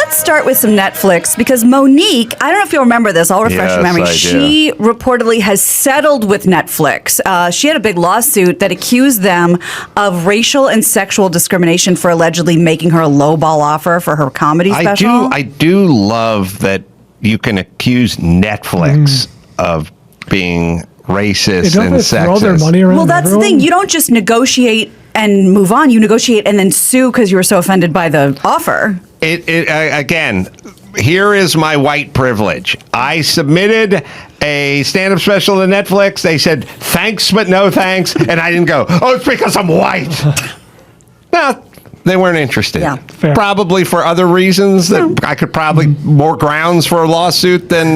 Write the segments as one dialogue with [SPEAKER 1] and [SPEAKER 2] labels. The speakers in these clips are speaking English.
[SPEAKER 1] let's start with some Netflix because Monique, I don't know if you'll remember this. I'll refresh your memory. She reportedly has settled with Netflix. She had a big lawsuit that accused them of racial and sexual discrimination for allegedly making her a lowball offer for her comedy special.
[SPEAKER 2] I do love that you can accuse Netflix of being racist and sexist.
[SPEAKER 3] Throw their money around
[SPEAKER 1] that's the thing. You don't just negotiate and move on. You negotiate and then sue because you were so offended by the offer.
[SPEAKER 2] Again, here is my white privilege. I submitted a stand-up special to Netflix. They said, thanks, but no thanks. And I didn't go, oh, it's because I'm white. No, they weren't interested.
[SPEAKER 1] Yeah.
[SPEAKER 3] Fair.
[SPEAKER 2] Probably for other reasons that I could probably more grounds for a lawsuit than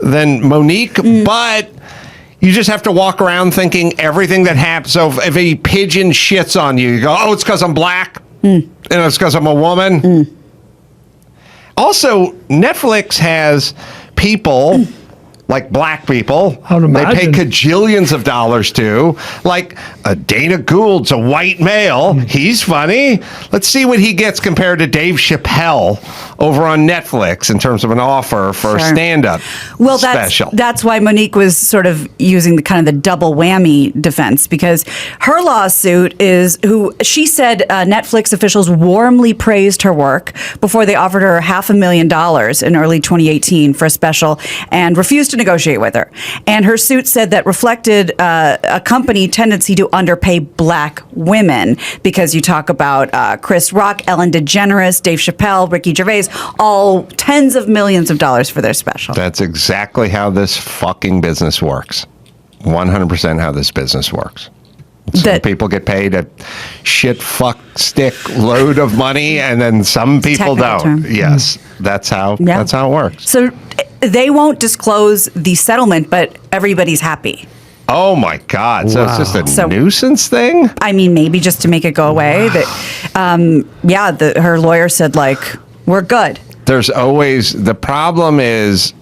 [SPEAKER 2] Monique. But you just have to walk around thinking everything that happens. So if a pigeon shits on you, you go, oh, it's because I'm black. And it's because I'm a woman. Also, Netflix has people like black people they pay cajillions of dollars to, like Dana Gould's a white male. He's funny. Let's see what he gets compared to Dave Chappelle over on Netflix in terms of an offer for a stand-up special.
[SPEAKER 1] That's why Monique was sort of using the kind of the double whammy defense, because her lawsuit is she said Netflix officials warmly praised her work before they offered her $500,000 in early 2018 for a special and refused to negotiate with her. And her suit said that reflected a company tendency to underpay black women, because you talk about Chris Rock, Ellen DeGeneres, Dave Chappelle, Ricky Gervais, all tens of millions of dollars for their special.
[SPEAKER 2] That's exactly how this fucking business works. 100% how this business works. Some people get paid a shit fuck stick load of money, and then some people don't. Term. Yes, that's how it works.
[SPEAKER 1] So they won't disclose the settlement, but everybody's happy.
[SPEAKER 2] Oh my God! So it's just a nuisance thing.
[SPEAKER 1] I mean, maybe just to make it go away. That, her lawyer said, like, we're good.
[SPEAKER 2] There's always the problem is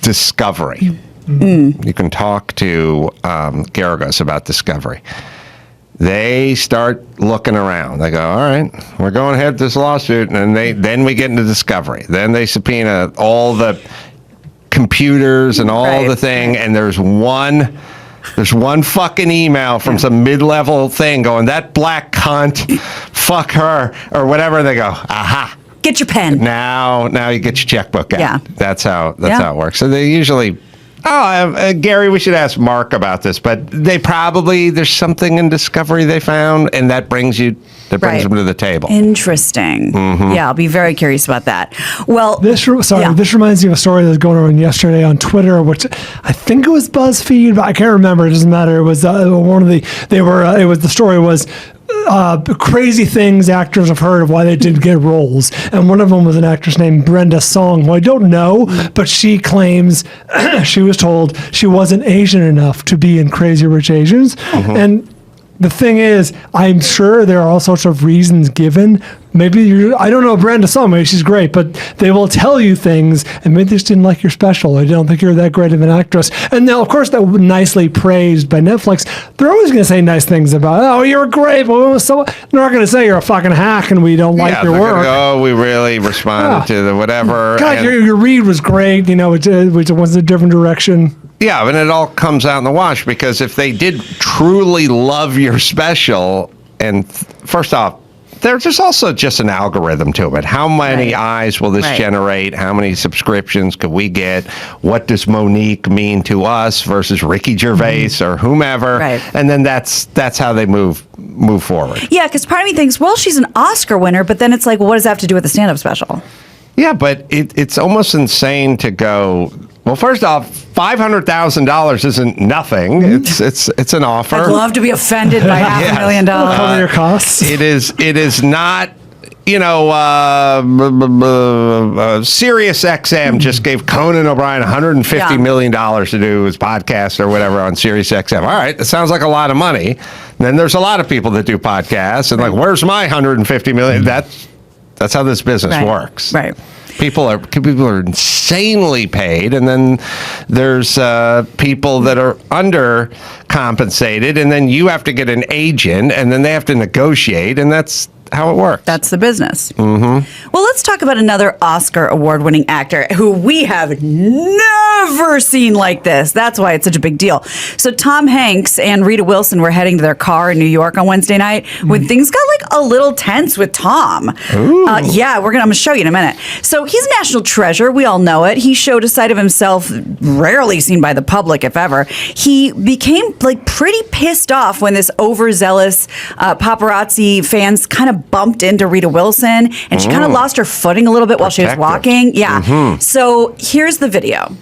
[SPEAKER 2] discovery. You can talk to Garagos about discovery. They start looking around. They go, all right, we're going ahead with this lawsuit, and then we get into discovery. Then they subpoena all the computers and all the thing, and there's one fucking email from some mid-level thing going, that black cunt, fuck her, or whatever. They go, aha.
[SPEAKER 1] Get your pen.
[SPEAKER 2] Now you get your checkbook out.
[SPEAKER 1] Yeah.
[SPEAKER 2] That's how it works. So they usually, Gary, we should ask Mark about this, but there's something in discovery they found, and that brings them to the table.
[SPEAKER 1] Interesting. Yeah, I'll be very curious about that. Well,
[SPEAKER 3] this reminds me of a story that was going on yesterday on Twitter, which I think it was BuzzFeed, but I can't remember. It doesn't matter. It was the story was crazy things actors have heard of why they didn't get roles, and one of them was an actress named Brenda Song, who I don't know, but she claims she was told she wasn't Asian enough to be in Crazy Rich Asians. And the thing is, I'm sure there are all sorts of reasons given. Maybe I don't know Brenda Song, maybe she's great, but they will tell you things, and maybe they just didn't like your special. I don't think you're that great of an actress. And now, of course, that was nicely praised by Netflix. They're always going to say nice things about, oh, you're great, but they're not going to say you're a fucking hack and we don't like your work.
[SPEAKER 2] Oh, we really responded to the whatever.
[SPEAKER 3] God, your read was great, which was a different direction.
[SPEAKER 2] Yeah, and it all comes out in the wash, because if they did truly love your special, and first off, there's also just an algorithm to it. How many eyes will this generate? How many subscriptions could we get? What does Monique mean to us versus Ricky Gervais or whomever? And then that's how they move forward. Yeah,
[SPEAKER 1] because part of me thinks, well, she's an Oscar winner, but then it's like, well, what does that have to do with the stand-up special?
[SPEAKER 2] Yeah, but it's almost insane to go, well, first off, $500,000 isn't nothing. It's an offer.
[SPEAKER 1] I'd love to be offended by $500,000.
[SPEAKER 3] Cover your costs.
[SPEAKER 2] It is not. Sirius XM just gave Conan O'Brien $150 million to do his podcast or whatever on Sirius XM. All right, that sounds like a lot of money. And then there's a lot of people that do podcasts, and like, where's my $150 million? That's how this business works.
[SPEAKER 1] Right.
[SPEAKER 2] People are insanely paid, and then there's people that are undercompensated, and then you have to get an agent, and then they have to negotiate, and that's how it works.
[SPEAKER 1] That's the business. Mm-hmm. Well, let's talk about another Oscar award-winning actor who we have never seen like this. That's why it's such a big deal. So Tom Hanks and Rita Wilson were heading to their car in New York on Wednesday night when things got like a little tense with Tom. Yeah, I'm going to show you in a minute. So he's a national treasure. We all know it. He showed a side of himself rarely seen by the public, if ever. He became like pretty pissed off when this overzealous paparazzi fans kind of bumped into Rita Wilson, and she kind of lost her footing a little bit while she was walking. Yeah. So here's the video.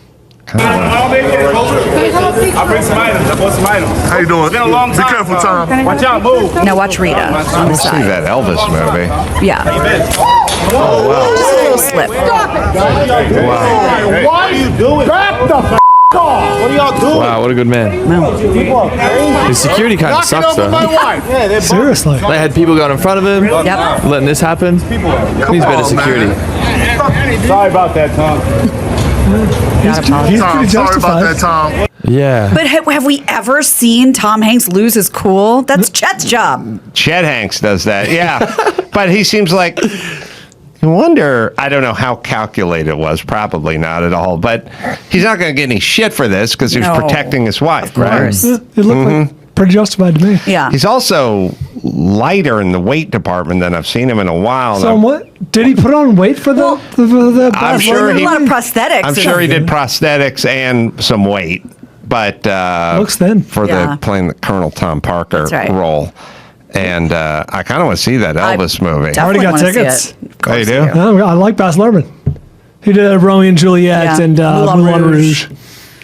[SPEAKER 4] I'll bring some items. I bought some items.
[SPEAKER 5] How you doing?
[SPEAKER 4] It's been a long time.
[SPEAKER 5] Be careful, Tom.
[SPEAKER 4] Watch out, move.
[SPEAKER 1] Now watch Rita on the
[SPEAKER 2] See
[SPEAKER 1] side.
[SPEAKER 2] that Elvis movie.
[SPEAKER 1] Yeah.
[SPEAKER 2] Oh, wow.
[SPEAKER 1] Just a little slip.
[SPEAKER 4] What are you doing? Drop the off. What are y'all doing?
[SPEAKER 6] Wow, what a good man. His security kind of sucks, though.
[SPEAKER 3] Seriously.
[SPEAKER 6] They had people going in front of him,
[SPEAKER 1] Yep.
[SPEAKER 6] letting this happen. Needs better security.
[SPEAKER 4] Sorry about that, Tom.
[SPEAKER 3] He's pretty
[SPEAKER 5] Tom, sorry about
[SPEAKER 3] justified.
[SPEAKER 5] that, Tom.
[SPEAKER 6] Yeah.
[SPEAKER 1] But have we ever seen Tom Hanks lose his cool? That's Chet's job.
[SPEAKER 2] Chet Hanks does that, yeah. But he seems like, I wonder, I don't know how calculated it was, probably not at all, but he's not going to get any shit for this because he was
[SPEAKER 1] No.
[SPEAKER 2] protecting his wife,
[SPEAKER 1] Of course.
[SPEAKER 2] right?
[SPEAKER 3] It looked like pretty justified to me.
[SPEAKER 1] Yeah.
[SPEAKER 2] He's also lighter in the weight department than I've seen him in a while.
[SPEAKER 3] So what? Did he put on weight for the
[SPEAKER 2] I'm
[SPEAKER 1] There's
[SPEAKER 2] sure
[SPEAKER 1] a
[SPEAKER 2] he-
[SPEAKER 1] lot of prosthetics.
[SPEAKER 2] I'm sure he did prosthetics and some weight, but
[SPEAKER 3] Looks thin.
[SPEAKER 2] for
[SPEAKER 1] Yeah.
[SPEAKER 2] the playing the Colonel Tom Parker
[SPEAKER 1] That's right.
[SPEAKER 2] role. And I kind of want to see that Elvis movie.
[SPEAKER 3] Already got
[SPEAKER 1] Definitely wanna see
[SPEAKER 3] tickets.
[SPEAKER 1] it. Of
[SPEAKER 2] Oh, you
[SPEAKER 1] course
[SPEAKER 2] do?
[SPEAKER 1] I
[SPEAKER 3] No, I like Baz Luhrmann. He did Romeo and Juliet
[SPEAKER 1] Yeah.
[SPEAKER 3] and Moulin Rouge.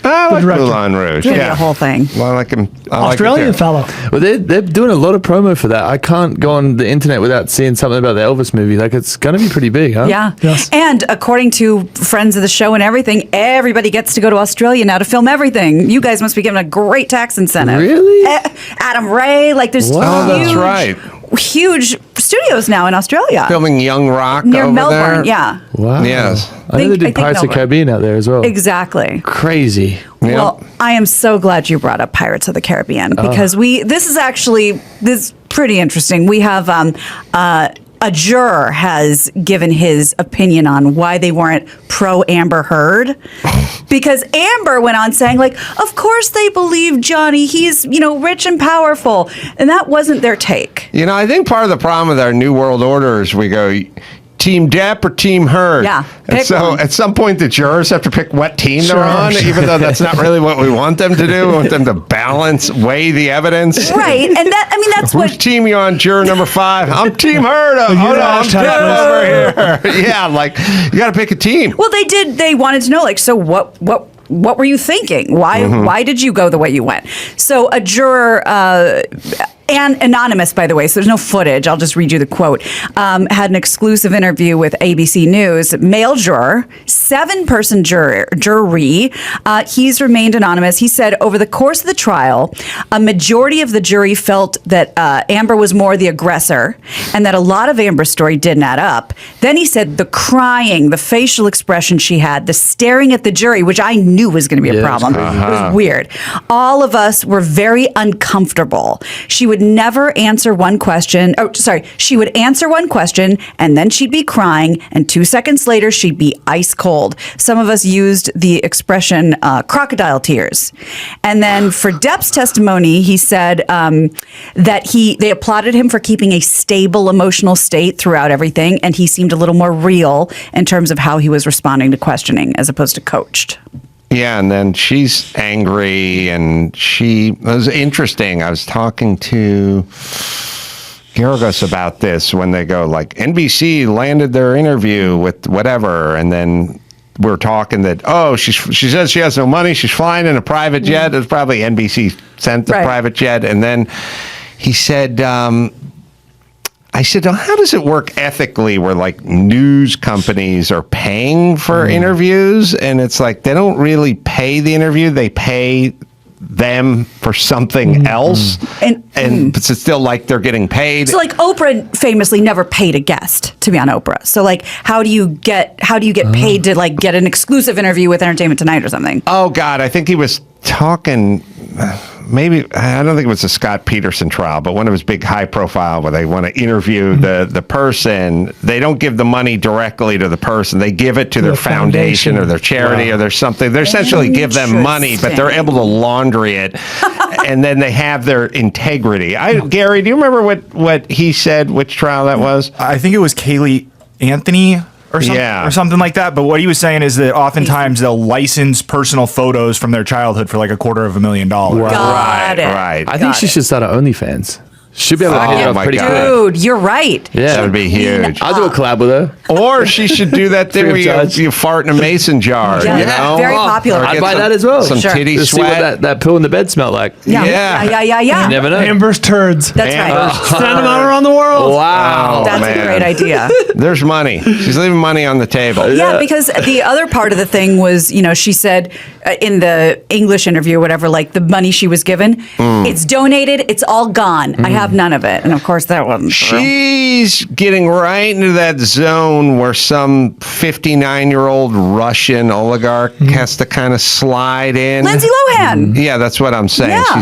[SPEAKER 2] I like
[SPEAKER 3] director.
[SPEAKER 2] Moulin Rouge.
[SPEAKER 1] Maybe
[SPEAKER 2] Yeah,
[SPEAKER 1] a whole thing.
[SPEAKER 2] Well, I like him. I like it
[SPEAKER 3] Australian
[SPEAKER 2] too.
[SPEAKER 3] fellow.
[SPEAKER 6] Well, they're doing a lot of promo for that. I can't go on the internet without seeing something about the Elvis movie. Like, it's going to be pretty big, huh?
[SPEAKER 1] Yeah.
[SPEAKER 3] Yes.
[SPEAKER 1] And according to friends of the show and everything, everybody gets to go to Australia now to film everything. You guys must be given a great tax incentive.
[SPEAKER 6] Really?
[SPEAKER 1] Adam Ray, like there's
[SPEAKER 6] Wow.
[SPEAKER 2] Oh,
[SPEAKER 1] huge,
[SPEAKER 2] that's right.
[SPEAKER 1] huge studios now in Australia.
[SPEAKER 2] Filming Young Rock
[SPEAKER 1] Near
[SPEAKER 2] over
[SPEAKER 1] Melbourne,
[SPEAKER 2] there.
[SPEAKER 1] yeah.
[SPEAKER 6] Wow.
[SPEAKER 2] Yes.
[SPEAKER 6] I know they
[SPEAKER 1] I
[SPEAKER 6] did
[SPEAKER 1] think
[SPEAKER 6] Pirates of the
[SPEAKER 1] Melbourne.
[SPEAKER 6] Caribbean out there as well.
[SPEAKER 1] Exactly.
[SPEAKER 6] Crazy.
[SPEAKER 2] Yep.
[SPEAKER 1] Well, I am so glad you brought up Pirates of the Caribbean because this is pretty interesting. We have a juror has given his opinion on why they weren't pro Amber Heard, because Amber went on saying, like, of course they believe Johnny, he's, rich and powerful, and that wasn't their take.
[SPEAKER 2] I think part of the problem with our New World Order is we go Team Depp or Team Heard.
[SPEAKER 1] Yeah,
[SPEAKER 2] And
[SPEAKER 1] pick
[SPEAKER 2] so
[SPEAKER 1] one.
[SPEAKER 2] at some point the jurors have to pick what team
[SPEAKER 3] Sure,
[SPEAKER 2] they're on,
[SPEAKER 3] sure.
[SPEAKER 2] even though that's not really what we want them to do. We want them to weigh the evidence.
[SPEAKER 1] Right, and that's
[SPEAKER 2] Whose
[SPEAKER 1] what.
[SPEAKER 2] team you on, juror number 5? I'm Team Heard. Oh, no, I'm
[SPEAKER 3] hashtag
[SPEAKER 2] Depp over here. Yeah, like, you got to pick a team.
[SPEAKER 1] Well, they wanted to know, like, so what were you thinking? Why did you go the way you went? So a juror, and anonymous, by the way, so there's no footage. I'll just read you the quote. Had an exclusive interview with ABC News. Male juror, 7-person jury. He's remained anonymous. He said over the course of the trial, a majority of the jury felt that Amber was more the aggressor and that a lot of Amber's story didn't add up. Then he said the crying, the facial expression she had, the staring at the jury, which I knew was going to be a
[SPEAKER 6] Yeah,
[SPEAKER 1] problem.
[SPEAKER 6] it's crazy.
[SPEAKER 1] It was weird. All of us were very uncomfortable. She would never answer one question. Oh, sorry. She would answer one question and then she'd be crying, and 2 seconds later she'd be ice cold. Some of us used the expression crocodile tears. And then for Depp's testimony, he said that they applauded him for keeping a stable emotional state throughout everything, and he seemed a little more real in terms of how he was responding to questioning as opposed to coached.
[SPEAKER 2] Yeah, and then she's angry, and it was interesting. I was talking to Garagos about this when they go, like, NBC landed their interview with whatever, and then we're talking that, she says she has no money, she's flying in a private jet. It was probably NBC sent the
[SPEAKER 1] Right.
[SPEAKER 2] private jet, and then he said, I said, well, how does it work ethically where, like, news companies are paying for interviews? And it's like, they don't really pay the interview. They pay them for something else.
[SPEAKER 1] And-
[SPEAKER 2] But it's still like they're getting paid.
[SPEAKER 1] So, like, Oprah famously never paid a guest to be on Oprah. So, like, how do you get paid to, like, get an exclusive interview with Entertainment Tonight or something?
[SPEAKER 2] Oh, God, I think he was talking maybe, I don't think it was the Scott Peterson trial, but one of his big high profile where they want to interview the person. They don't give the money directly to the person. They give it to their foundation or their charity or their something. They essentially give them money, but they're able to laundry it. And then they have their integrity. Gary, do you remember what he said, which trial that was?
[SPEAKER 5] I think it was Kaylee Anthony or something like that. But what he was saying is that oftentimes they'll license personal photos from their childhood for like $250,000.
[SPEAKER 1] Got it.
[SPEAKER 2] Right.
[SPEAKER 6] I think she should start her OnlyFans. Should be able to hit it
[SPEAKER 2] Oh
[SPEAKER 6] off
[SPEAKER 2] my
[SPEAKER 6] pretty
[SPEAKER 2] God.
[SPEAKER 6] quick.
[SPEAKER 1] Dude, you're right.
[SPEAKER 6] Yeah.
[SPEAKER 2] That would be huge.
[SPEAKER 6] I'll do a collab with her.
[SPEAKER 2] Or she should do that thing
[SPEAKER 6] Free
[SPEAKER 2] where
[SPEAKER 6] of charge.
[SPEAKER 2] you fart in a mason jar.
[SPEAKER 1] Yeah,
[SPEAKER 2] you know?
[SPEAKER 1] very popular.
[SPEAKER 2] Or
[SPEAKER 6] I'd
[SPEAKER 2] get
[SPEAKER 6] buy
[SPEAKER 2] some-
[SPEAKER 6] that as well.
[SPEAKER 2] Some
[SPEAKER 1] Sure.
[SPEAKER 2] titty
[SPEAKER 6] To see what
[SPEAKER 2] sweat.
[SPEAKER 6] that poo in the bed smelled like.
[SPEAKER 1] Yeah.
[SPEAKER 2] Yeah.
[SPEAKER 6] You never know.
[SPEAKER 3] Amber's turds.
[SPEAKER 1] That's right.
[SPEAKER 3] Send them out around the world.
[SPEAKER 6] Wow.
[SPEAKER 1] That's
[SPEAKER 2] man.
[SPEAKER 1] a great idea.
[SPEAKER 2] There's money. She's leaving money on the table.
[SPEAKER 1] Yeah, because the other part of the thing was, she said in the English interview, or whatever, like the money she was given, it's donated, it's all gone. I have none of it. And of course, that wasn't true.
[SPEAKER 2] She's getting right into that zone where some 59-year-old Russian oligarch has to kind of slide in.
[SPEAKER 1] Lindsay Lohan.
[SPEAKER 2] Yeah, that's what I'm saying.
[SPEAKER 1] Yeah.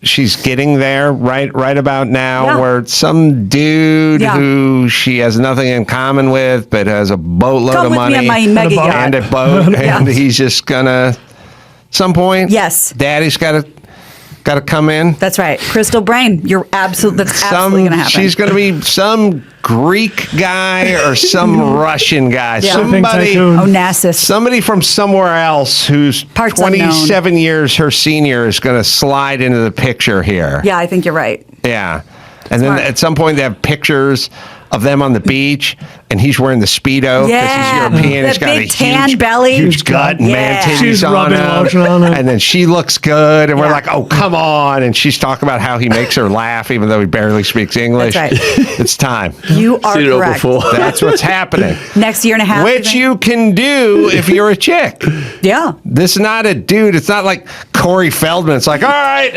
[SPEAKER 2] She's getting there right about now,
[SPEAKER 1] Yeah.
[SPEAKER 2] where some dude
[SPEAKER 1] Yeah.
[SPEAKER 2] who she has nothing in common with, but has a boatload
[SPEAKER 1] Come
[SPEAKER 2] of
[SPEAKER 1] with
[SPEAKER 2] money
[SPEAKER 1] me on my mega yacht.
[SPEAKER 2] and a boat,
[SPEAKER 1] Yeah.
[SPEAKER 2] and he's just gonna some point.
[SPEAKER 1] Yes.
[SPEAKER 2] Daddy's got to come in.
[SPEAKER 1] That's right. Crystal Brain. That's absolutely going to happen.
[SPEAKER 2] She's going to be some Greek guy or some Russian guy.
[SPEAKER 1] Yeah.
[SPEAKER 2] Somebody.
[SPEAKER 3] Tycoon.
[SPEAKER 1] Onassis.
[SPEAKER 2] Somebody from somewhere else who's
[SPEAKER 1] Parts
[SPEAKER 2] 27 years her senior is going to slide into the picture here.
[SPEAKER 1] Yeah, I think you're right.
[SPEAKER 2] Yeah. And then
[SPEAKER 1] Smart.
[SPEAKER 2] at some point they have pictures of them on the beach, and he's wearing the Speedo because
[SPEAKER 1] Yeah.
[SPEAKER 2] he's European.
[SPEAKER 1] That
[SPEAKER 2] he's got
[SPEAKER 1] big
[SPEAKER 2] a
[SPEAKER 1] tan
[SPEAKER 2] huge
[SPEAKER 1] belly.
[SPEAKER 2] huge gut and
[SPEAKER 1] Yeah.
[SPEAKER 2] man titties
[SPEAKER 3] She's
[SPEAKER 2] on
[SPEAKER 3] rubbing
[SPEAKER 2] him.
[SPEAKER 3] lotion on him.
[SPEAKER 2] And then she looks good, and we're
[SPEAKER 1] Yeah.
[SPEAKER 2] like, oh, come on. And she's talking about how he makes her laugh even though he barely speaks English.
[SPEAKER 1] That's right.
[SPEAKER 2] It's time.
[SPEAKER 1] You are
[SPEAKER 6] Seen it all
[SPEAKER 1] correct.
[SPEAKER 6] before.
[SPEAKER 2] That's what's happening.
[SPEAKER 1] Next year and a half.
[SPEAKER 2] Which
[SPEAKER 1] think?
[SPEAKER 2] you can do if you're a chick.
[SPEAKER 1] Yeah.
[SPEAKER 2] This is not a dude. It's not like Corey Feldman. It's like, all right,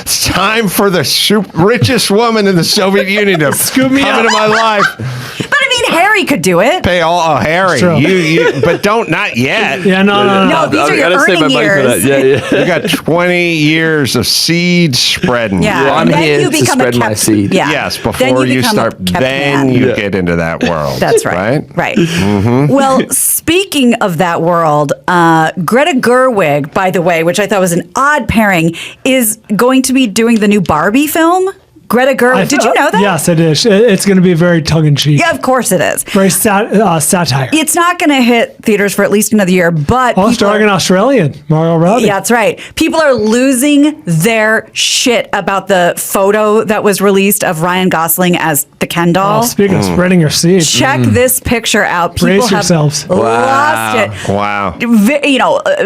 [SPEAKER 2] it's time for the richest woman in the Soviet Union to
[SPEAKER 3] Scoop me
[SPEAKER 2] come
[SPEAKER 3] up.
[SPEAKER 2] into my life.
[SPEAKER 1] But I mean, Harry could do it.
[SPEAKER 2] Pay Harry,
[SPEAKER 3] True.
[SPEAKER 2] you, but not yet.
[SPEAKER 3] Yeah, no.
[SPEAKER 1] No, these are your
[SPEAKER 6] gotta save my
[SPEAKER 1] earning
[SPEAKER 6] money for
[SPEAKER 1] years.
[SPEAKER 6] that. Yeah.
[SPEAKER 2] You got 20 years of seed spreading.
[SPEAKER 1] Yeah.
[SPEAKER 6] Well, I'm
[SPEAKER 1] And then
[SPEAKER 6] here
[SPEAKER 1] you
[SPEAKER 6] to
[SPEAKER 1] become a
[SPEAKER 6] spread my
[SPEAKER 1] kept-
[SPEAKER 6] seed.
[SPEAKER 1] Yeah.
[SPEAKER 2] Yes,
[SPEAKER 1] Then
[SPEAKER 2] before you
[SPEAKER 1] become a
[SPEAKER 2] start,
[SPEAKER 1] kept
[SPEAKER 2] then
[SPEAKER 1] man.
[SPEAKER 2] you get into that world.
[SPEAKER 1] That's right.
[SPEAKER 2] Right?
[SPEAKER 1] Right. Well, speaking of that world, Greta Gerwig, by the way, which I thought was an odd pairing, is going to be doing the new Barbie film. Greta Gerwig. Did you know that?
[SPEAKER 3] Yes, it is. It's going to be very tongue-in-cheek.
[SPEAKER 1] Yeah, of course it is.
[SPEAKER 3] Very satire.
[SPEAKER 1] It's not going to hit theaters for at least another year, but
[SPEAKER 3] Oh,
[SPEAKER 1] people
[SPEAKER 3] starring
[SPEAKER 1] are-
[SPEAKER 3] an Australian, Margot Robbie.
[SPEAKER 1] Yeah, that's right. People are losing their shit about the photo that was released of Ryan Gosling as the Ken doll.
[SPEAKER 3] Oh, speaking of spreading your seed.
[SPEAKER 1] Check this picture out. People
[SPEAKER 3] Brace
[SPEAKER 1] have
[SPEAKER 3] yourselves.
[SPEAKER 1] lost it.
[SPEAKER 2] Wow.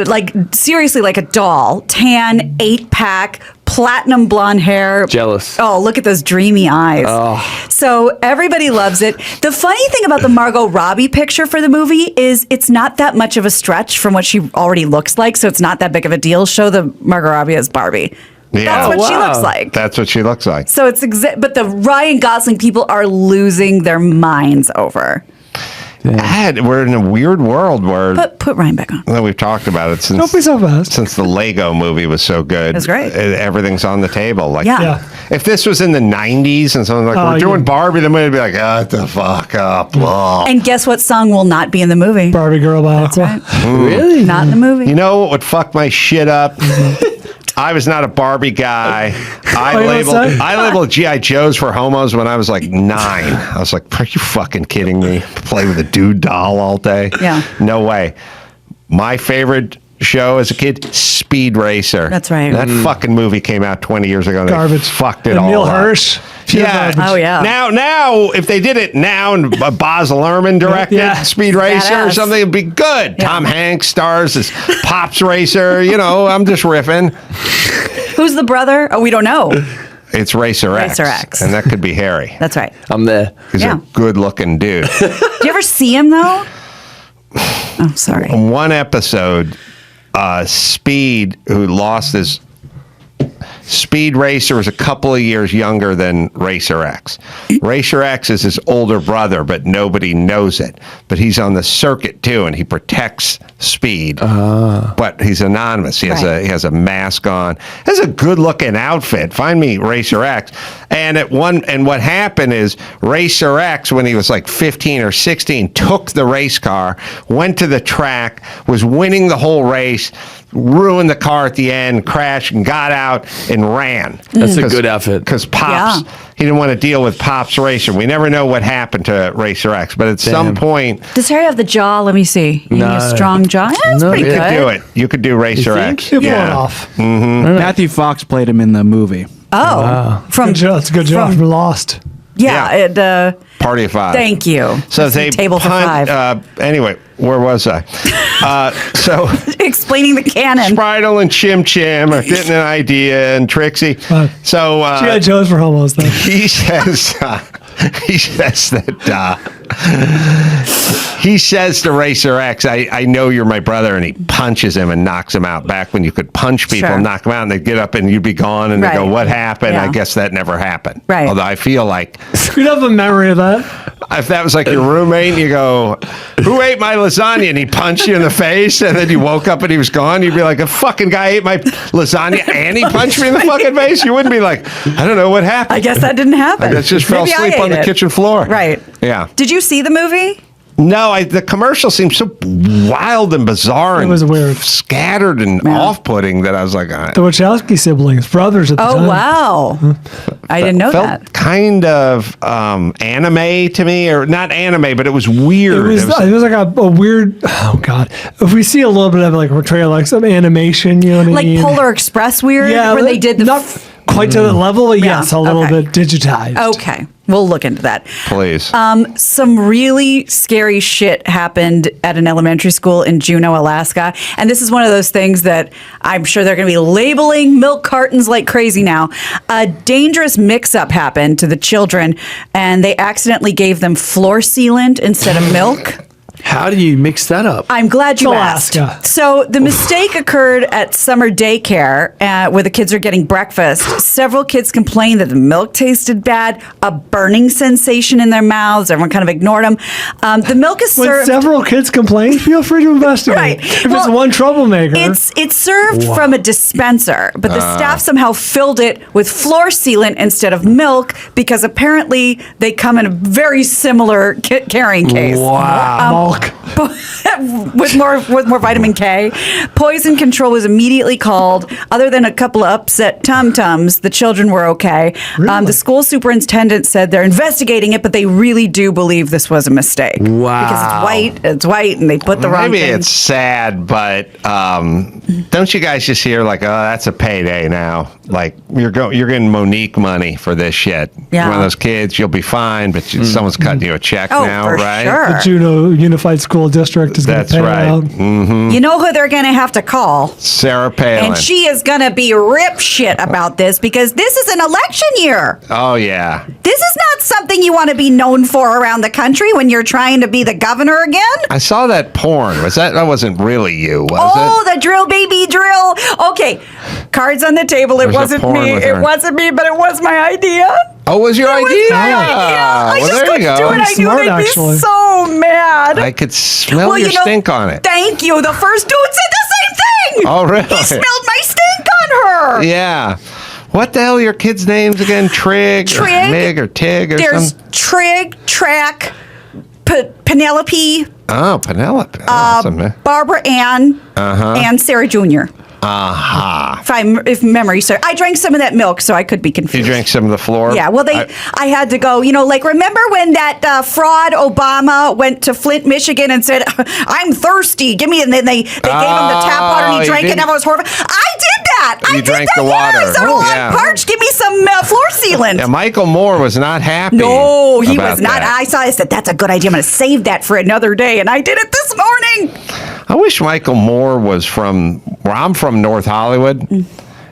[SPEAKER 1] Like seriously, like a doll, tan, 8-pack, platinum blonde hair.
[SPEAKER 6] Jealous.
[SPEAKER 1] Oh, look at those dreamy eyes. So everybody loves it. The funny thing about the Margot Robbie picture for the movie is it's not that much of a stretch from what she already looks like, so it's not that big of a deal. Show the Margot Robbie as Barbie.
[SPEAKER 2] Yeah.
[SPEAKER 1] That's what she
[SPEAKER 6] wow.
[SPEAKER 1] looks like.
[SPEAKER 2] That's what she looks like.
[SPEAKER 1] So it's but the Ryan Gosling people are losing their minds over.
[SPEAKER 2] We're in a weird world where
[SPEAKER 1] Put Ryan back on.
[SPEAKER 2] well, we've talked about it since
[SPEAKER 3] Don't be so fast.
[SPEAKER 2] since the Lego movie was so good.
[SPEAKER 1] That's great.
[SPEAKER 2] Everything's on the table. Like,
[SPEAKER 1] Yeah.
[SPEAKER 3] Yeah.
[SPEAKER 2] if this was in the 90s and someone's like,
[SPEAKER 3] Oh,
[SPEAKER 2] we're doing
[SPEAKER 3] yeah.
[SPEAKER 2] Barbie, the movie would be like, what the fuck up. Blah.
[SPEAKER 1] And guess what song will not be in the movie?
[SPEAKER 3] Barbie Girl by Aqua.
[SPEAKER 1] Right.
[SPEAKER 6] Really?
[SPEAKER 1] Not in the movie.
[SPEAKER 2] You know what would fuck my shit up? I was not a Barbie guy. I
[SPEAKER 3] Oh, you know what I'm saying?
[SPEAKER 2] labeled G.I. Joes for homos when I was like 9. I was like, are you fucking kidding me? Play with a dude doll all day?
[SPEAKER 1] Yeah.
[SPEAKER 2] No way. My favorite show as a kid, Speed Racer.
[SPEAKER 1] That's right.
[SPEAKER 2] That fucking movie came out 20 years ago. And they
[SPEAKER 3] Garbage.
[SPEAKER 2] fucked it
[SPEAKER 3] And
[SPEAKER 2] all
[SPEAKER 3] Neil
[SPEAKER 2] up.
[SPEAKER 3] Hirsch. Pure
[SPEAKER 2] Yeah.
[SPEAKER 3] garbage.
[SPEAKER 1] Oh, yeah.
[SPEAKER 2] Now, if they did it now and Baz Luhrmann directed
[SPEAKER 3] Yeah.
[SPEAKER 2] Speed Racer or
[SPEAKER 1] Badass.
[SPEAKER 2] something, it'd be good.
[SPEAKER 1] Yeah.
[SPEAKER 2] Tom Hanks stars as Pops Racer. I'm just riffing.
[SPEAKER 1] Who's the brother? Oh, we don't know.
[SPEAKER 2] It's Racer X.
[SPEAKER 1] Racer X.
[SPEAKER 2] And that could be Harry.
[SPEAKER 1] That's right.
[SPEAKER 6] I'm there.
[SPEAKER 2] He's
[SPEAKER 1] Yeah.
[SPEAKER 2] a good-looking dude.
[SPEAKER 1] Did you ever see him though? Oh, sorry.
[SPEAKER 2] One episode, Speed, who lost Speed Racer was a couple of years younger than Racer X. Racer X is his older brother, but nobody knows it. But he's on the circuit too, and he protects Speed. But he's anonymous. He has a mask on. Has a good-looking outfit. Find me Racer X. And what happened is Racer X, when he was like 15 or 16, took the race car, went to the track, was winning the whole race, ruined the car at the end, crashed, and got out and ran.
[SPEAKER 6] That's a good outfit.
[SPEAKER 2] Because Pops, he didn't want to deal with Pops Racer. We never know what happened to Racer X, but at some point...
[SPEAKER 1] Does Harry have the jaw? Let me see. You need a strong jaw? Yeah, that's pretty
[SPEAKER 2] You
[SPEAKER 1] good.
[SPEAKER 2] could do it. You could do Racer X.
[SPEAKER 3] You pull it off.
[SPEAKER 7] Matthew Fox played him in the movie.
[SPEAKER 1] Oh.
[SPEAKER 3] Wow. That's a good job from Lost.
[SPEAKER 1] Yeah.
[SPEAKER 2] Party of Five.
[SPEAKER 1] Thank you.
[SPEAKER 2] So they
[SPEAKER 1] table for five.
[SPEAKER 2] Anyway, where was I? So
[SPEAKER 1] explaining the canon.
[SPEAKER 2] Spritle and Chim Chim are getting an idea, and Trixie. So
[SPEAKER 3] G.I. Joe's for homos, though.
[SPEAKER 2] he says he says to Racer X, I know you're my brother, and he punches him and knocks him out. Back when you could punch people and knock them out, and they'd get up and you'd be gone, and they go, what happened? I guess that never happened.
[SPEAKER 1] Right.
[SPEAKER 2] Although I feel like
[SPEAKER 3] You'd have a memory of that.
[SPEAKER 2] if that was like your roommate and you go, who ate my lasagna? And he punched you in the face, and then you woke up and he was gone, you'd be like, a fucking guy ate my lasagna and he punched me in the fucking face? You wouldn't be like, I don't know what happened.
[SPEAKER 1] I guess that didn't happen.
[SPEAKER 2] I just fell
[SPEAKER 1] Maybe I
[SPEAKER 2] asleep on
[SPEAKER 1] ate
[SPEAKER 2] the
[SPEAKER 1] it.
[SPEAKER 2] kitchen floor.
[SPEAKER 1] Right.
[SPEAKER 2] Yeah.
[SPEAKER 1] Did you see the movie?
[SPEAKER 2] No, the commercial seemed so wild and bizarre.
[SPEAKER 3] It was weird.
[SPEAKER 2] Scattered and off-putting that I was like,
[SPEAKER 3] The Wachowski siblings, brothers at the time.
[SPEAKER 1] Oh, wow. I didn't know
[SPEAKER 2] felt
[SPEAKER 1] that.
[SPEAKER 2] kind of anime to me, or not anime, but it was weird.
[SPEAKER 3] It was like a weird. Oh God! If we see a little bit of like a portrayal, like some animation, you know what I
[SPEAKER 1] Like
[SPEAKER 3] mean?
[SPEAKER 1] Polar Express weird?
[SPEAKER 3] Yeah,
[SPEAKER 1] where they did the...
[SPEAKER 3] not quite to that level, but
[SPEAKER 1] Yeah,
[SPEAKER 3] yes, a little
[SPEAKER 1] okay.
[SPEAKER 3] bit digitized.
[SPEAKER 1] Okay. We'll look into that.
[SPEAKER 2] Please.
[SPEAKER 1] Some really scary shit happened at an elementary school in Juneau, Alaska. And this is one of those things that I'm sure they're going to be labeling milk cartons like crazy now. A dangerous mix-up happened to the children, and they accidentally gave them floor sealant instead of milk.
[SPEAKER 6] How do you mix that up?
[SPEAKER 1] I'm glad you
[SPEAKER 3] Alaska.
[SPEAKER 1] asked. So the mistake occurred at summer daycare where the kids are getting breakfast. Several kids complained that the milk tasted bad, a burning sensation in their mouths. Everyone kind of ignored them. The milk is
[SPEAKER 3] When
[SPEAKER 1] served...
[SPEAKER 3] several kids complain, feel free to investigate.
[SPEAKER 1] Right.
[SPEAKER 3] If it's
[SPEAKER 1] Well,
[SPEAKER 3] one troublemaker,
[SPEAKER 1] It's served from a dispenser, but the staff somehow filled it with floor sealant instead of milk because apparently they come in a very similar carrying case.
[SPEAKER 6] Wow.
[SPEAKER 1] with more vitamin K. Poison control was immediately called. Other than a couple of upset tum-tums, the children were okay.
[SPEAKER 3] Really?
[SPEAKER 1] The school superintendent said they're investigating it, but they really do believe this was a mistake.
[SPEAKER 6] Wow.
[SPEAKER 1] Because it's white, and they put the wrong
[SPEAKER 2] Maybe
[SPEAKER 1] thing.
[SPEAKER 2] it's sad, but don't you guys just hear like, oh, that's a payday now? Like you're getting Monique money for this shit.
[SPEAKER 1] Yeah.
[SPEAKER 2] One of those kids, you'll be fine, but someone's cutting you a check
[SPEAKER 1] Oh,
[SPEAKER 2] now,
[SPEAKER 1] for
[SPEAKER 2] right?
[SPEAKER 1] sure.
[SPEAKER 3] the Juneau Unified School District is going to
[SPEAKER 2] That's
[SPEAKER 3] pay
[SPEAKER 2] right.
[SPEAKER 3] it out.
[SPEAKER 1] You know who they're going to have to call?
[SPEAKER 2] Sarah Palin.
[SPEAKER 1] And she is going to be rip shit about this because this is an election year.
[SPEAKER 2] Oh yeah.
[SPEAKER 1] This is not something you want to be known for around the country when you're trying to be the governor again.
[SPEAKER 2] I saw that porn. That wasn't really you, was it?
[SPEAKER 1] The drill, baby, drill. Okay, cards on the table. It
[SPEAKER 2] There's a
[SPEAKER 1] wasn't
[SPEAKER 2] porn
[SPEAKER 1] me.
[SPEAKER 2] with
[SPEAKER 1] It
[SPEAKER 2] her.
[SPEAKER 1] wasn't me, but it was my idea.
[SPEAKER 2] Oh, was your
[SPEAKER 1] It was
[SPEAKER 2] idea?
[SPEAKER 1] my idea. I
[SPEAKER 2] Well,
[SPEAKER 1] just
[SPEAKER 2] there you
[SPEAKER 1] couldn't
[SPEAKER 2] go.
[SPEAKER 1] do it. I knew
[SPEAKER 3] Smart,
[SPEAKER 1] they'd
[SPEAKER 3] actually.
[SPEAKER 1] be so mad.
[SPEAKER 2] I could smell your stink on it.
[SPEAKER 1] Thank you. The first dude said the same thing.
[SPEAKER 2] Oh, really?
[SPEAKER 1] He smelled my stink on her.
[SPEAKER 2] Yeah. What the hell are your kids' names again? Trig, or
[SPEAKER 1] Trig.
[SPEAKER 2] Mig, or Tig, or
[SPEAKER 1] There's
[SPEAKER 2] something?
[SPEAKER 1] Trig, Track, Penelope,
[SPEAKER 2] Oh, Penelope. Awesome.
[SPEAKER 1] Barbara Ann, and Sarah Jr.
[SPEAKER 2] Aha.
[SPEAKER 1] If memory serves. I drank some of that milk, so I could be confused.
[SPEAKER 2] You drank some of the floor?
[SPEAKER 1] Yeah, well, I had to go, like, remember when that fraud Obama went to Flint, Michigan and said, I'm thirsty, give me, and then they gave him the tap water and he
[SPEAKER 2] he
[SPEAKER 1] drank it and
[SPEAKER 2] didn't-
[SPEAKER 1] everyone was horrified. I did that.
[SPEAKER 2] You
[SPEAKER 1] I did
[SPEAKER 2] drank
[SPEAKER 1] that.
[SPEAKER 2] the water.
[SPEAKER 1] Yeah, I said,
[SPEAKER 2] Oh,
[SPEAKER 1] I'm
[SPEAKER 2] yeah.
[SPEAKER 1] parched. Give me some floor sealant.
[SPEAKER 2] Yeah, Michael Moore was not happy.
[SPEAKER 1] No, he
[SPEAKER 2] about
[SPEAKER 1] was not.
[SPEAKER 2] that.
[SPEAKER 1] I said, that's a good idea. I'm going to save that for another day. And I did it this morning.
[SPEAKER 2] I wish Michael Moore was from where I'm from, North Hollywood.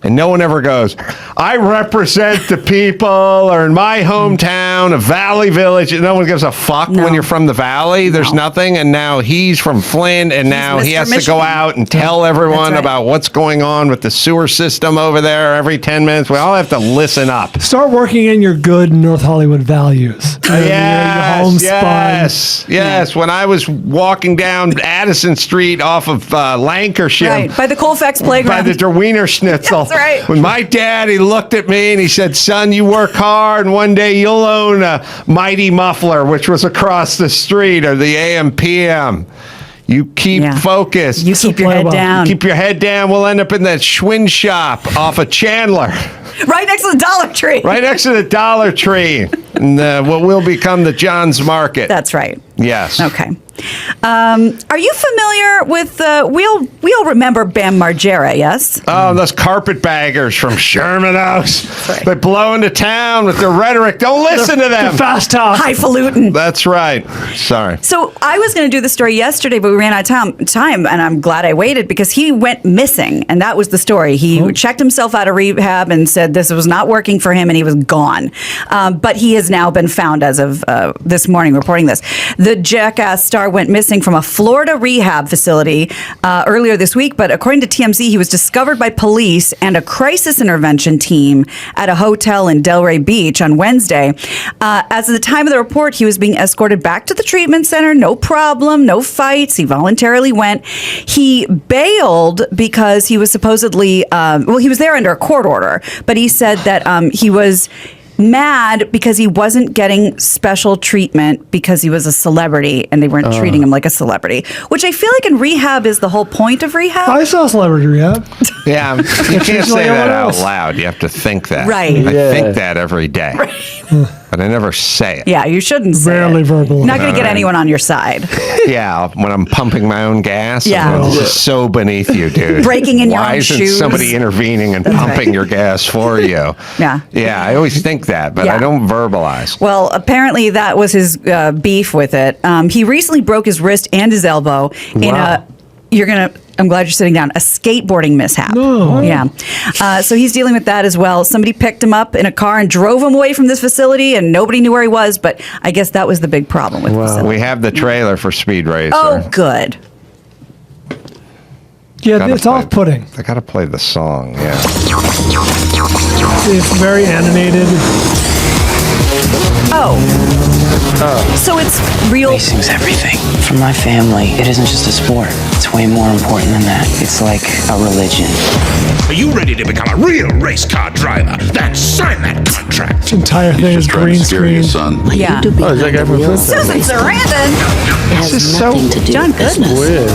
[SPEAKER 2] And And no one ever goes, I represent the people, or in my hometown, a Valley Village. No one gives a fuck when you're from the Valley. There's nothing. And now he's from Flint, and now he has to go out and tell everyone about what's going on with the sewer system over there every 10 minutes. We all have to listen up.
[SPEAKER 3] Start working in your good North Hollywood values.
[SPEAKER 2] Yes. When I was walking down Addison Street off of Lancashire.
[SPEAKER 1] Right, by the Colfax Playground.
[SPEAKER 2] By the Der Wiener Schnitzel.
[SPEAKER 1] That's right.
[SPEAKER 2] When my dad, he looked at me and he said, son, you work hard and one day you'll own a Mighty Muffler, which was across the street, or the AM/PM. You keep focused.
[SPEAKER 1] You keep your head down.
[SPEAKER 2] Keep your head down. We'll end up in that Schwinn shop off of Chandler.
[SPEAKER 1] Right next to the Dollar Tree.
[SPEAKER 2] Right next to the Dollar Tree. And what will become the John's Market.
[SPEAKER 1] That's right.
[SPEAKER 2] Yes.
[SPEAKER 1] Okay. Are you familiar with, we all remember Bam Margera, yes?
[SPEAKER 2] Oh, those carpetbaggers from Sherman Oaks.
[SPEAKER 1] Right.
[SPEAKER 2] They blow into town with their rhetoric. Don't listen to them.
[SPEAKER 3] The fast talk.
[SPEAKER 1] Highfalutin.
[SPEAKER 2] That's right. Sorry.
[SPEAKER 1] So I was going to do the story yesterday, but we ran out of time, and I'm glad I waited because he went missing, and that was the story. He checked himself out of rehab and said this was not working for him, and he was gone. But he has now been found as of this morning, reporting this. The Jackass star went missing from a Florida rehab facility earlier this week, but according to TMZ, he was discovered by police and a crisis intervention team at a hotel in Delray Beach on Wednesday. As of the time of the report, he was being escorted back to the treatment center. No problem, no fights. He voluntarily went. He bailed because he was supposedly, he was there under a court order, but he said that he was mad because he wasn't getting special treatment because he was a celebrity and they weren't treating him like a celebrity, which I feel like in rehab is the whole point of rehab.
[SPEAKER 3] I saw celebrity rehab.
[SPEAKER 2] Yeah, you can't say that out loud. You have to think that.
[SPEAKER 1] Right.
[SPEAKER 2] I think that every day. But I never say it.
[SPEAKER 1] Yeah, you shouldn't say
[SPEAKER 3] Rarely
[SPEAKER 1] it.
[SPEAKER 3] verbal.
[SPEAKER 1] Not going to get anyone on your side.
[SPEAKER 2] Yeah, when I'm pumping my own gas.
[SPEAKER 1] Yeah.
[SPEAKER 2] I'm going, this is so beneath you, dude.
[SPEAKER 1] Breaking in your
[SPEAKER 2] Why
[SPEAKER 1] own
[SPEAKER 2] isn't
[SPEAKER 1] shoes?
[SPEAKER 2] somebody intervening and pumping your gas for you?
[SPEAKER 1] Yeah.
[SPEAKER 2] Yeah, I always think that, but I don't verbalize.
[SPEAKER 1] Well, apparently that was his beef with it. He recently broke his wrist and his elbow in I'm glad you're sitting down, a skateboarding mishap.
[SPEAKER 3] No.
[SPEAKER 1] Yeah. So he's dealing with that as well. Somebody picked him up in a car and drove him away from this facility, and nobody knew where he was, but I guess that was the big problem with the facility.
[SPEAKER 2] We have the trailer for Speed Racer.
[SPEAKER 1] Oh, good.
[SPEAKER 3] Yeah, it's off-putting.
[SPEAKER 2] I got to play the song, yeah.
[SPEAKER 3] It's very animated.
[SPEAKER 1] So it's real.
[SPEAKER 8] Racing's everything. For my family, it isn't just a sport. It's way more important than that. It's like a religion.
[SPEAKER 9] Are you ready to become a real race car driver? Then sign that contract.
[SPEAKER 3] This entire thing is green screen.
[SPEAKER 1] Yeah.
[SPEAKER 6] Oh, is that guy from Flint?
[SPEAKER 1] Susan Sarandon.
[SPEAKER 8] It has nothing to do
[SPEAKER 1] John
[SPEAKER 8] with business.
[SPEAKER 6] Weird.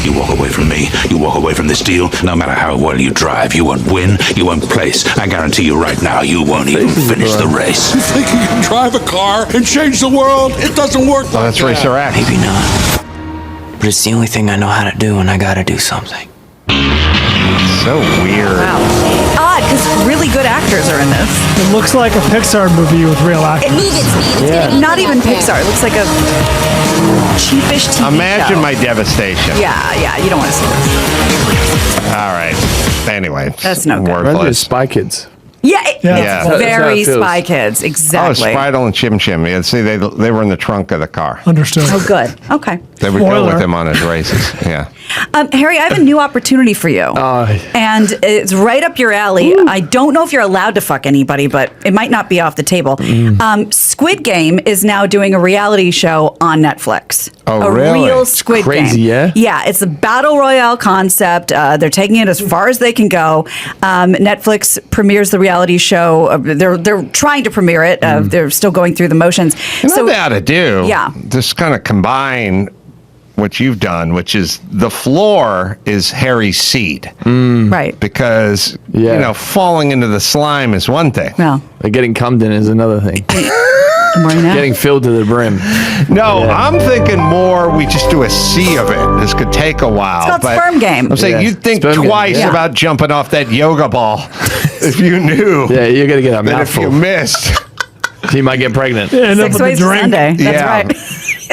[SPEAKER 9] You walk away from me, you walk away from this deal, no matter how well you drive, you won't win, you won't place. I guarantee you right now, you won't even finish the race.
[SPEAKER 10] You think you can drive a car and change the world? It doesn't work like
[SPEAKER 2] That's
[SPEAKER 10] that.
[SPEAKER 2] Racer X.
[SPEAKER 8] Maybe not. But it's the only thing I know how to do, and I gotta do something.
[SPEAKER 2] So weird.
[SPEAKER 1] Wow. Odd, because really good actors are in this.
[SPEAKER 3] It looks like a Pixar movie with real actors.
[SPEAKER 1] Not even Pixar. It looks like a cheapish TV
[SPEAKER 2] Imagine
[SPEAKER 1] show.
[SPEAKER 2] my devastation.
[SPEAKER 1] Yeah, you don't want to see this.
[SPEAKER 2] All right. Anyway,
[SPEAKER 1] That's no good.
[SPEAKER 6] Reminds me of
[SPEAKER 2] worthless.
[SPEAKER 6] Spy Kids.
[SPEAKER 1] Yeah,
[SPEAKER 3] Yeah.
[SPEAKER 1] it's
[SPEAKER 6] That's
[SPEAKER 1] very
[SPEAKER 6] how it feels.
[SPEAKER 1] Spy Kids.
[SPEAKER 2] Oh,
[SPEAKER 1] Exactly.
[SPEAKER 2] Spritel and Chim Chim. Yeah, see, they were in the trunk of the car.
[SPEAKER 3] Understood.
[SPEAKER 1] Oh, good. Okay.
[SPEAKER 2] They would go
[SPEAKER 3] Spoiler.
[SPEAKER 2] with him on his races. Yeah.
[SPEAKER 1] Harry, I have a new opportunity for you. And it's right up your alley. I don't know if you're allowed to fuck anybody, but it might not be off the table. Squid Game is now doing a reality show on Netflix.
[SPEAKER 2] Oh,
[SPEAKER 1] a
[SPEAKER 2] really?
[SPEAKER 1] real
[SPEAKER 2] It's
[SPEAKER 1] Squid
[SPEAKER 6] crazy,
[SPEAKER 1] Game.
[SPEAKER 6] yeah?
[SPEAKER 1] Yeah, it's a battle royale concept. They're taking it as far as they can go. Netflix premieres the reality show. They're trying to premiere it. They're still going through the motions.
[SPEAKER 2] You know what they ought to do?
[SPEAKER 1] Yeah.
[SPEAKER 2] Just kind of combine what you've done, which is the floor is Harry's seat.
[SPEAKER 1] Right.
[SPEAKER 2] Because, falling into the slime is one thing.
[SPEAKER 1] Well,
[SPEAKER 6] Getting cummed in is another thing.
[SPEAKER 1] good morning now.
[SPEAKER 6] Getting filled to the brim.
[SPEAKER 2] No, I'm thinking more we just do a sea of it. This could take a while.
[SPEAKER 1] It's called
[SPEAKER 2] but
[SPEAKER 1] Sperm Game.
[SPEAKER 2] I'm saying
[SPEAKER 6] Yeah.
[SPEAKER 2] you'd think
[SPEAKER 6] Sperm Game,
[SPEAKER 2] twice
[SPEAKER 6] yeah.
[SPEAKER 2] about jumping off that yoga ball if you knew
[SPEAKER 6] Yeah, you're going to get a
[SPEAKER 2] that if you
[SPEAKER 6] mouthful.
[SPEAKER 2] missed.
[SPEAKER 6] You might get pregnant.
[SPEAKER 3] End up
[SPEAKER 1] 6
[SPEAKER 3] with
[SPEAKER 1] ways
[SPEAKER 3] the
[SPEAKER 1] to
[SPEAKER 3] drink.
[SPEAKER 1] Sunday. That's
[SPEAKER 2] Yeah.
[SPEAKER 1] right.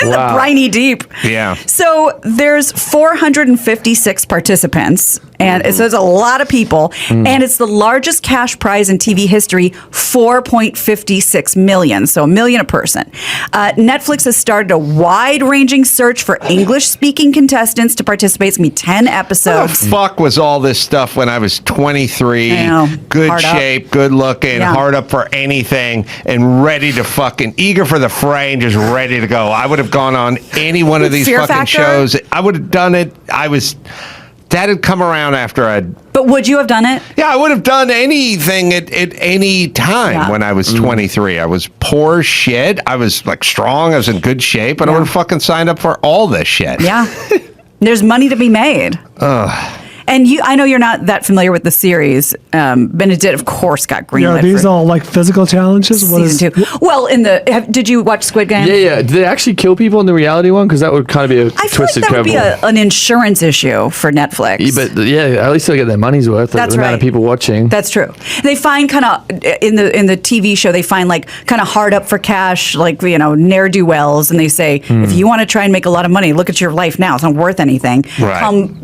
[SPEAKER 6] Wow.
[SPEAKER 1] briny deep.
[SPEAKER 2] Yeah.
[SPEAKER 1] So there's 456 participants, and so there's a lot of people, and it's the largest cash prize in TV history, $4.56 million, so $1 million a person. Netflix has started a wide-ranging search for English-speaking contestants to participate. It's going to be 10
[SPEAKER 2] What
[SPEAKER 1] episodes.
[SPEAKER 2] the fuck was all this stuff when I was 23?
[SPEAKER 1] I know.
[SPEAKER 2] Good
[SPEAKER 1] Hard up.
[SPEAKER 2] shape, good looking,
[SPEAKER 1] Yeah.
[SPEAKER 2] hard up for anything, and ready to fucking eager for the fray and just ready to go. I would have gone on any one of these
[SPEAKER 1] Fear
[SPEAKER 2] fucking
[SPEAKER 1] factor?
[SPEAKER 2] shows. I would have done it. That had come around after I'd.
[SPEAKER 1] But would you have done it?
[SPEAKER 2] Yeah, I would have done anything at any time
[SPEAKER 1] Yeah.
[SPEAKER 2] when I was 23. I was poor as shit. I was like strong. I was in good shape, and I would have fucking signed up for all this shit.
[SPEAKER 1] Yeah. There's money to be made. And I know you're not that familiar with the series. Benedict, of course, got greenlit.
[SPEAKER 3] Yeah, are these
[SPEAKER 1] for
[SPEAKER 3] all like physical challenges?
[SPEAKER 1] season 2. Well, did you watch Squid Game?
[SPEAKER 6] Yeah. Did they actually kill people in the reality one? Because that would kind of be a
[SPEAKER 1] I feel like
[SPEAKER 6] twisted
[SPEAKER 1] that would be
[SPEAKER 6] curveball.
[SPEAKER 1] an insurance issue for Netflix.
[SPEAKER 6] Yeah, but yeah, at least they'll get their money's worth.
[SPEAKER 1] That's
[SPEAKER 6] the amount
[SPEAKER 1] right.
[SPEAKER 6] of people watching.
[SPEAKER 1] That's true. They find kind of in the TV show, they find like kind of hard up for cash, like, ne'er do wells, and they say, if you want to try and make a lot of money, look at your life now. It's not worth anything.
[SPEAKER 2] Right.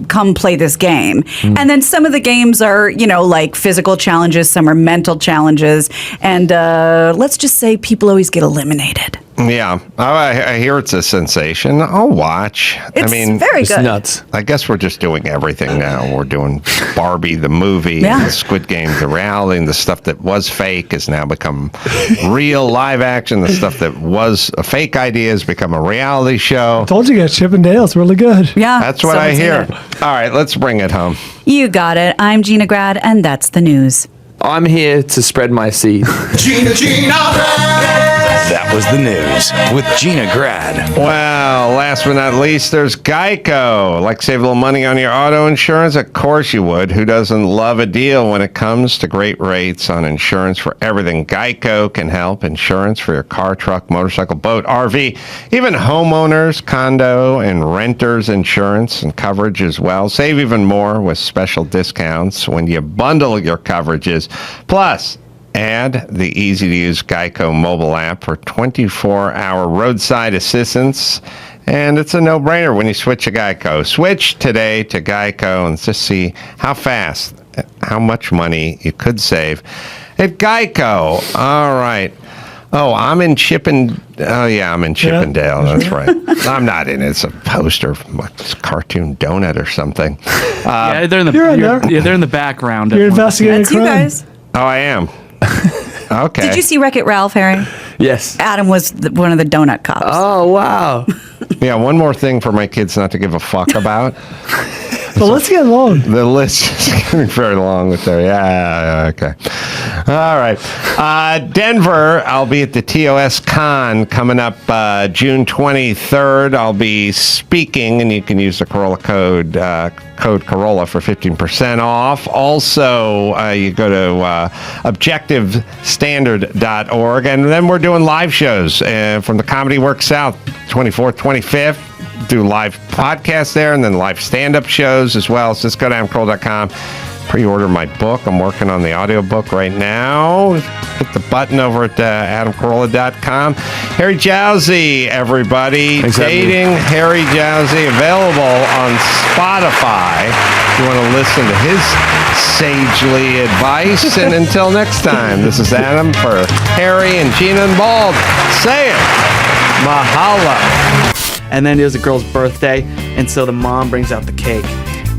[SPEAKER 1] Come play this game. And then some of the games are like physical challenges, some are mental challenges, and let's just say people always get eliminated.
[SPEAKER 2] Yeah, I hear it's a sensation. I'll watch.
[SPEAKER 1] It's very
[SPEAKER 6] It's
[SPEAKER 1] good.
[SPEAKER 6] nuts.
[SPEAKER 2] I guess we're just doing everything now. We're doing Barbie the movie,
[SPEAKER 1] Yeah.
[SPEAKER 2] and the Squid Game the reality, and the stuff that was fake has now become real live action. The stuff that was a fake idea has become a reality show.
[SPEAKER 3] Told you guys, Chip and Dale. It's really good.
[SPEAKER 1] Yeah.
[SPEAKER 2] That's what I
[SPEAKER 1] someone's in
[SPEAKER 2] hear.
[SPEAKER 1] it.
[SPEAKER 2] All right, let's bring it home.
[SPEAKER 1] You got it. I'm Gina Grad, and that's the news.
[SPEAKER 6] I'm here to spread my seed.
[SPEAKER 11] That was the news with Gina Grad.
[SPEAKER 2] Well, last but not least, there's Geico. Like save a little money on your auto insurance? Of course you would. Who doesn't love a deal when it comes to great rates on insurance for everything? Geico can help. Insurance for your car, truck, motorcycle, boat, RV, even homeowners, condo, and renters insurance and coverage as well. Save even more with special discounts when you bundle your coverages. Plus, add the easy-to-use Geico mobile app for 24-hour roadside assistance. And it's a no-brainer when you switch to Geico. Switch today to Geico and just see how fast, how much money you could save at Geico. All right. Oh, I'm in Chippendale. Oh, yeah, I'm in Chippendale. That's right. I'm not in it. It's a poster from a cartoon donut or something.
[SPEAKER 7] Yeah, they're in the they're in the background.
[SPEAKER 3] You're investigating
[SPEAKER 1] That's you
[SPEAKER 3] crime.
[SPEAKER 1] guys.
[SPEAKER 2] Oh, I am. Okay.
[SPEAKER 1] Did you see Wreck-It Ralph, Harry?
[SPEAKER 6] Yes.
[SPEAKER 1] Adam was one of the donut cops.
[SPEAKER 6] Oh, wow.
[SPEAKER 2] Yeah, one more thing for my kids not to give a fuck about.
[SPEAKER 3] But let's get along.
[SPEAKER 2] The list is getting very long with there. Yeah, okay. All right. Denver, I'll be at the TOS Con coming up June 23rd. I'll be speaking, and you can use the Carolla code Carolla for 15% off. Also, you go to objectivestandard.org, and then we're doing live shows from the Comedy Works South, 24th, 25th. Do live podcasts there, and then live stand-up shows as well. So just go to adamcarolla.com. Pre-order my book. I'm working on the audiobook right now. Hit the button over at adamcarolla.com. Harry Jowsey, everybody.
[SPEAKER 6] Thanks,
[SPEAKER 2] Dating Harry Jowsey, available on Spotify. If you want to listen to his sagely advice. And until next time, this is Adam for Harry and Gina and Bald. Say it. Mahala.
[SPEAKER 7] And then it was a girl's birthday, and so the mom brings out the cake,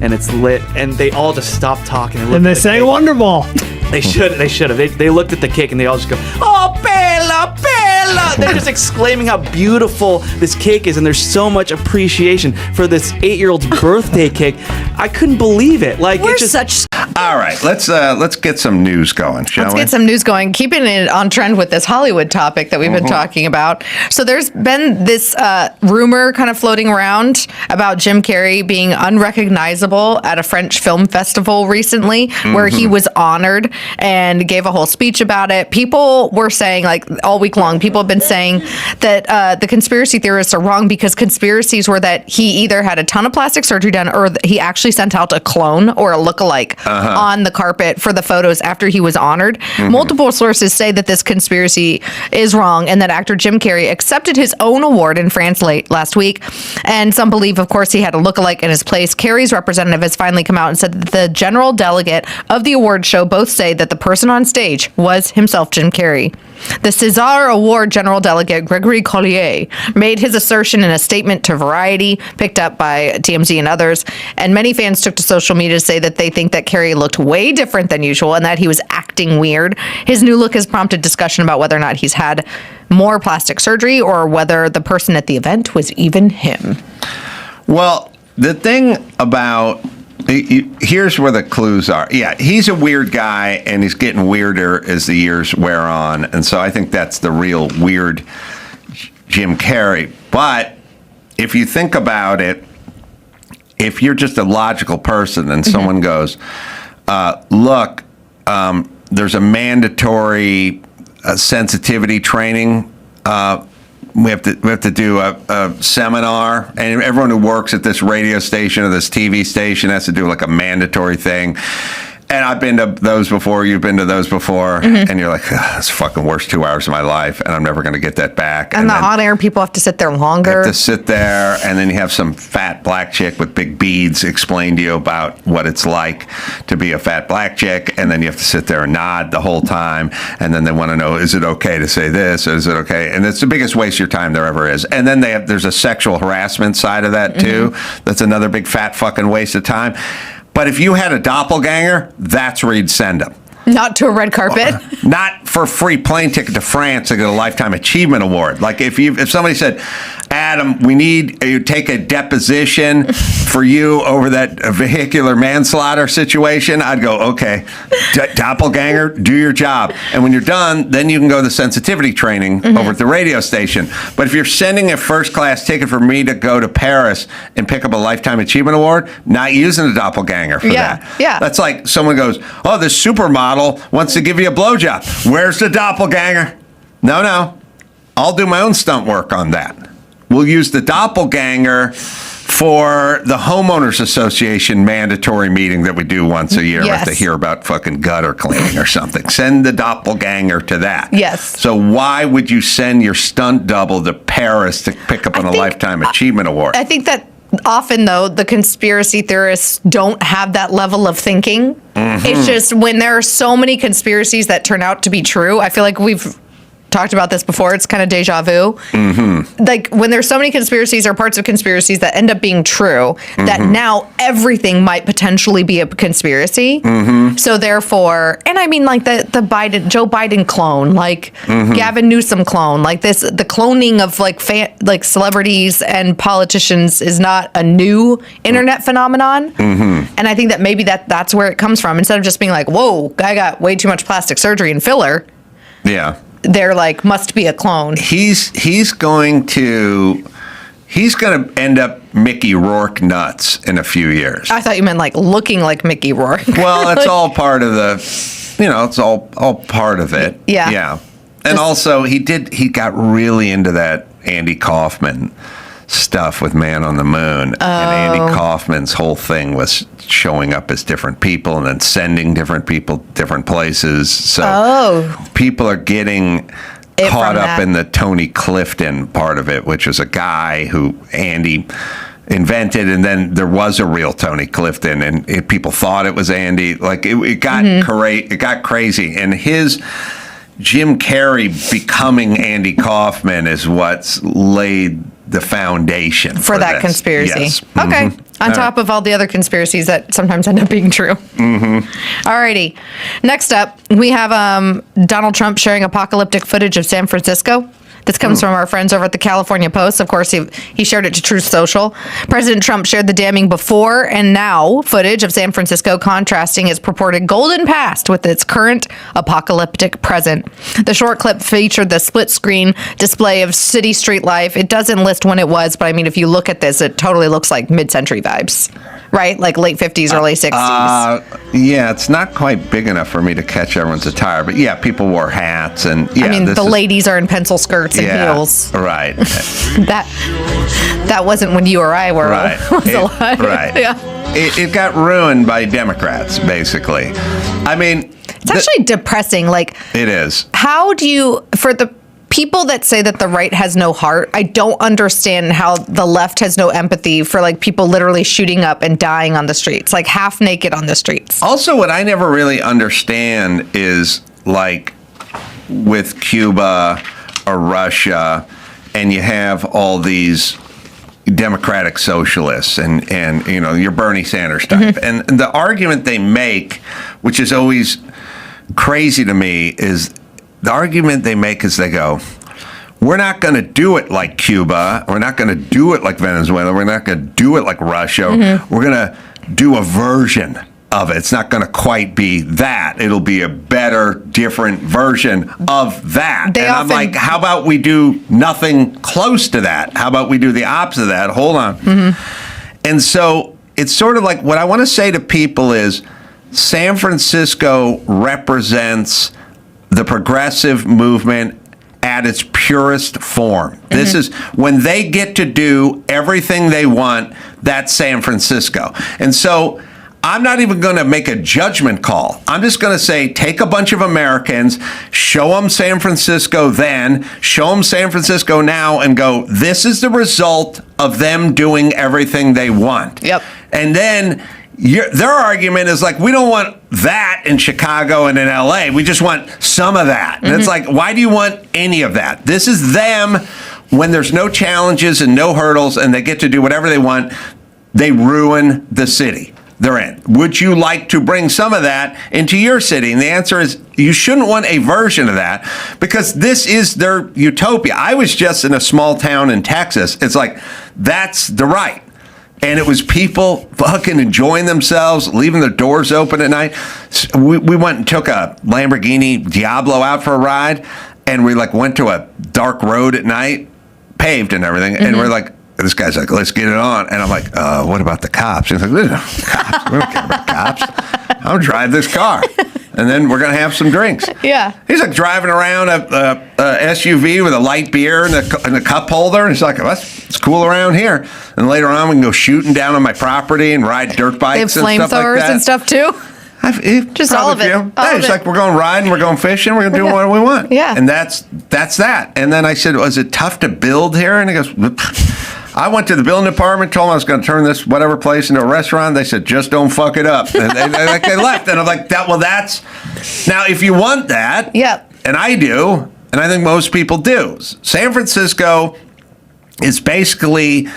[SPEAKER 7] and it's lit, and they all just stop talking.
[SPEAKER 3] And they sang Wonderwall.
[SPEAKER 7] They should have. They looked at the cake, and they all just go, "Oh, Bella, Bella!" They're just exclaiming how beautiful this cake is, and there's so much appreciation for this 8-year-old's birthday cake. I couldn't believe it. Like,
[SPEAKER 1] We're
[SPEAKER 7] it's just
[SPEAKER 1] such.
[SPEAKER 2] All right, let's get some news going, shall
[SPEAKER 12] Let's
[SPEAKER 2] we?
[SPEAKER 12] get some news going. Keeping it on trend with this Hollywood topic that we've been talking about. So there's been this rumor kind of floating around about Jim Carrey being unrecognizable at a French film festival recently, where he was honored and gave a whole speech about it. People were saying, like, all week long, people have been saying that the conspiracy theorists are wrong, because conspiracies were that he either had a ton of plastic surgery done, or he actually sent out a clone or a lookalike on the carpet for the photos after he was honored. Multiple sources say that this conspiracy is wrong and that actor Jim Carrey accepted his own award in France late last week. And some believe, of course, he had a lookalike in his place. Carrey's representative has finally come out and said that the general delegate of the award show both say that the person on stage was himself Jim Carrey. The César Award General Delegate Gregory Collier made his assertion in a statement to Variety, picked up by TMZ and others, and many fans took to social media to say that they think that Carrey looked way different than usual and that he was acting weird. His new look has prompted discussion about whether or not he's had more plastic surgery or whether the person at the event was even him.
[SPEAKER 2] Well, the thing about here's where the clues are. Yeah, he's a weird guy, and he's getting weirder as the years wear on. And so I think that's the real weird Jim Carrey. But if you think about it, if you're just a logical person and someone goes, look, there's a mandatory sensitivity training. We have to do a seminar, and everyone who works at this radio station or this TV station has to do like a mandatory thing. And I've been to those before. You've been to those before, and you're like, "That's fucking worst 2 hours of my life, and I'm never going to get that back."
[SPEAKER 12] And the on-air people have to sit there longer.
[SPEAKER 2] Have to sit there, and then you have some fat black chick with big beads explain to you about what it's like to be a fat black chick, and then you have to sit there and nod the whole time, and then they want to know, is it okay to say this? Is it okay? And it's the biggest waste of your time there ever is. And then there's a sexual harassment side of that too. That's another big fat fucking waste of time. But if you had a doppelganger, that's where you'd send them.
[SPEAKER 12] Not to a red carpet?
[SPEAKER 2] Not for a free plane ticket to France to get a Lifetime Achievement Award. Like if somebody said, Adam, we need you take a deposition for you over that vehicular manslaughter situation, I'd go, okay, doppelganger, do your job. And when you're done, then you can go to the sensitivity training over at the radio station. But if you're sending a first class ticket for me to go to Paris and pick up a Lifetime Achievement Award, not using a doppelganger for that.
[SPEAKER 12] Yeah.
[SPEAKER 2] That's like someone goes, oh, this supermodel wants to give you a blowjob. Where's the doppelganger? No. I'll do my own stunt work on that. We'll use the doppelganger for the Homeowners Association mandatory meeting that we do once a year. We have to hear about fucking gutter cleaning or something. Send the doppelganger to that.
[SPEAKER 12] Yes.
[SPEAKER 2] So why would you send your stunt double to Paris to pick up on a Lifetime Achievement Award?
[SPEAKER 12] I think that often, though, the conspiracy theorists don't have that level of thinking. It's just when there are so many conspiracies that turn out to be true, I feel like we've talked about this before. It's kind of deja vu. Like when there's so many conspiracies or parts of conspiracies that end up being true, that now everything might potentially be a conspiracy. So therefore, and I mean like the Joe Biden clone, like Gavin Newsom clone, like this, the cloning of like celebrities and politicians is not a new internet phenomenon. And I think that maybe that's where it comes from. Instead of just being like, whoa, guy got way too much plastic surgery and filler.
[SPEAKER 2] Yeah.
[SPEAKER 12] They're like, must be a clone.
[SPEAKER 2] He's going to end up Mickey Rourke nuts in a few years.
[SPEAKER 12] I thought you meant like looking like Mickey Rourke.
[SPEAKER 2] Well, it's all part of it's all part of it.
[SPEAKER 12] Yeah.
[SPEAKER 2] Yeah. And also he got really into that Andy Kaufman stuff with Man on the Moon. And Andy Kaufman's whole thing was showing up as different people and then sending different people different places. So people are getting caught up in the Tony Clifton part of it, which is a guy who Andy invented, and then there was a real Tony Clifton, and people thought it was Andy. Like it got it got crazy, and his Jim Carrey becoming Andy Kaufman is what's laid the foundation
[SPEAKER 12] for that
[SPEAKER 2] this.
[SPEAKER 12] conspiracy.
[SPEAKER 2] Yes.
[SPEAKER 12] Okay. On top of all the other conspiracies that sometimes end up being true. Alrighty. Next up, we have Donald Trump sharing apocalyptic footage of San Francisco. This comes from our friends over at the California Post. Of course, he shared it to Truth Social. President Trump shared the damning before and now footage of San Francisco, contrasting its purported golden past with its current apocalyptic present. The short clip featured the split screen display of city street life. It doesn't list when it was, but I mean, if you look at this, it totally looks like mid-century vibes, right? Like late 50s, early 60s.
[SPEAKER 2] Yeah, it's not quite big enough for me to catch everyone's attire, but yeah, people wore hats and
[SPEAKER 12] I mean, the ladies are in pencil skirts and heels.
[SPEAKER 2] Right.
[SPEAKER 12] That wasn't when you or I were was alive.
[SPEAKER 2] Right.
[SPEAKER 12] Yeah.
[SPEAKER 2] it got ruined by Democrats, basically. I mean,
[SPEAKER 12] it's actually depressing. Like,
[SPEAKER 2] it is.
[SPEAKER 12] How do you, for the people that say that the right has no heart, I don't understand how the left has no empathy for like people literally shooting up and dying on the streets, like half naked on the streets.
[SPEAKER 2] Also, what I never really understand is like with Cuba or Russia, and you have all these democratic socialists and you know, your Bernie Sanders type. And the argument they make, which is always crazy to me, is the argument they make is they go, we're not going to do it like Cuba. We're not going to do it like Venezuela. We're not going to do it like Russia. We're going to do a version of it. It's not going to quite be that. It'll be a better, different version of that. I'm like, how about we do nothing close to that? How about we do the opposite of that? Hold on. And so it's sort of like what I want to say to people is San Francisco represents the progressive movement at its purest form. This is when they get to do everything they want, that's San Francisco. And so I'm not even going to make a judgment call. I'm just going to say, take a bunch of Americans, show them San Francisco then, show them San Francisco now, and go, this is the result of them doing everything they want.
[SPEAKER 12] Yep.
[SPEAKER 2] And then their argument is like, we don't want that in Chicago and in LA. We just want some of that. And it's like, why do you want any of that? This is them when there's no challenges and no hurdles and they get to do whatever they want. They ruin the city they're in. Would you like to bring some of that into your city? And the answer is you shouldn't want a version of that because this is their utopia. I was just in a small town in Texas. It's like, that's the right. And it was people fucking enjoying themselves, leaving their doors open at night. We went and took a Lamborghini Diablo out for a ride, and we like went to a dark road at night, paved and everything, and we're like, this guy's like, let's get it on. And I'm like, what about the cops? He's like, there's no cops. We don't care about cops. I'll drive this car. And then we're going to have some drinks.
[SPEAKER 12] Yeah.
[SPEAKER 2] He's like driving around a SUV with a light beer and a cup holder. And he's like, well, it's cool around here. And later on, we can go shooting down on my property and ride dirt bikes and stuff like that.
[SPEAKER 12] They have flamethrowers and stuff too? Just all of it.
[SPEAKER 2] It's like we're going riding, we're going fishing, we're going to do what we want.
[SPEAKER 12] Yeah.
[SPEAKER 2] And that's that. And then I said, was it tough to build here? And he goes, I went to the building department, told them I was going to turn this whatever place into a restaurant. They said, just don't fuck it up. And they left. And I'm like, that's... Now, if you want that, and I do, and I think most people do, San Francisco is basically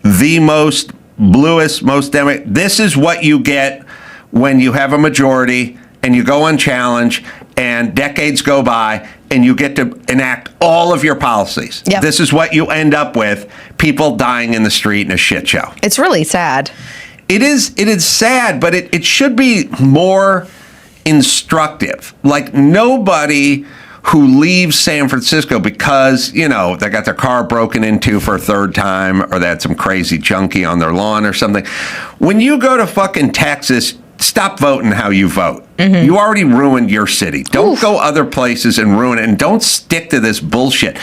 [SPEAKER 2] the most bluest, most democratic. This is what you get when you have a majority and you go unchallenged and decades go by and you get to enact all of your policies.
[SPEAKER 12] Yep.
[SPEAKER 2] This is what you end up with, people dying in the street in a shit show.
[SPEAKER 12] It's really sad.
[SPEAKER 2] It is sad, but it should be more instructive. Like nobody who leaves San Francisco because, you know, they got their car broken into for a third time or they had some crazy junkie on their lawn or something. When you go to fucking Texas, stop voting how you vote. You already ruined your city. Don't go other places and ruin it. And don't stick to this bullshit.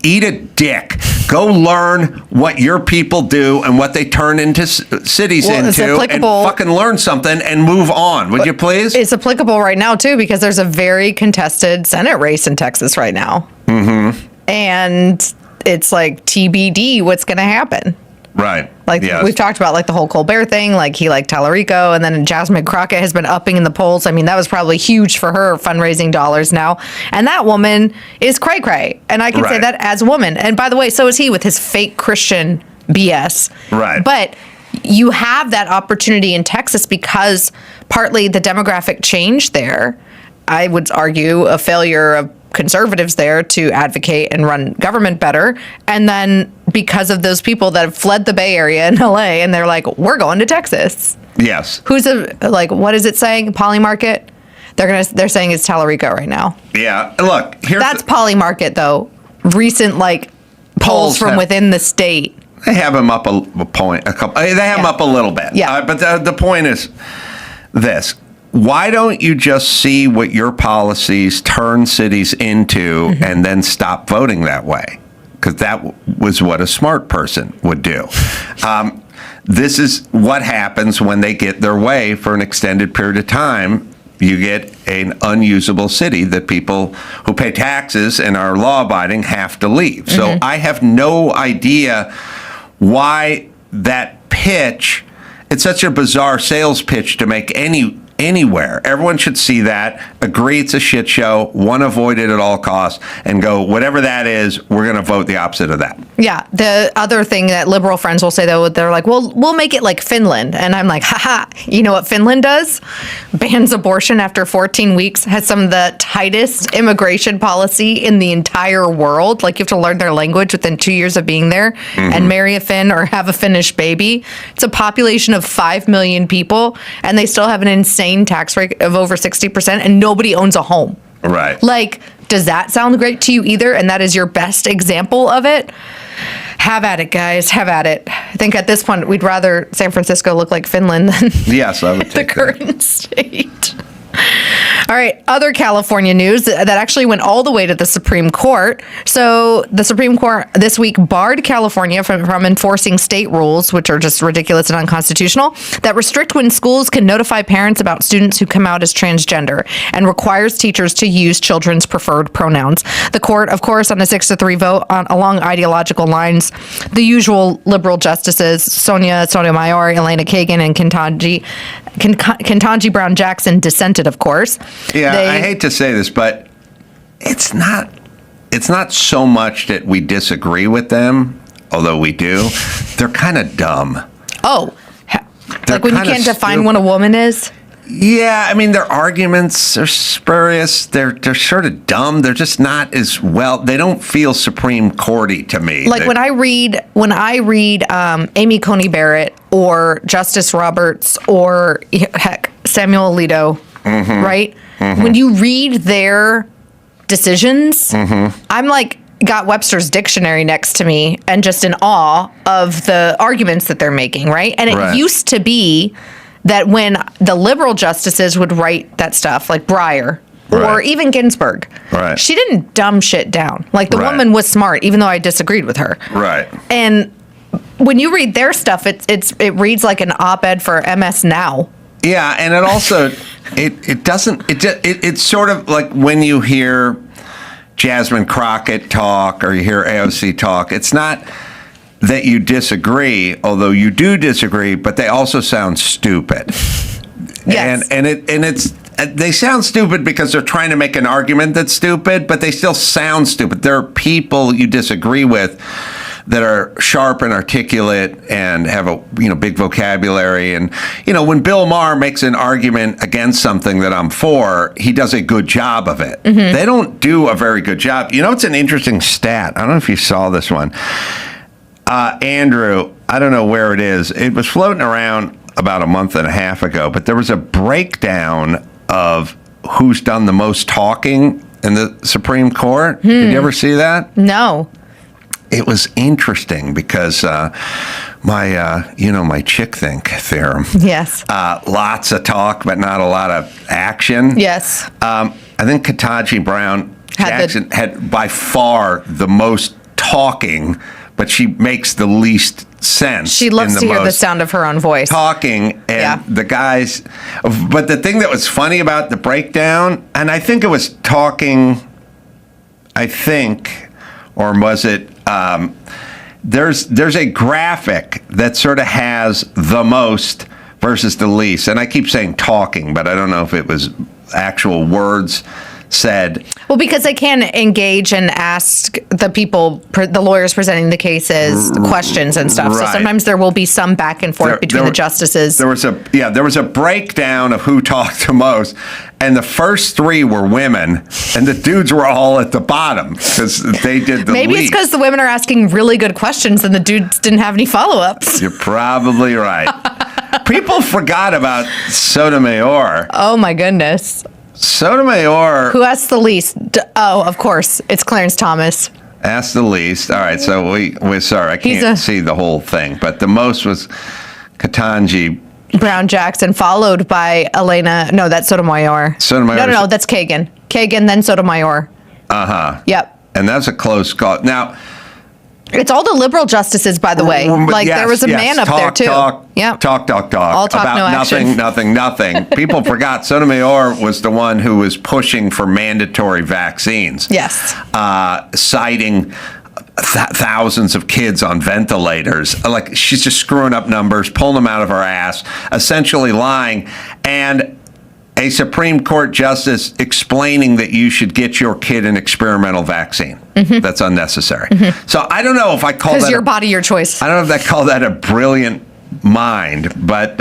[SPEAKER 2] Eat a dick. Go learn what your people do and what they turn into cities into and fucking learn something and move on. Would you please?
[SPEAKER 12] It's applicable right now, too, because there's a very contested Senate race in Texas right now. And it's like TBD what's going to happen.
[SPEAKER 2] Right.
[SPEAKER 12] Like we've talked about, like the whole Colbert thing, like he liked Tallarico, and then Jasmine Crockett has been upping in the polls. I mean, that was probably huge for her fundraising dollars now. And that woman is cray-cray. And I can say that as a woman. And by the way, so is he with his fake Christian BS.
[SPEAKER 2] Right.
[SPEAKER 12] But you have that opportunity in Texas because partly the demographic change there, I would argue a failure of conservatives there to advocate and run government better. And then because of those people that have fled the Bay Area in LA and they're like, we're going to Texas.
[SPEAKER 2] Yes.
[SPEAKER 12] Who's what is it saying? Polymarket? They're saying it's Tallarico right now.
[SPEAKER 2] Yeah. Look,
[SPEAKER 12] that's Polymarket though. Recent polls from within the state.
[SPEAKER 2] They have him up a couple. They have him up a little bit.
[SPEAKER 12] Yeah.
[SPEAKER 2] But the point is this. Why don't you just see what your policies turn cities into and then stop voting that way? because that was what a smart person would do. This is what happens when they get their way for an extended period of time. You get an unusable city that people who pay taxes and are law-abiding have to leave. So I have no idea why that pitch, it's such a bizarre sales pitch to make anywhere. Everyone should see that, agree it's a shit show, want to avoid it at all costs, and go, whatever that is, we're going to vote the opposite of that.
[SPEAKER 12] Yeah. The other thing that liberal friends will say, though, they're like, well, we'll make it like Finland. And I'm like, haha, you know what Finland does? Bans abortion after 14 weeks, has some of the tightest immigration policy in the entire world. Like, you have to learn their language within 2 years of being there and marry a Finn or have a Finnish baby. It's a population of 5 million people, and they still have an insane tax rate of over 60%, and nobody owns a home.
[SPEAKER 2] Right.
[SPEAKER 12] Like, does that sound great to you either? And that is your best example of it? Have at it, guys. Have at it. I think at this point, we'd rather San Francisco look like Finland than
[SPEAKER 2] Yes, I would
[SPEAKER 12] the
[SPEAKER 2] take
[SPEAKER 12] current state. All right, other California news that actually went all the way to the Supreme Court. So the Supreme Court this week barred California from enforcing state rules, which are just ridiculous and unconstitutional, that restrict when schools can notify parents about students who come out as transgender, and requires teachers to use children's preferred pronouns. The court, of course, on a 6-3 vote along ideological lines, the usual liberal justices, Sonia Sotomayor, Elena Kagan, and Ketanji Brown Jackson dissented, of course.
[SPEAKER 2] Yeah, I hate to say this, but it's not so much that we disagree with them, although we do. They're kind of dumb.
[SPEAKER 12] Oh, like when you can't define what a woman is?
[SPEAKER 2] Yeah, I mean, their arguments are spurious. They're sort of dumb. They're just not as well. They don't feel Supreme Courty to me.
[SPEAKER 12] Like when I read Amy Coney Barrett or Justice Roberts or heck Samuel Alito, right? When you read their decisions, I'm like got Webster's dictionary next to me and just in awe of the arguments that they're making, right? And it used to be that when the liberal justices would write that stuff, like Breyer or even Ginsburg, she didn't dumb shit down. Like the woman was smart, even though I disagreed with her. Right. And when you read their stuff, it reads like an op-ed for MS Now.
[SPEAKER 2] Yeah, and it also it's sort of like when you hear Jasmine Crockett talk or you hear AOC talk, it's not that you disagree, although you do disagree, but they also sound stupid. Yes. And it's they sound stupid because they're trying to make an argument that's stupid, but they still sound stupid. There are people you disagree with that are sharp and articulate and have a big vocabulary. And when Bill Maher makes an argument against something that I'm for, he does a good job of it. They don't do a very good job. It's an interesting stat. I don't know if you saw this one. Andrew, I don't know where it is. It was floating around about a month and a half ago, but there was a breakdown of who's done the most talking in the Supreme Court. Did you ever see that?
[SPEAKER 12] No.
[SPEAKER 2] It was interesting because my chick think theorem.
[SPEAKER 12] Yes.
[SPEAKER 2] Lots of talk, but not a lot of action.
[SPEAKER 12] Yes.
[SPEAKER 2] I think Ketanji Brown Jackson had by far the most talking, but she makes the least sense.
[SPEAKER 12] She loves to hear the sound of her own voice.
[SPEAKER 2] Talking, and the guys. But the thing that was funny about the breakdown, and I think it was talking, or was it, there's a graphic that sort of has the most versus the least. And I keep saying talking, but I don't know if it was actual words said.
[SPEAKER 12] Well, because they can engage and ask the lawyers presenting the cases questions and stuff. So sometimes there will be some back and forth between the justices.
[SPEAKER 2] There was a breakdown of who talked the most, and the first three were women, and the dudes were all at the bottom because they did the
[SPEAKER 12] Maybe
[SPEAKER 2] least.
[SPEAKER 12] it's because the women are asking really good questions and the dudes didn't have any follow-ups.
[SPEAKER 2] You're probably right. People forgot about Sotomayor.
[SPEAKER 12] Oh, my goodness.
[SPEAKER 2] Sotomayor.
[SPEAKER 12] Who asked the least? Oh, of course. It's Clarence Thomas.
[SPEAKER 2] Asked the least. All right. So we're sorry. I can't see the whole thing. But the most was Ketanji
[SPEAKER 12] Brown Jackson, followed by Elena. No, that's Sotomayor. No, that's Kagan. Kagan, then Sotomayor.
[SPEAKER 2] Uh-huh.
[SPEAKER 12] Yep.
[SPEAKER 2] And that's a close call. Now,
[SPEAKER 12] It's all the liberal justices, by the way. Like there was a man up there too.
[SPEAKER 2] Talk,
[SPEAKER 12] All talk,
[SPEAKER 2] about
[SPEAKER 12] no action.
[SPEAKER 2] nothing. People forgot Sotomayor was the one who was pushing for mandatory vaccines.
[SPEAKER 12] Yes.
[SPEAKER 2] Citing thousands of kids on ventilators. Like, she's just screwing up numbers, pulling them out of her ass, essentially lying. And a Supreme Court justice explaining that you should get your kid an experimental vaccine. That's unnecessary. So I don't know if I call that...
[SPEAKER 12] Because your body, your choice.
[SPEAKER 2] I don't know if I call that a brilliant mind, but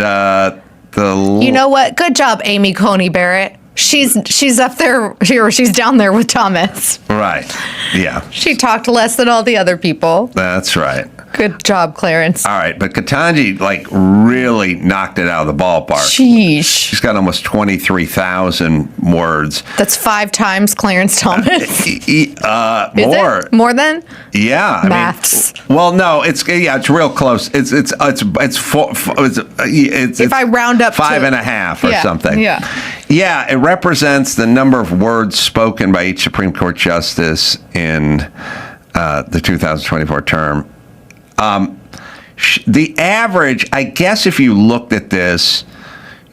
[SPEAKER 12] You know what? Good job, Amy Coney Barrett. She's up there, or she's down there with Thomas.
[SPEAKER 2] Right. Yeah.
[SPEAKER 12] She talked less than all the other people.
[SPEAKER 2] That's right.
[SPEAKER 12] Good job, Clarence.
[SPEAKER 2] All right, but Ketanji really knocked it out of the ballpark.
[SPEAKER 12] Sheesh.
[SPEAKER 2] She's got almost 23,000 words.
[SPEAKER 12] That's 5 times Clarence Thomas.
[SPEAKER 2] More.
[SPEAKER 12] More than?
[SPEAKER 2] Yeah.
[SPEAKER 12] Maths.
[SPEAKER 2] Well, no, it's real close. It's
[SPEAKER 12] if I round up
[SPEAKER 2] 5.5 or something.
[SPEAKER 12] Yeah.
[SPEAKER 2] Yeah, it represents the number of words spoken by each Supreme Court justice in the 2024 term. The average, I guess if you looked at this,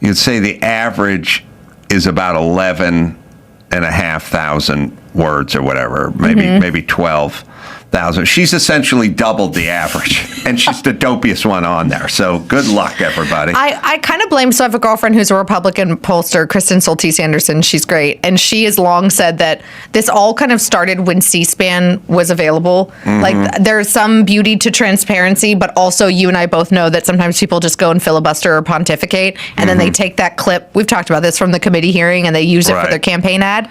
[SPEAKER 2] you'd say the average is about 11,500 words or whatever, maybe 12,000. She's essentially doubled the average, and she's the dopiest one on there. So good luck, everybody.
[SPEAKER 12] I kind of blame, so I have a girlfriend who's a Republican pollster, Kristen Soltise Anderson. She's great. And she has long said that this all kind of started when C-SPAN was available. Like, there's some beauty to transparency, but also you and I both know that sometimes people just go and filibuster or pontificate, and then they take that clip. We've talked about this from the committee hearing, and they use it for their campaign ad.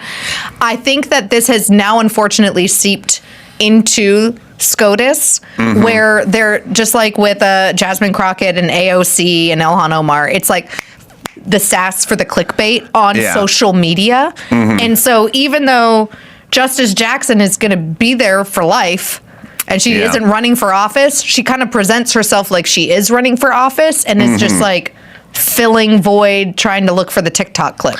[SPEAKER 12] I think that this has now unfortunately seeped into SCOTUS, where they're just like with Jasmine Crockett and AOC and Ilhan Omar. It's like the sass for the clickbait on social media. And so even though Justice Jackson is going to be there for life, and she isn't running for office, she kind of presents herself like she is running for office, and is just like filling void, trying to look for the TikTok clip.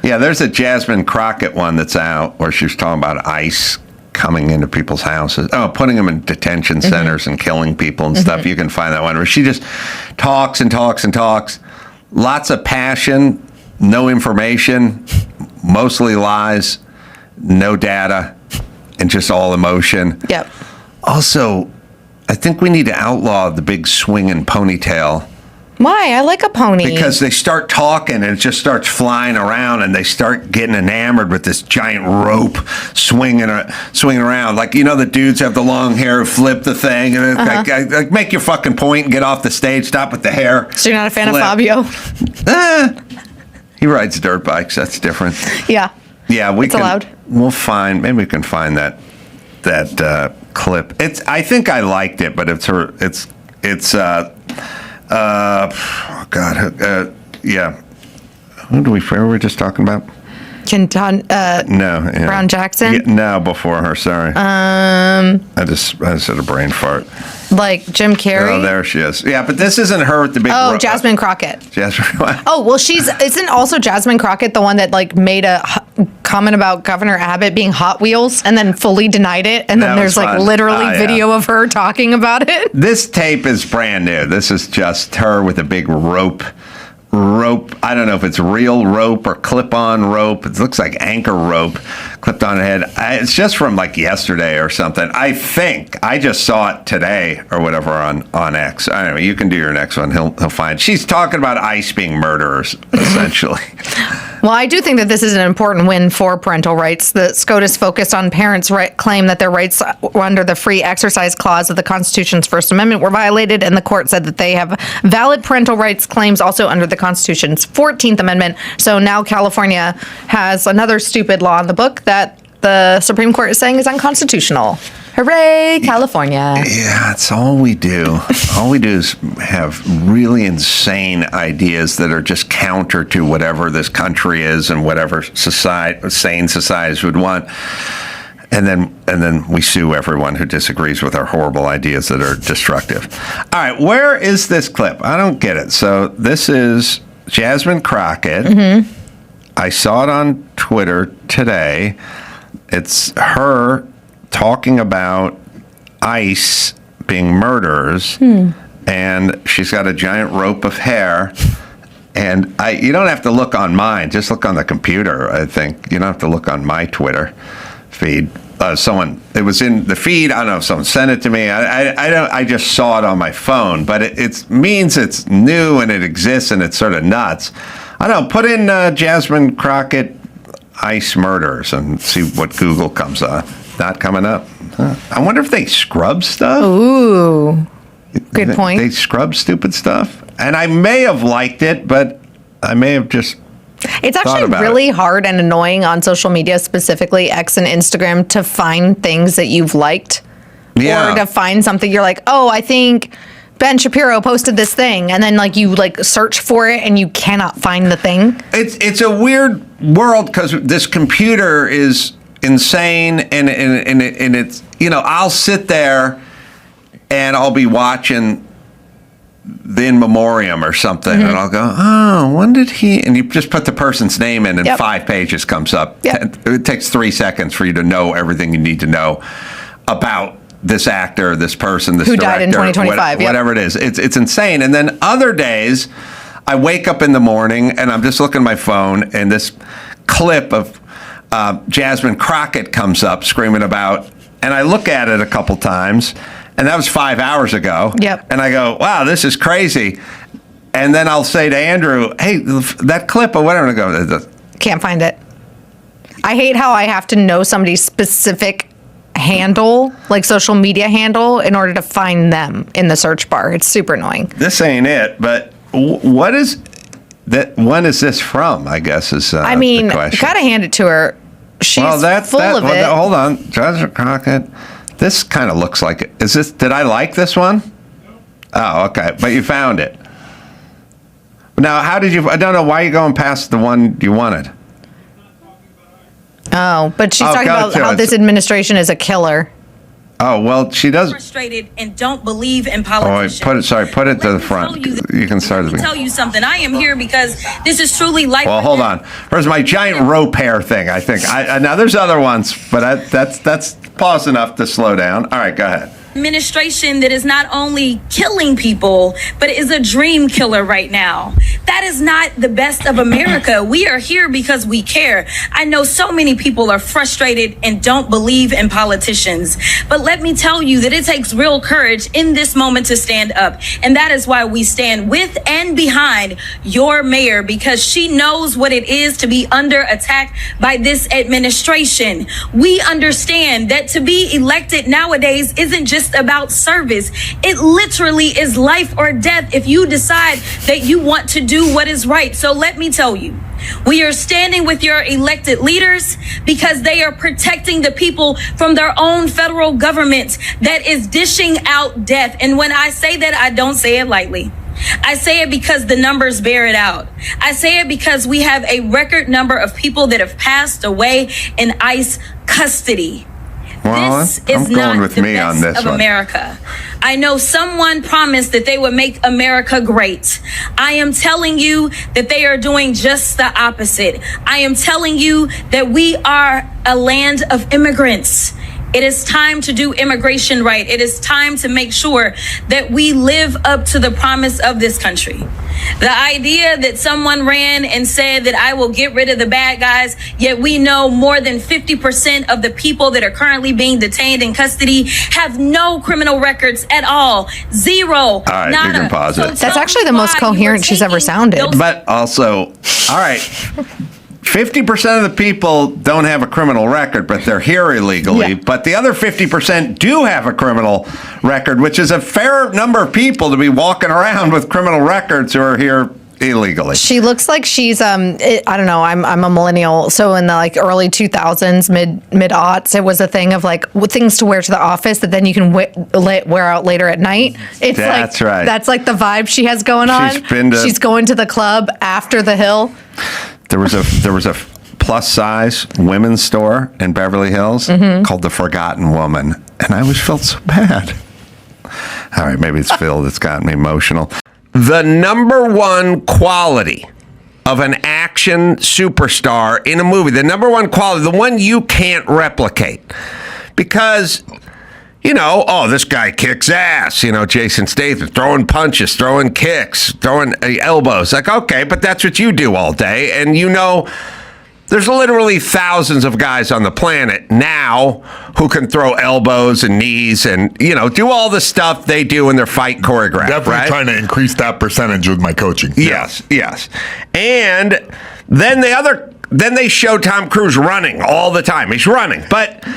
[SPEAKER 2] Yeah, there's a Jasmine Crockett one that's out where she's talking about ICE coming into people's houses, putting them in detention centers and killing people and stuff. You can find that one where she just talks and talks and talks. Lots of passion, no information, mostly lies, no data, and just all emotion.
[SPEAKER 12] Yep.
[SPEAKER 2] Also, I think we need to outlaw the big swinging ponytail.
[SPEAKER 12] Why? I like a pony.
[SPEAKER 2] Because they start talking and it just starts flying around, and they start getting enamored with this giant rope swinging around. Like, the dudes have the long hair who flip the thing, and like, make your fucking point and get off the stage. Stop with the hair.
[SPEAKER 12] So you're not a fan of Fabio?
[SPEAKER 2] He rides dirt bikes. That's different.
[SPEAKER 12] Yeah.
[SPEAKER 2] Yeah,
[SPEAKER 12] allowed.
[SPEAKER 2] We'll find. Maybe we can find that clip. I think I liked it, but yeah. Who were we just talking about?
[SPEAKER 12] No. Brown Jackson?
[SPEAKER 2] Yeah, no, before her, sorry. I just had a brain fart.
[SPEAKER 12] Like Jim Carrey?
[SPEAKER 2] Oh, there she is. Yeah, but this isn't her with the big...
[SPEAKER 12] Oh, Jasmine Crockett.
[SPEAKER 2] Jasmine.
[SPEAKER 12] Oh, well, isn't also Jasmine Crockett the one that like made a comment about Governor Abbott being Hot Wheels and then fully denied it? And then there's like literally video of her talking about it?
[SPEAKER 2] This tape is brand new. This is just her with a big rope. I don't know if it's real rope or clip-on rope. It looks like anchor rope clipped on her head. It's just from like yesterday or something. I think I just saw it today or whatever on X. Anyway, you can do your next one. He'll find. She's talking about ICE being murderers, essentially.
[SPEAKER 12] Well, I do think that this is an important win for parental rights. The SCOTUS focused on parents' claim that their rights under the free exercise clause of the Constitution's First Amendment were violated, and the court said that they have valid parental rights claims also under the Constitution's 14th Amendment. So now California has another stupid law in the book that the Supreme Court is saying is unconstitutional. Hooray, California.
[SPEAKER 2] Yeah, it's all we do. All we do is have really insane ideas that are just counter to whatever this country is and whatever sane societies would want. And then we sue everyone who disagrees with our horrible ideas that are destructive. All right, where is this clip? I don't get it. So this is Jasmine Crockett. I saw it on Twitter today. It's her talking about ICE being murderers, and she's got a giant rope of hair. And you don't have to look on mine; just look on the computer. I think you don't have to look on my Twitter feed. It was in the feed. I don't know if someone sent it to me. I just saw it on my phone, but it means it's new and it exists and it's sort of nuts. I don't know. Put in Jasmine Crockett ICE murders and see what Google comes up. Not coming up. I wonder if they scrub stuff.
[SPEAKER 12] Ooh, good point.
[SPEAKER 2] They scrub stupid stuff, and I may have liked it, but I may have just.
[SPEAKER 12] It's actually really hard and annoying on social media, specifically X and Instagram, to find things that you've liked.
[SPEAKER 2] Yeah.
[SPEAKER 12] Or to find something you're like, oh, I think Ben Shapiro posted this thing. And then you search for it and you cannot find the thing.
[SPEAKER 2] It's a weird world because this computer is insane and it's, I'll sit there and I'll be watching the In Memoriam or something, and I'll go, oh, when did he? And you just put the person's name in, and 5 pages comes up. It takes 3 seconds for you to know everything you need to know about this actor, this person, this
[SPEAKER 12] who
[SPEAKER 2] director,
[SPEAKER 12] died in 2025,
[SPEAKER 2] whatever it is. It's insane. And then other days, I wake up in the morning and I'm just looking at my phone, and this clip of Jasmine Crockett comes up screaming about, and I look at it a couple times. And that was 5 hours ago.
[SPEAKER 12] Yep.
[SPEAKER 2] And I go, wow, this is crazy. And then I'll say to Andrew, hey, that clip or whatever. And I go,
[SPEAKER 12] can't find it. I hate how I have to know somebody's specific handle, like social media handle, in order to find them in the search bar. It's super annoying.
[SPEAKER 2] This ain't it. But what is that? When is this from? I guess is the question.
[SPEAKER 12] Gotta hand it to her. She's full of it.
[SPEAKER 2] Hold on, Jasmine Crockett. This kind of looks like it. Is this? Did I like this one? Oh, okay. But you found it. Now, how did you? I don't know why you're going past the one you wanted.
[SPEAKER 12] Oh, but she's talking about how this administration is a killer.
[SPEAKER 2] Oh, well, she does.
[SPEAKER 13] Frustrated and don't believe in politicians.
[SPEAKER 2] Oh, wait, put it to the front. You can start.
[SPEAKER 13] Let me tell you something. I am here because this is truly life.
[SPEAKER 2] Well, hold on. There's my giant rope hair thing. I think. Now there's other ones, but that's pause enough to slow down. All right, go ahead.
[SPEAKER 13] Administration that is not only killing people, but is a dream killer right now. That is not the best of America. We are here because we care. I know so many people are frustrated and don't believe in politicians. But let me tell you that it takes real courage in this moment to stand up. And that is why we stand with and behind your mayor, because she knows what it is to be under attack by this administration. We understand that to be elected nowadays isn't just about service. It literally is life or death if you decide that you want to do what is right. So let me tell you, we are standing with your elected leaders because they are protecting the people from their own federal government that is dishing out death. And when I say that, I don't say it lightly. I say it because the numbers bear it out. I say it because we have a record number of people that have passed away in ICE custody.
[SPEAKER 2] Well,
[SPEAKER 13] this is not the best of America. I know someone promised that they would make America great. I am telling you that they are doing just the opposite. I am telling you that we are a land of immigrants. It is time to do immigration right. It is time to make sure that we live up to the promise of this country. The idea that someone ran and said that I will get rid of the bad guys, yet we know more than 50% of the people that are currently being detained in custody have no criminal records at all. Zero.
[SPEAKER 2] All right, you can pause it.
[SPEAKER 12] That's actually the most coherent she's ever sounded.
[SPEAKER 2] But also, all right, 50% of the people don't have a criminal record, but they're here illegally. Yeah. But the other 50% do have a criminal record, which is a fair number of people to be walking around with criminal records who are here illegally.
[SPEAKER 12] She looks like she's I don't know, I'm a millennial, so in the early 2000s, mid aughts, it was a thing of things to wear to the office that then you can wear out later at night. It's
[SPEAKER 2] that's right.
[SPEAKER 12] That's the vibe she has going on. She's going to the club after the Hill.
[SPEAKER 2] There was a plus size women's store in Beverly Hills called The Forgotten Woman, and I always felt so bad. All right, maybe it's Phil that's gotten me emotional. The number one quality of an action superstar in a movie, the number one quality, the one you can't replicate, because this guy kicks ass. Jason Statham throwing punches, throwing kicks, throwing elbows. Like, okay, but that's what you do all day. And there's literally thousands of guys on the planet now who can throw elbows and knees and, do all the stuff they do in their fight choreograph.
[SPEAKER 14] Definitely trying to increase that percentage with my coaching.
[SPEAKER 2] Yes. And then they show Tom Cruise running all the time. He's running, but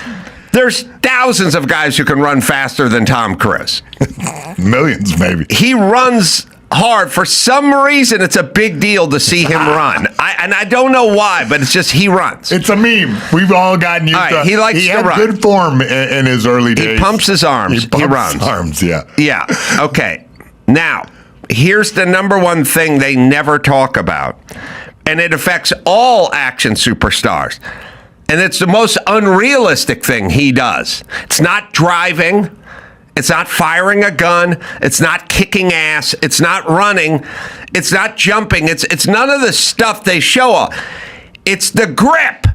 [SPEAKER 2] there's thousands of guys who can run faster than Tom Cruise.
[SPEAKER 14] Millions, maybe.
[SPEAKER 2] He runs hard. For some reason, it's a big deal to see him run. I don't know why, but it's just he runs.
[SPEAKER 14] It's a meme. We've all gotten used to it.
[SPEAKER 2] He likes to run.
[SPEAKER 14] He had good form in his early days.
[SPEAKER 2] He pumps his arms. He runs.
[SPEAKER 14] His arms, yeah.
[SPEAKER 2] Yeah. Okay. Now, here's the number one thing they never talk about, and it affects all action superstars. And it's the most unrealistic thing he does. It's not driving. It's not firing a gun. It's not kicking ass. It's not running. It's not jumping. It's none of the stuff they show. It's the grip.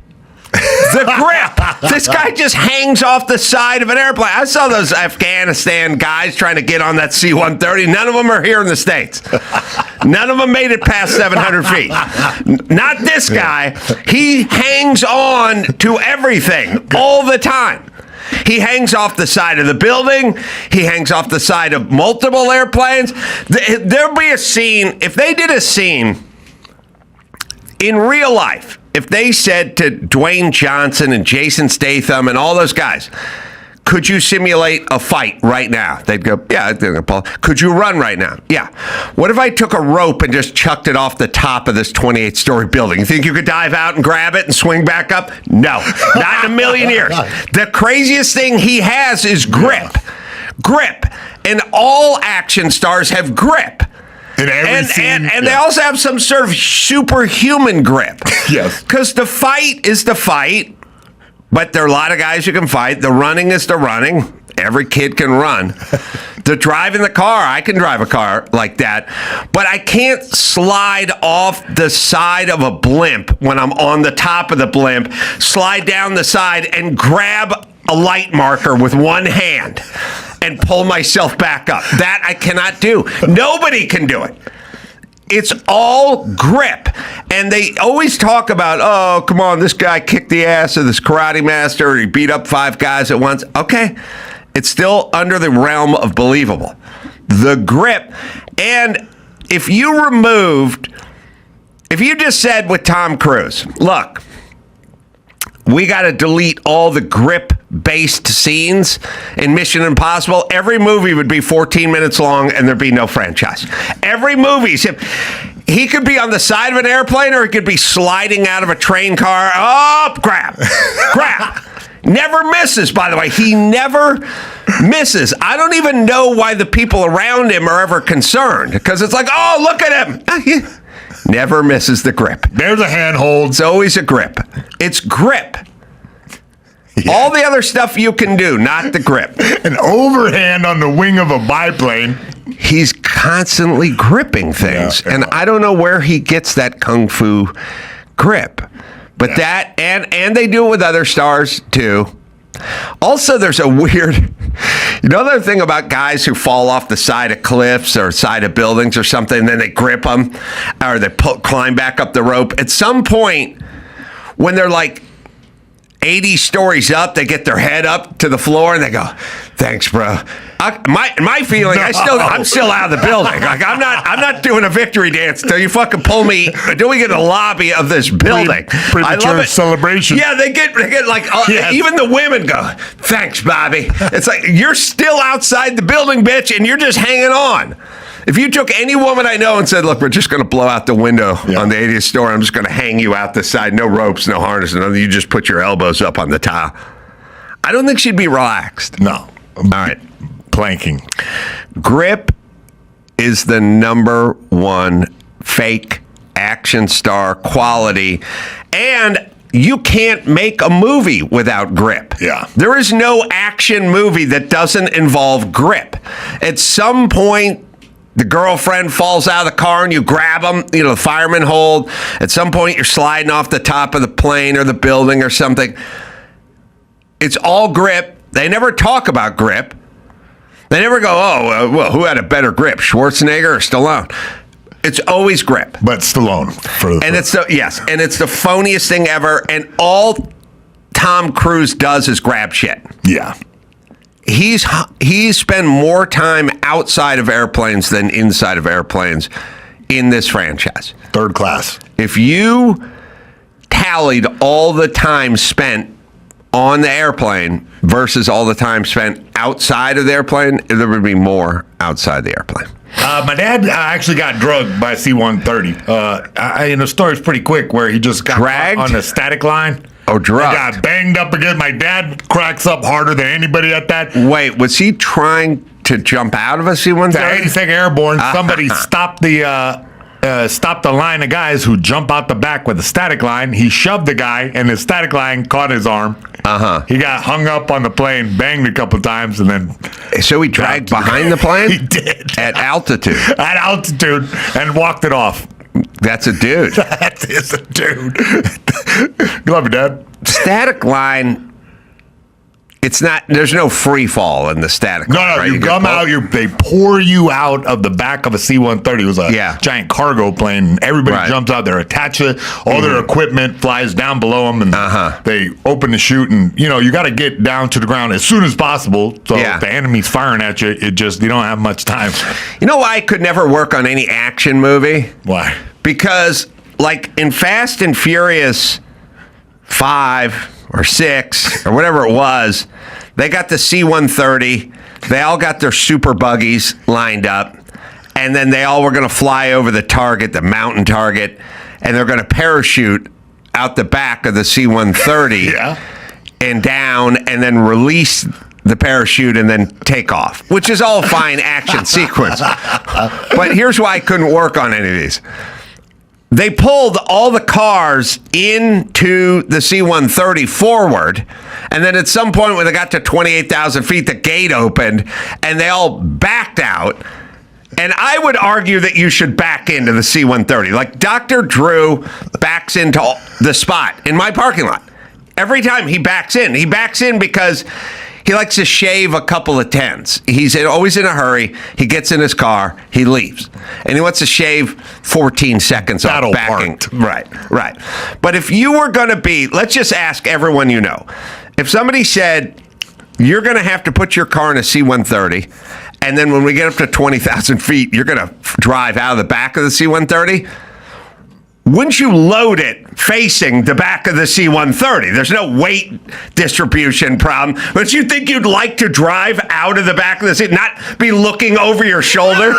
[SPEAKER 2] The grip. This guy just hangs off the side of an airplane. I saw those Afghanistan guys trying to get on that C-130. None of them are here in the States. None of them made it past 700 feet. Not this guy. He hangs on to everything all the time. He hangs off the side of the building. He hangs off the side of multiple airplanes. There'll be a scene. If they did a scene in real life, if they said to Dwayne Johnson and Jason Statham and all those guys, could you simulate a fight right now? They'd go, yeah. Could you run right now? Yeah. What if I took a rope and just chucked it off the top of this 28-story building? You think you could dive out and grab it and swing back up? No, not in a million years. The craziest thing he has is grip. Grip. And all action stars have grip. And they also have some sort of superhuman grip.
[SPEAKER 14] Yes.
[SPEAKER 2] Because the fight is the fight. But there are a lot of guys who can fight. The running is the running. Every kid can run. The driving the car, I can drive a car like that. But I can't slide off the side of a blimp when I'm on the top of the blimp, slide down the side and grab a light marker with one hand and pull myself back up. That I cannot do. Nobody can do it. It's all grip. And they always talk about, oh, come on, this guy kicked the ass of this karate master, or he beat up 5 guys at once. Okay, it's still under the realm of believable. The grip. And if you just said with Tom Cruise, look, we got to delete all the grip-based scenes in Mission Impossible. Every movie would be 14 minutes long, and there'd be no franchise. Every movie's him. He could be on the side of an airplane, or he could be sliding out of a train car. Oh, grab. Never misses, by the way. He never misses. I don't even know why the people around him are ever concerned, because it's like, oh, look at him. Never misses the grip.
[SPEAKER 14] There's a handhold.
[SPEAKER 2] It's always a grip. It's grip. Yeah. All the other stuff you can do, not the grip.
[SPEAKER 14] An overhand on the wing of a biplane.
[SPEAKER 2] He's constantly gripping things. Yeah. And I don't know where he gets that kung fu grip. But that, and they do it with other stars too. Also, there's a weird, another thing about guys who fall off the side of cliffs or side of buildings or something, and then they grip them or they climb back up the rope. At some point, when they're like 80 stories up, they get their head up to the floor and they go, "Thanks, bro." My feeling, I'm still out of the building. Like I'm not doing a victory dance until you fucking pull me until we get to the lobby of this building.
[SPEAKER 14] I love it. Celebration.
[SPEAKER 2] Yeah, they get like
[SPEAKER 14] yes.
[SPEAKER 2] Even the women go, "Thanks, Bobby." It's like you're still outside the building, bitch, and you're just hanging on. If you took any woman I know and said, "Look, we're just going to blow out the window on the 80th story. I'm just going to hang you out the side, no ropes, no harness, nothing. You just put your elbows up on the tile," I don't think she'd be relaxed.
[SPEAKER 14] No.
[SPEAKER 2] All right.
[SPEAKER 14] Planking.
[SPEAKER 2] Grip is the number one fake action star quality, and you can't make a movie without grip.
[SPEAKER 14] Yeah.
[SPEAKER 2] There is no action movie that doesn't involve grip. At some point, the girlfriend falls out of the car and you grab them, the fireman hold. At some point, you're sliding off the top of the plane or the building or something. It's all grip. They never talk about grip. They never go, well, who had a better grip, Schwarzenegger or Stallone? It's always grip.
[SPEAKER 14] But Stallone.
[SPEAKER 2] And it's the phoniest thing ever. And all Tom Cruise does is grab shit.
[SPEAKER 14] Yeah.
[SPEAKER 2] He's spent more time outside of airplanes than inside of airplanes in this franchise.
[SPEAKER 14] Third class.
[SPEAKER 2] If you tallied all the time spent on the airplane versus all the time spent outside of the airplane, there would be more outside the airplane.
[SPEAKER 14] My dad actually got drugged by a C-130. And the story's pretty quick, where he just got
[SPEAKER 2] dragged
[SPEAKER 14] on the static line.
[SPEAKER 2] Oh, drugged.
[SPEAKER 14] Got banged up again. My dad cracks up harder than anybody at that.
[SPEAKER 2] Wait, was he trying to jump out of a C-130?
[SPEAKER 14] The 82nd Airborne. Somebody stopped the line of guys who jump out the back with a static line. He shoved the guy, and the static line caught his arm. He got hung up on the plane, banged a couple times, and then...
[SPEAKER 2] So he dragged behind the plane?
[SPEAKER 14] He did.
[SPEAKER 2] At altitude?
[SPEAKER 14] At altitude, and walked it off.
[SPEAKER 2] That's a dude.
[SPEAKER 14] That is a dude. Love you, Dad.
[SPEAKER 2] Static line... It's not. There's no free fall in the static line.
[SPEAKER 14] No,
[SPEAKER 2] right?
[SPEAKER 14] you come out. They pour you out of the back of a C-130. It was a giant cargo plane. Everybody jumps out there, attach it. All their equipment flies down below them, and they open the chute. And you got to get down to the ground as soon as possible. So if the enemy's firing at you, you don't have much time.
[SPEAKER 2] You know why I could never work on any action movie?
[SPEAKER 14] Why?
[SPEAKER 2] Because like in Fast and Furious 5 or 6 or whatever it was, they got the C-130. They all got their super buggies lined up, and then they all were going to fly over the target, the mountain target, and they're going to parachute out the back of the C-130 and down, and then release the parachute and then take off, which is all fine action sequence. But here's why I couldn't work on any of these. They pulled all the cars into the C-130 forward, and then at some point when they got to 28,000 feet, the gate opened, and they all backed out. And I would argue that you should back into the C-130. Like Dr. Drew backs into the spot in my parking lot. Every time he backs in because he likes to shave a couple of tens. He's always in a hurry. He gets in his car. He leaves. And he wants to shave 14 seconds off backing. Right. But if you were going to be, let's just ask everyone you know. If somebody said, you're going to have to put your car in a C-130, and then when we get up to 20,000 feet, you're going to drive out of the back of the C-130, wouldn't you load it facing the back of the C-130? There's no weight distribution problem. But you think you'd like to drive out of the back of the seat, not be looking over your shoulder?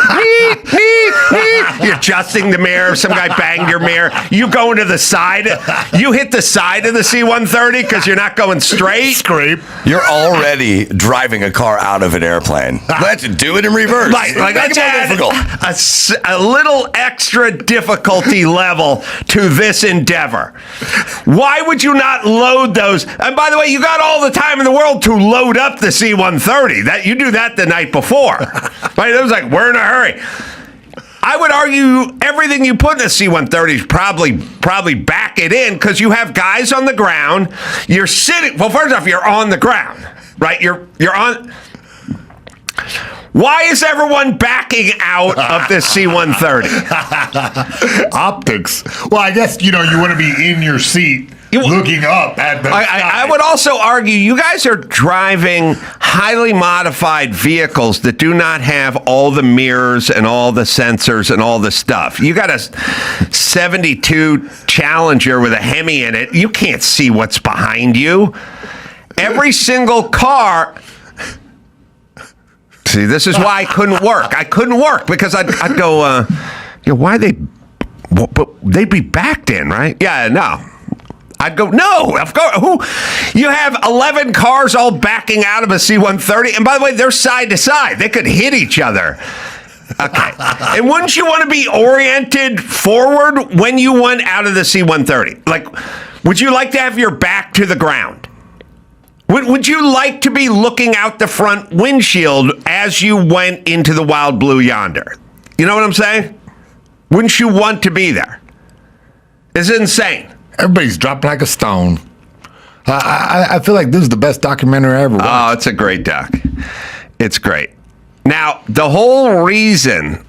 [SPEAKER 2] You're adjusting the mirror. Some guy banged your mirror. You go into the side. You hit the side of the C-130 because you're not going straight.
[SPEAKER 14] Scrape.
[SPEAKER 11] You're already driving a car out of an airplane. Let's do it in reverse.
[SPEAKER 2] Like let's add a little extra difficulty level to this endeavor. Why would you not load those? And by the way, you got all the time in the world to load up the C-130. That you do that the night before. Right? It was like, we're in a hurry. I would argue everything you put in a C-130 is probably back it in because you have guys on the ground. You're sitting. Well, first off, you're on the ground, right? You're on. Why is everyone backing out of this C-130?
[SPEAKER 14] Optics. Well, I guess, you want to be in your seat looking up at the
[SPEAKER 2] I would also argue you guys are driving highly modified vehicles that do not have all the mirrors and all the sensors and all the stuff. You got a 72 Challenger with a Hemi in it. You can't see what's behind you. Every single car... See, this is why I couldn't work. I couldn't work because I'd go, why they... But they'd be backed in, right? Yeah, no. I'd go, no, of course. You have 11 cars all backing out of a C-130. And by the way, they're side to side. They could hit each other. Okay. And wouldn't you want to be oriented forward when you went out of the C-130? Like, would you like to have your back to the ground? Would you like to be looking out the front windshield as you went into the wild blue yonder? You know what I'm saying? Wouldn't you want to be there? It's insane.
[SPEAKER 14] Everybody's dropped like a stone. I feel like this is the best documentary I ever watched.
[SPEAKER 2] Oh, it's a great doc. It's great. Now, the whole reason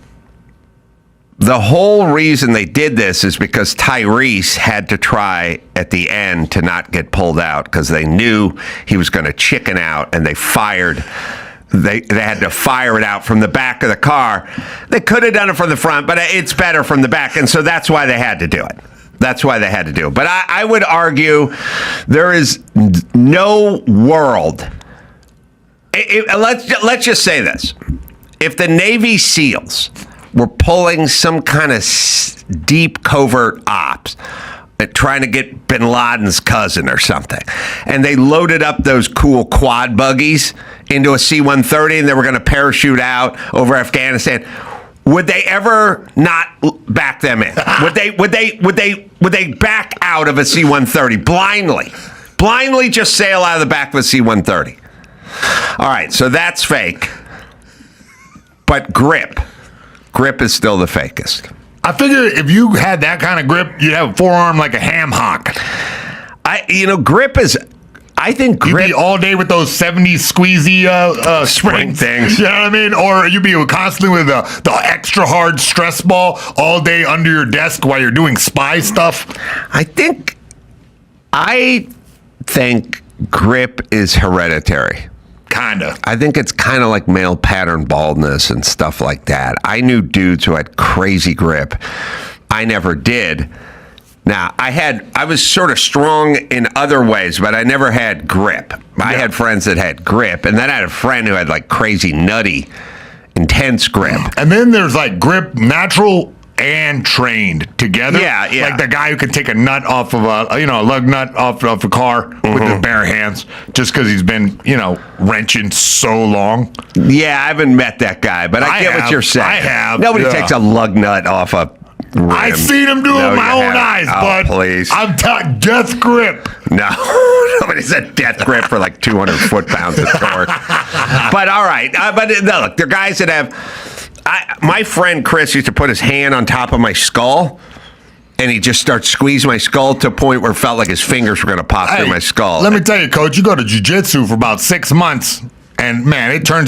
[SPEAKER 2] they did this is because Tyrese had to try at the end to not get pulled out because they knew he was going to chicken out, and they had to fire it out from the back of the car. They could have done it from the front, but it's better from the back, and so that's why they had to do it. But I would argue there is no world. Let's just say this. If the Navy SEALs were pulling some kind of deep covert ops, trying to get bin Laden's cousin or something, and they loaded up those cool quad buggies into a C-130 and they were going to parachute out over Afghanistan, would they ever not back them in? Would they back out of a C-130 blindly just sail out of the back of a C-130? All right, so that's fake. But grip is still the fakest.
[SPEAKER 14] I figure if you had that kind of grip, you'd have a forearm like a ham hock.
[SPEAKER 2] Grip is. I think grip.
[SPEAKER 14] You'd be all day with those 70s squeezy
[SPEAKER 2] spring things.
[SPEAKER 14] You know what I mean? Or you'd be constantly with the extra hard stress ball all day under your desk while you're doing spy stuff.
[SPEAKER 2] I think grip is hereditary.
[SPEAKER 14] Kinda.
[SPEAKER 2] I think it's kind of like male pattern baldness and stuff like that. I knew dudes who had crazy grip. I never did. Now, I was sort of strong in other ways, but I never had grip. I had friends that had grip, and then I had a friend who had like crazy, nutty, intense grip.
[SPEAKER 14] And then there's like grip natural and trained together.
[SPEAKER 2] Yeah.
[SPEAKER 14] Like the guy who can take a nut off of a lug nut off a car with his bare hands just because he's been, wrenching so long.
[SPEAKER 2] Yeah, I haven't met that guy, but I get what you're saying.
[SPEAKER 14] I have.
[SPEAKER 2] Nobody takes a lug nut off a rim.
[SPEAKER 14] I've seen him do it with my own eyes, bud.
[SPEAKER 2] Please.
[SPEAKER 14] I'm death grip.
[SPEAKER 2] No, nobody said death grip for like 200 foot-pounds of torque. But all right. But no, look, they're guys that have... my friend Chris used to put his hand on top of my skull, and he just starts squeezing my skull to a point where it felt like his fingers were going to pop through my skull.
[SPEAKER 14] Let me tell you, Coach, you go to jiu-jitsu for about 6 months, and man, you turn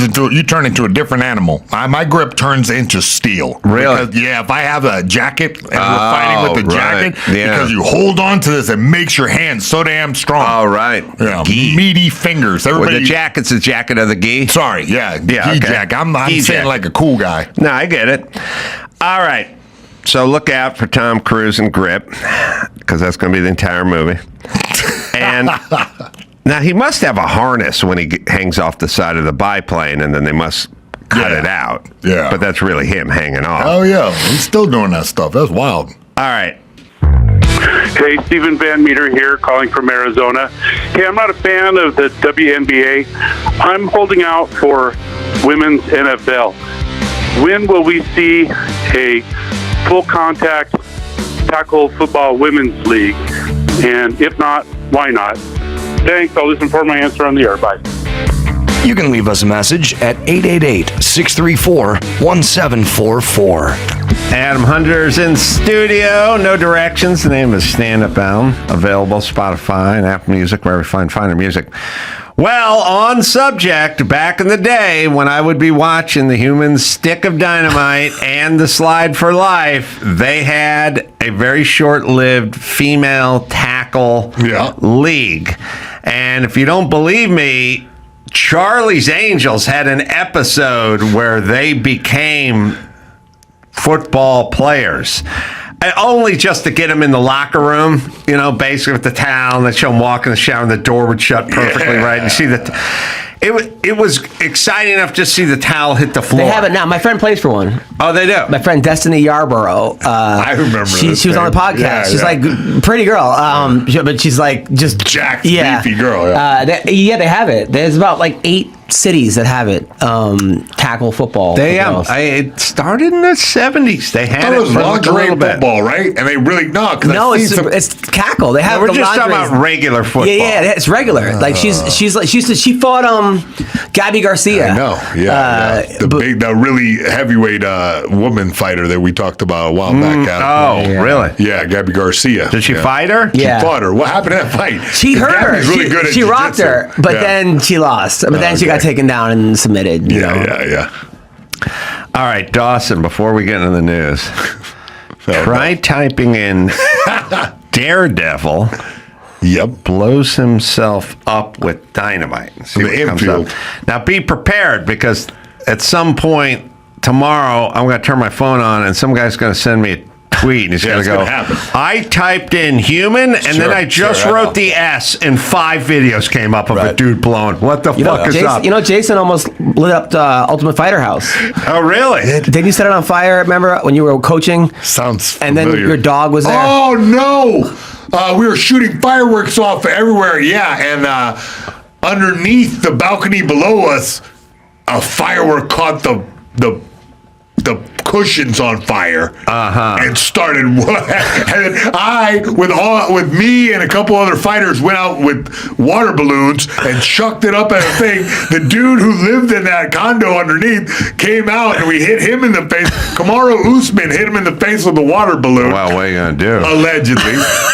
[SPEAKER 14] into a different animal. My grip turns into steel.
[SPEAKER 2] Really?
[SPEAKER 14] Because, if I have a jacket and we're fighting with the jacket, because you hold on to this, it makes your hands so damn strong.
[SPEAKER 2] All right.
[SPEAKER 14] Meaty fingers.
[SPEAKER 2] The jacket's the jacket of the gi?
[SPEAKER 14] Sorry, gi
[SPEAKER 2] okay.
[SPEAKER 14] jacket. I'm saying like a cool guy.
[SPEAKER 2] No, I get it. All right. So look out for Tom Cruise and grip, because that's going to be the entire movie. And... Now, he must have a harness when he hangs off the side of the biplane, and then they must cut it out.
[SPEAKER 14] Yeah.
[SPEAKER 2] But that's really him hanging off.
[SPEAKER 14] Oh, yeah. He's still doing that stuff. That's wild.
[SPEAKER 2] All right.
[SPEAKER 15] Hey, Stephen Van Meter here, calling from Arizona. Hey, I'm not a fan of the WNBA. I'm holding out for women's NFL. When will we see a full-contact tackle football women's league? And if not, why not? Thanks. I'll listen for my answer on the air. Bye.
[SPEAKER 16] You can leave us a message at 888-634-1744.
[SPEAKER 2] Adam Hunter's in studio. No Directions. The name is Stand Up Album. Available Spotify and Apple Music, wherever you find finer music. Well, on subject, back in the day when I would be watching the Human Stick of Dynamite and the Slide for Life, they had a very short-lived female tackle league. And if you don't believe me, Charlie's Angels had an episode where they became football players. Only just to get them in the locker room, basically with the towel, and they'd show them walking in the shower, and the door would shut perfectly right. And see that it was exciting enough to see the towel hit the floor.
[SPEAKER 17] They have it now. My friend plays for one.
[SPEAKER 2] Oh, they do.
[SPEAKER 17] My friend Destiny Yarborough.
[SPEAKER 14] I remember.
[SPEAKER 17] She was on the podcast.
[SPEAKER 14] Yeah,
[SPEAKER 17] she's like pretty girl, but she's like just
[SPEAKER 14] jacked, beefy girl.
[SPEAKER 17] They have it. There's about like 8 cities that have it. Tackle football.
[SPEAKER 2] It started in the 70s. They
[SPEAKER 14] I
[SPEAKER 2] had
[SPEAKER 14] thought
[SPEAKER 2] it
[SPEAKER 14] it was
[SPEAKER 2] for like a
[SPEAKER 14] lingerie
[SPEAKER 2] little bit.
[SPEAKER 14] football, right? And they really no,
[SPEAKER 17] it's cackle. They have.
[SPEAKER 2] We're
[SPEAKER 17] the
[SPEAKER 2] just talking
[SPEAKER 17] lingerie.
[SPEAKER 2] about regular football.
[SPEAKER 17] Yeah, it's regular. Like she fought Gabby Garcia.
[SPEAKER 14] I know. The really heavyweight woman fighter that we talked about a while back.
[SPEAKER 2] Really?
[SPEAKER 14] Yeah, Gabby Garcia.
[SPEAKER 2] Did she fight her?
[SPEAKER 14] She fought her. What happened to that fight?
[SPEAKER 17] She hurt her.
[SPEAKER 14] Gabby's really good at
[SPEAKER 17] she rocked her,
[SPEAKER 14] jiu-jitsu.
[SPEAKER 17] but then she lost. But then she got taken down and submitted. You know?
[SPEAKER 14] Yeah.
[SPEAKER 2] All right, Dawson, before we get into the news, try typing in Daredevil.
[SPEAKER 14] Yep.
[SPEAKER 2] Blows himself up with dynamite. And see
[SPEAKER 14] The
[SPEAKER 2] what comes
[SPEAKER 14] infield.
[SPEAKER 2] up. Now be prepared, because at some point tomorrow I'm going to turn my phone on and some guy's going to send me a tweet and he's going to go, I typed in human and then I just wrote the S and 5 videos came up of a dude blowing. What the fuck is up?
[SPEAKER 17] You know, Jason almost lit up the Ultimate Fighter house.
[SPEAKER 2] Oh, really?
[SPEAKER 17] Did you set it on fire? Remember when you were coaching?
[SPEAKER 14] Sounds
[SPEAKER 17] And
[SPEAKER 14] familiar.
[SPEAKER 17] then your dog was there.
[SPEAKER 14] Oh no! We were shooting fireworks off everywhere. Yeah, and underneath the balcony below us, a firework caught the cushions on fire and started. And I, with me and a couple other fighters, went out with water balloons and chucked it up at a thing. The dude who lived in that condo underneath came out and we hit him in the face. Kamaru Usman hit him in the face with a water balloon.
[SPEAKER 2] Wow, what are you going to do?
[SPEAKER 14] Allegedly.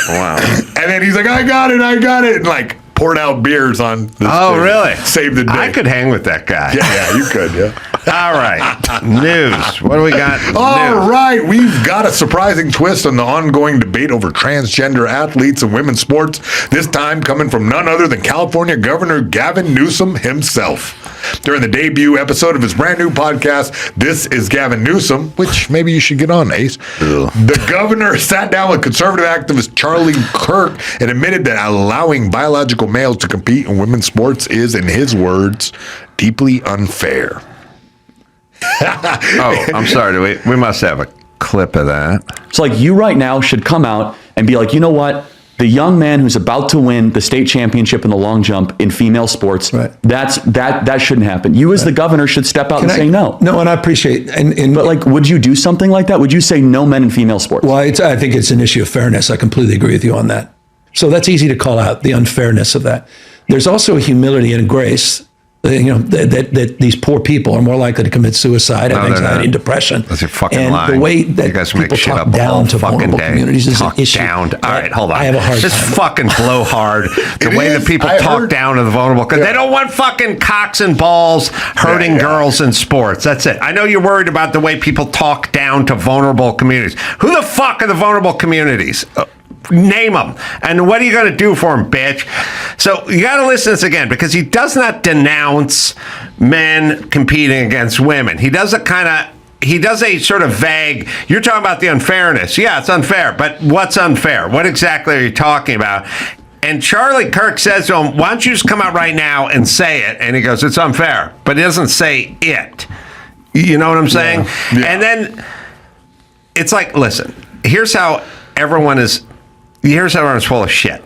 [SPEAKER 2] Wow.
[SPEAKER 14] And then he's like, I got it. And like poured out beers on this
[SPEAKER 2] Oh,
[SPEAKER 14] thing.
[SPEAKER 2] really?
[SPEAKER 14] Saved the day.
[SPEAKER 2] I could hang with that guy.
[SPEAKER 14] Yeah, you could, yeah.
[SPEAKER 2] All right. News. What do we got?
[SPEAKER 14] All right, we've got a surprising twist on the ongoing debate over transgender athletes in women's sports, this time coming from none other than California Governor Gavin Newsom himself. During the debut episode of his brand new podcast, This is Gavin Newsom, which maybe you should get on, Ace. The governor sat down with conservative activist Charlie Kirk and admitted that allowing biological males to compete in women's sports is, in his words, deeply unfair.
[SPEAKER 2] Oh, I'm sorry. We must have a clip of that.
[SPEAKER 18] So like you right now should come out and be like, you know what? The young man who's about to win the state championship in the long jump in female sports, that shouldn't happen. You as the governor should step out and say no.
[SPEAKER 19] No, and I appreciate
[SPEAKER 18] but like, would you do something like that? Would you say no men in female sports?
[SPEAKER 19] Well, I think it's an issue of fairness. I completely agree with you on that. So that's easy to call out, the unfairness of that. There's also a humility and a grace. That these poor people are more likely to commit suicide, have anxiety and depression.
[SPEAKER 2] That's your fucking
[SPEAKER 19] and
[SPEAKER 2] line.
[SPEAKER 19] the way that
[SPEAKER 2] you guys
[SPEAKER 19] people
[SPEAKER 2] make shit
[SPEAKER 19] talk
[SPEAKER 2] up
[SPEAKER 19] down to
[SPEAKER 2] fucking
[SPEAKER 19] vulnerable
[SPEAKER 2] day.
[SPEAKER 19] communities is an
[SPEAKER 2] Talk
[SPEAKER 19] issue.
[SPEAKER 2] down. All right, hold on.
[SPEAKER 19] I have a hard
[SPEAKER 2] Just
[SPEAKER 19] time.
[SPEAKER 2] fucking blow hard. The
[SPEAKER 14] It
[SPEAKER 2] way
[SPEAKER 14] is.
[SPEAKER 2] that people
[SPEAKER 14] I
[SPEAKER 2] talk
[SPEAKER 14] heard-
[SPEAKER 2] down to the vulnerable, because they don't want fucking cocks and balls hurting girls in sports. That's it. I know you're worried about the way people talk down to vulnerable communities. Who the fuck are the vulnerable communities? Name them. And what are you going to do for them, bitch? So you got to listen to this again, because he does not denounce men competing against women. He does a sort of vague, you're talking about the unfairness. Yeah, it's unfair, but what's unfair? What exactly are you talking about? And Charlie Kirk says to him, why don't you just come out right now and say it? And he goes, it's unfair. But he doesn't say it. You know what I'm saying? Yeah. And then it's like, listen, here's how everyone's full of shit.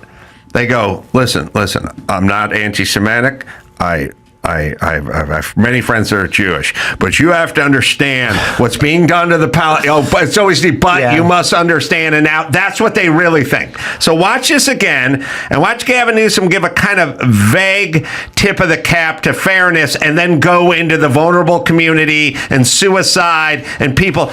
[SPEAKER 2] They go, listen, I'm not anti-Semitic. I have many friends that are Jewish, but you have to understand what's being done to the Palestinians. But it's always you must understand. And now that's what they really think. So watch this again and watch Gavin Newsom give a kind of vague tip of the cap to fairness and then go into the vulnerable community and suicide and people.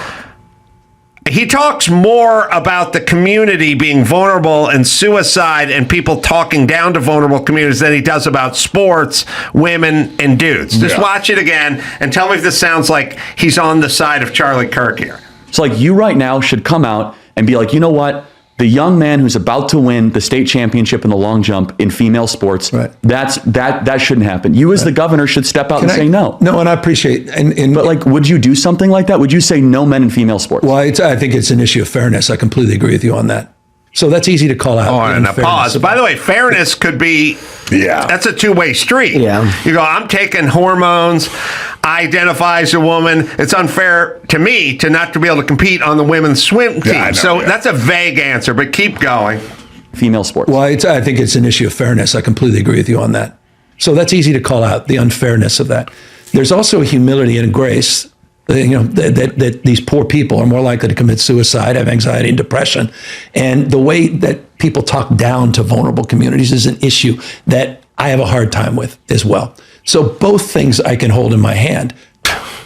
[SPEAKER 2] He talks more about the community being vulnerable and suicide and people talking down to vulnerable communities than he does about sports, women, and dudes. Just watch it again and tell me if this sounds like he's on the side of Charlie Kirk here.
[SPEAKER 18] So like you right now should come out and be like, you know what? The young man who's about to win the state championship in the long jump in female sports, that shouldn't happen. You as the governor should step out and say no.
[SPEAKER 19] No, and I appreciate
[SPEAKER 18] but like, would you do something like that? Would you say no men in female sports?
[SPEAKER 19] Well, I think it's an issue of fairness. I completely agree with you on that. So that's easy to call out.
[SPEAKER 2] Oh, and a pause. By the way, fairness could be, that's a two-way street. Yeah. You go, I'm taking hormones, I identify as a woman. It's unfair to me to not to be able to compete on the women's swim team. That's a vague answer, but keep going.
[SPEAKER 18] Female sports.
[SPEAKER 19] Well, I think it's an issue of fairness. I completely agree with you on that. So that's easy to call out, the unfairness of that. There's also a humility and a grace, that these poor people are more likely to commit suicide, have anxiety and depression. And the way that people talk down to vulnerable communities is an issue that I have a hard time with as well. So both things I can hold in my hand.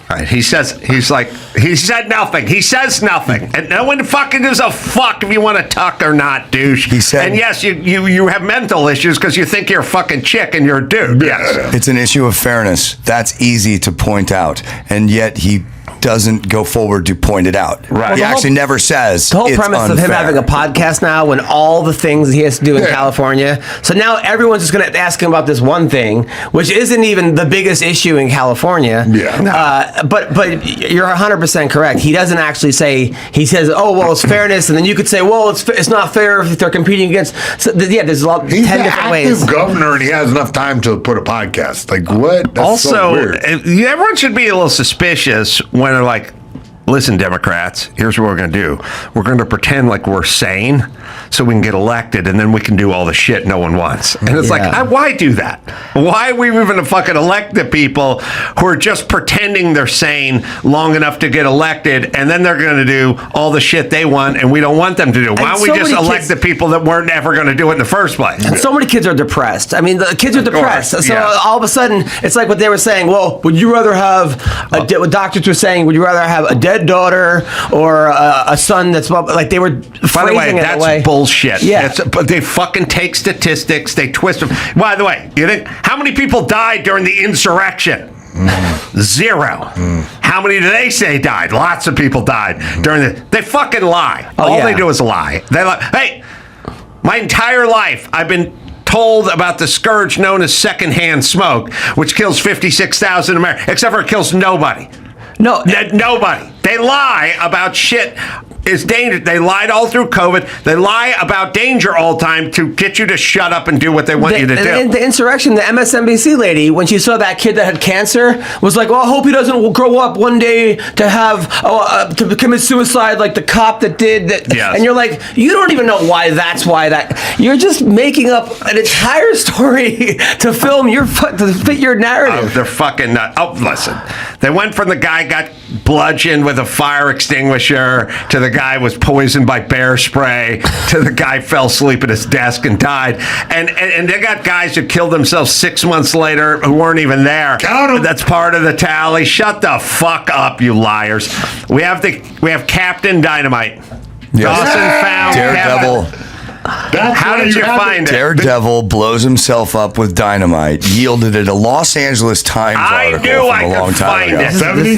[SPEAKER 2] Right. He said nothing. He says nothing. And no one fucking gives a fuck if you want to tuck or not, douche.
[SPEAKER 11] He said,
[SPEAKER 2] and yes, you have mental issues because you think you're a fucking chick and you're a dude. Yes.
[SPEAKER 11] It's an issue of fairness. That's easy to point out. And yet he doesn't go forward to point it out.
[SPEAKER 2] Right.
[SPEAKER 11] He actually never says
[SPEAKER 17] the whole
[SPEAKER 11] it's
[SPEAKER 17] premise
[SPEAKER 11] unfair.
[SPEAKER 17] of him having a podcast now, when all the things he has to do in California. So now everyone's just going to ask him about this one thing, which isn't even the biggest issue in California.
[SPEAKER 14] Yeah.
[SPEAKER 17] But you're 100% correct. He doesn't actually say. He says, "Oh well, it's fairness," and then you could say, "Well, it's not fair if they're competing against." So there's a lot.
[SPEAKER 14] He's
[SPEAKER 17] 10
[SPEAKER 14] an
[SPEAKER 17] different
[SPEAKER 14] active
[SPEAKER 17] ways.
[SPEAKER 14] governor, and he has enough time to put a podcast. Like what? That's so weird.
[SPEAKER 2] Everyone should be a little suspicious when they're like, listen, Democrats, here's what we're going to do. We're going to pretend like we're sane so we can get elected, and then we can do all the shit no one wants. And it's like, why do that? Why are we even fucking elect the people who are just pretending they're sane long enough to get elected, and then they're going to do all the shit they want and we don't want them to do? Why don't we just elect the people that weren't ever going to do it in the first place?
[SPEAKER 17] And so many kids are depressed. I mean, the kids are depressed. So all of a sudden, it's like what they were saying. Well, would you rather have, what doctors were saying, would you rather have a dead daughter or a son that's, like, they were
[SPEAKER 2] By the way,
[SPEAKER 17] phrasing it
[SPEAKER 2] that's
[SPEAKER 17] that way.
[SPEAKER 2] bullshit.
[SPEAKER 17] Yeah.
[SPEAKER 2] But they fucking take statistics, they twist them. By the way, you think, how many people died during the insurrection? 0. How many do they say died? Lots of people died during the. They fucking lie. All they do is lie. They lie. Hey, my entire life I've been told about the scourge known as secondhand smoke, which kills 56,000 Americans, except for it kills nobody. Nobody. They lie about shit. It's dangerous. They lied all through COVID. They lie about danger all the time to get you to shut up and do what they want you to do.
[SPEAKER 17] In the insurrection, the MSNBC lady, when she saw that kid that had cancer, was like, well, I hope he doesn't grow up one day to have to commit suicide like the cop that did that.
[SPEAKER 2] Yes.
[SPEAKER 17] And you're like, you don't even know why that's why that. You're just making up an entire story to fit your narrative.
[SPEAKER 2] Oh, they're fucking nuts. Oh, listen. They went from the guy got bludgeoned with a fire extinguisher to the guy was poisoned by bear spray to the guy fell asleep at his desk and died. And they got guys who killed themselves 6 months later who weren't even there.
[SPEAKER 14] Count 'em.
[SPEAKER 2] That's part of the tally. Shut the fuck up, you liars. We have Captain Dynamite. Dawson found
[SPEAKER 11] Daredevil.
[SPEAKER 2] How did you find it?
[SPEAKER 11] Daredevil blows himself up with dynamite, yielded it a Los Angeles Times article from a long time ago.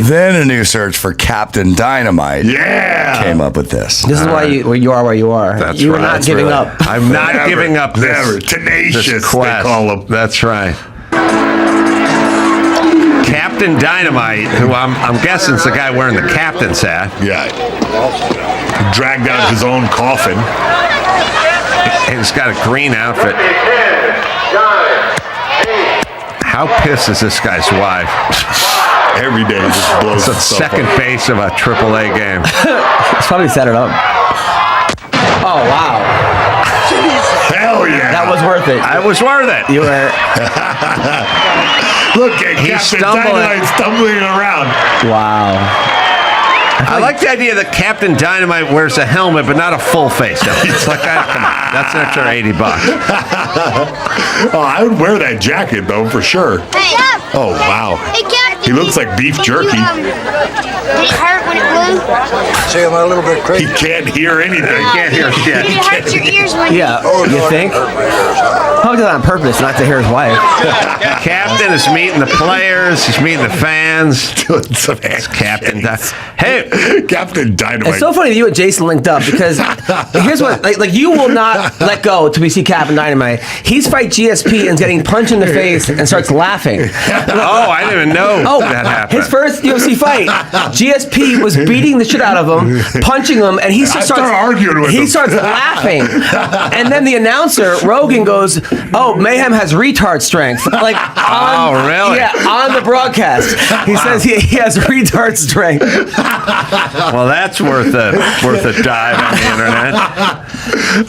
[SPEAKER 11] Then a new search for Captain Dynamite came up with this.
[SPEAKER 17] This is why you are where you are.
[SPEAKER 2] That's
[SPEAKER 17] you
[SPEAKER 2] right.
[SPEAKER 17] are not giving up.
[SPEAKER 2] I'm not giving up this.
[SPEAKER 14] Never. Tenacious,
[SPEAKER 2] this
[SPEAKER 14] they
[SPEAKER 2] quest.
[SPEAKER 14] call him.
[SPEAKER 2] That's right. Captain Dynamite, who I'm guessing is the guy wearing the captain's hat.
[SPEAKER 14] Yeah. He dragged out his own coffin.
[SPEAKER 2] He's got a green outfit. How pissed is this guy's wife?
[SPEAKER 14] Every day he just blows
[SPEAKER 2] It's the
[SPEAKER 14] himself
[SPEAKER 2] second
[SPEAKER 14] up.
[SPEAKER 2] base of a AAA game.
[SPEAKER 17] It's probably set it up. Oh, wow.
[SPEAKER 14] Hell yeah.
[SPEAKER 17] That was worth it.
[SPEAKER 2] I was worth it.
[SPEAKER 17] You were.
[SPEAKER 14] Look at Captain Dynamite stumbling around.
[SPEAKER 17] Wow.
[SPEAKER 2] I like the idea that Captain Dynamite wears a helmet, but not a full face helmet. It's like, come on, that's an extra $80.
[SPEAKER 14] Oh, I would wear that jacket though for sure.
[SPEAKER 20] Hey,
[SPEAKER 14] oh wow.
[SPEAKER 20] Hey, Captain,
[SPEAKER 14] he looks like beef jerky.
[SPEAKER 20] Did it hurt when it blew?
[SPEAKER 14] See, I'm a little bit crazy. He can't hear anything. He can't hear shit.
[SPEAKER 20] Did it hurt your ears when
[SPEAKER 17] you think? Probably did that on purpose, not to hear his wife.
[SPEAKER 2] Captain is meeting the players. He's meeting the fans.
[SPEAKER 14] Doing some
[SPEAKER 2] Captain. Hey,
[SPEAKER 14] Captain Dynamite.
[SPEAKER 17] It's so funny that you and Jason linked up because here's what, like you will not let go till we see Captain Dynamite. He's fight GSP and getting punched in the face and starts laughing.
[SPEAKER 2] Oh, I didn't even know. that happened?
[SPEAKER 17] His first UFC fight, GSP was beating the shit out of him, punching him, and he starts
[SPEAKER 14] arguing with him.
[SPEAKER 17] He starts laughing, and then the announcer Rogan goes, "Oh, Mayhem has retard strength." Like,
[SPEAKER 2] oh, really?
[SPEAKER 17] Yeah, on the broadcast, he says he has retard strength.
[SPEAKER 2] Well, that's worth a dive on the internet.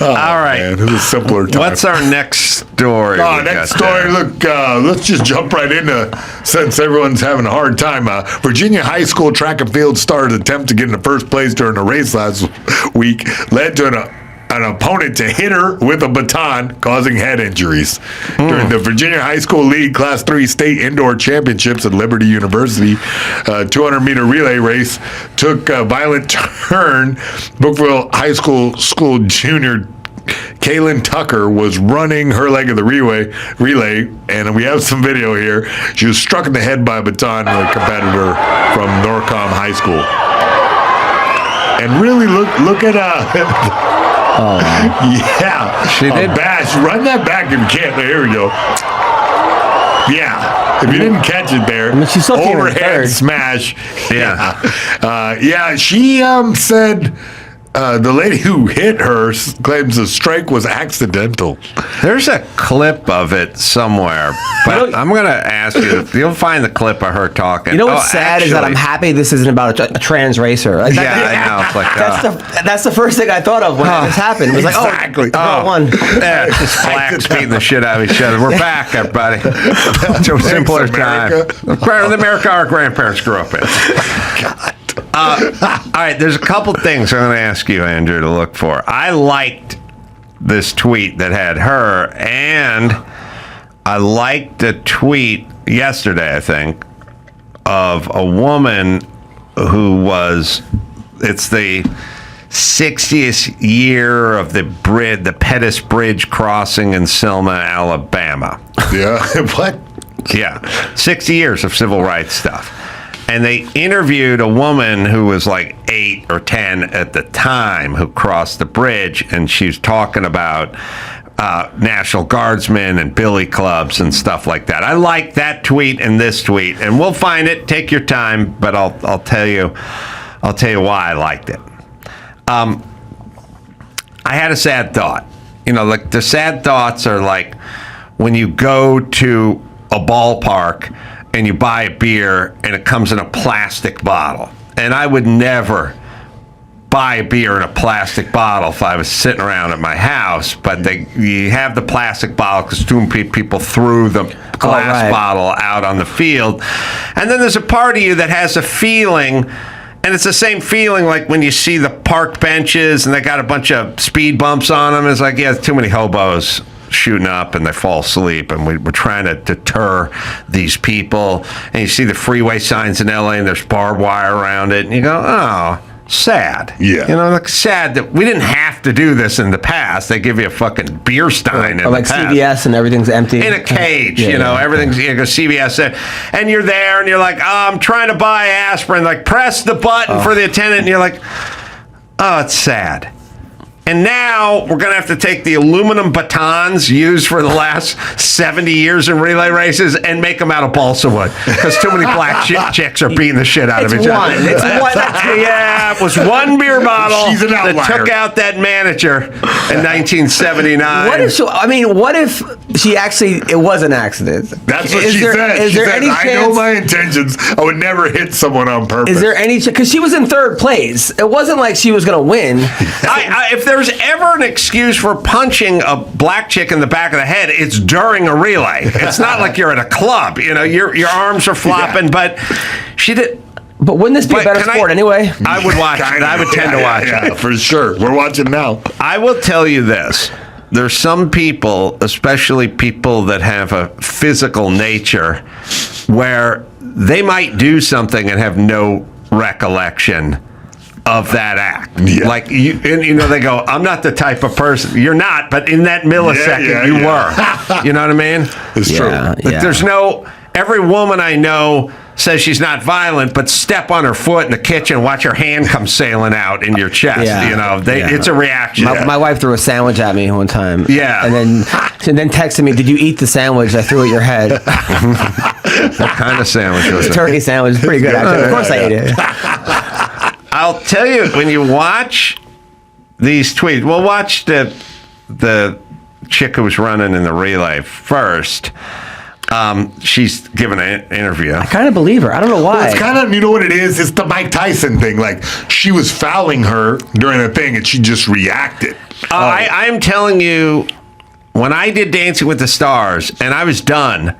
[SPEAKER 2] All right,
[SPEAKER 14] man, it was a simpler time.
[SPEAKER 2] What's our next story?
[SPEAKER 14] Next story. Look, let's just jump right into, since everyone's having a hard time. Virginia high school track and field star's attempt to get into first place during a race last week led to an opponent to hit her with a baton, causing head injuries. During the Virginia High School League Class 3 State Indoor Championships at Liberty University, 200-meter relay race took a violent turn. Brookville High School junior Kaylin Tucker was running her leg of the relay, and we have some video here. She was struck in the head by a baton by a competitor from Norcom High School. And really look at yeah,
[SPEAKER 2] she did.
[SPEAKER 14] Bash. Run that back if you can't. Here we go. Yeah, if you didn't catch it there,
[SPEAKER 17] she still came in
[SPEAKER 14] overhead
[SPEAKER 17] third.
[SPEAKER 14] smash. Yeah. She said. The lady who hit her claims the strike was accidental.
[SPEAKER 2] There's a clip of it somewhere, but I'm going to ask you if you'll find the clip of her talking.
[SPEAKER 17] You know what's sad is that I'm happy this isn't about a trans racer. Like,
[SPEAKER 2] I know. It's like,
[SPEAKER 17] that's the first thing I thought of when this happened. It was
[SPEAKER 14] exactly.
[SPEAKER 17] like, oh, one.
[SPEAKER 2] Yeah, just blacks beating the shit out of each other. We're back, everybody. It's a simpler time. The America our grandparents grew up in.
[SPEAKER 14] God.
[SPEAKER 2] All right, there's a couple things I'm going to ask you, Andrew, to look for. I liked this tweet that had her, and I liked a tweet yesterday, I think, of a woman who it's the 60th year of the Pettus Bridge crossing in Selma, Alabama.
[SPEAKER 14] Yeah, what?
[SPEAKER 2] Yeah, 60 years of civil rights stuff. And they interviewed a woman who was like 8 or 10 at the time who crossed the bridge, and she was talking about National Guardsmen and billy clubs and stuff like that. I like that tweet and this tweet, and we'll find it. Take your time, but I'll tell you why I liked it. I had a sad thought. You know, like the sad thoughts are like when you go to a ballpark and you buy a beer and it comes in a plastic bottle. And I would never buy a beer in a plastic bottle if I was sitting around at my house, but you have the plastic bottle because too many people threw the glass bottle out on the field. And then there's a part of you that has a feeling, and it's the same feeling like when you see the park benches and they got a bunch of speed bumps on them. It's like, yeah, too many hobos shooting up and they fall asleep, and we're trying to deter these people. And you see the freeway signs in LA and there's barbed wire around it, and you go, oh, sad.
[SPEAKER 14] Yeah.
[SPEAKER 2] You know, like sad that we didn't have to do this in the past. They give you a fucking beer stein in
[SPEAKER 17] like
[SPEAKER 2] the past.
[SPEAKER 17] CVS and everything's empty.
[SPEAKER 2] In a cage, everything's, you go CVS, and you're there and you're like, oh, I'm trying to buy aspirin. Like, press the button for the attendant, and you're like, oh, it's sad. And now we're going to have to take the aluminum batons used for the last 70 years in relay races and make them out of balsa wood because too many black chicks are beating the shit out of each other.
[SPEAKER 17] It's one.
[SPEAKER 2] Yeah, it was one beer bottle that took out that manager in 1979.
[SPEAKER 17] What if she actually, it was an accident?
[SPEAKER 14] That's what she said.
[SPEAKER 17] Is there any chance?
[SPEAKER 14] I know my intentions. I would never hit someone on purpose.
[SPEAKER 17] Is there any chance? Because she was in third place. It wasn't like she was going to win.
[SPEAKER 2] If there's ever an excuse for punching a black chick in the back of the head, it's during a relay. It's not like you're at a club. You know, your arms are flopping, but she did.
[SPEAKER 17] But wouldn't this be a better sport anyway?
[SPEAKER 2] I would watch it. I would tend to watch it.
[SPEAKER 14] For sure. We're watching now.
[SPEAKER 2] I will tell you this. There's some people, especially people that have a physical nature, where they might do something and have no recollection of that act. Yeah. Like, they go, I'm not the type of person. You're not, but in that millisecond, you were. You know what I mean?
[SPEAKER 14] It's true.
[SPEAKER 2] There's every woman I know says she's not violent, but step on her foot in the kitchen, watch her hand come sailing out in your chest. It's a reaction.
[SPEAKER 17] My wife threw a sandwich at me one time.
[SPEAKER 2] Yeah.
[SPEAKER 17] And then texted me, did you eat the sandwich I threw at your head?
[SPEAKER 2] What kind of sandwich was it?
[SPEAKER 17] Turkey sandwich. Pretty good, actually. Of course I ate it.
[SPEAKER 2] I'll tell you, when you watch these tweets, we'll watch the chick who was running in the relay first. She's given an interview.
[SPEAKER 17] I kind of believe her. I don't know why.
[SPEAKER 14] Well, it's kind of, you know what it is? It's the Mike Tyson thing. Like, she was fouling her during the thing, and she just reacted.
[SPEAKER 2] I'm telling you, when I did Dancing with the Stars, and I was done,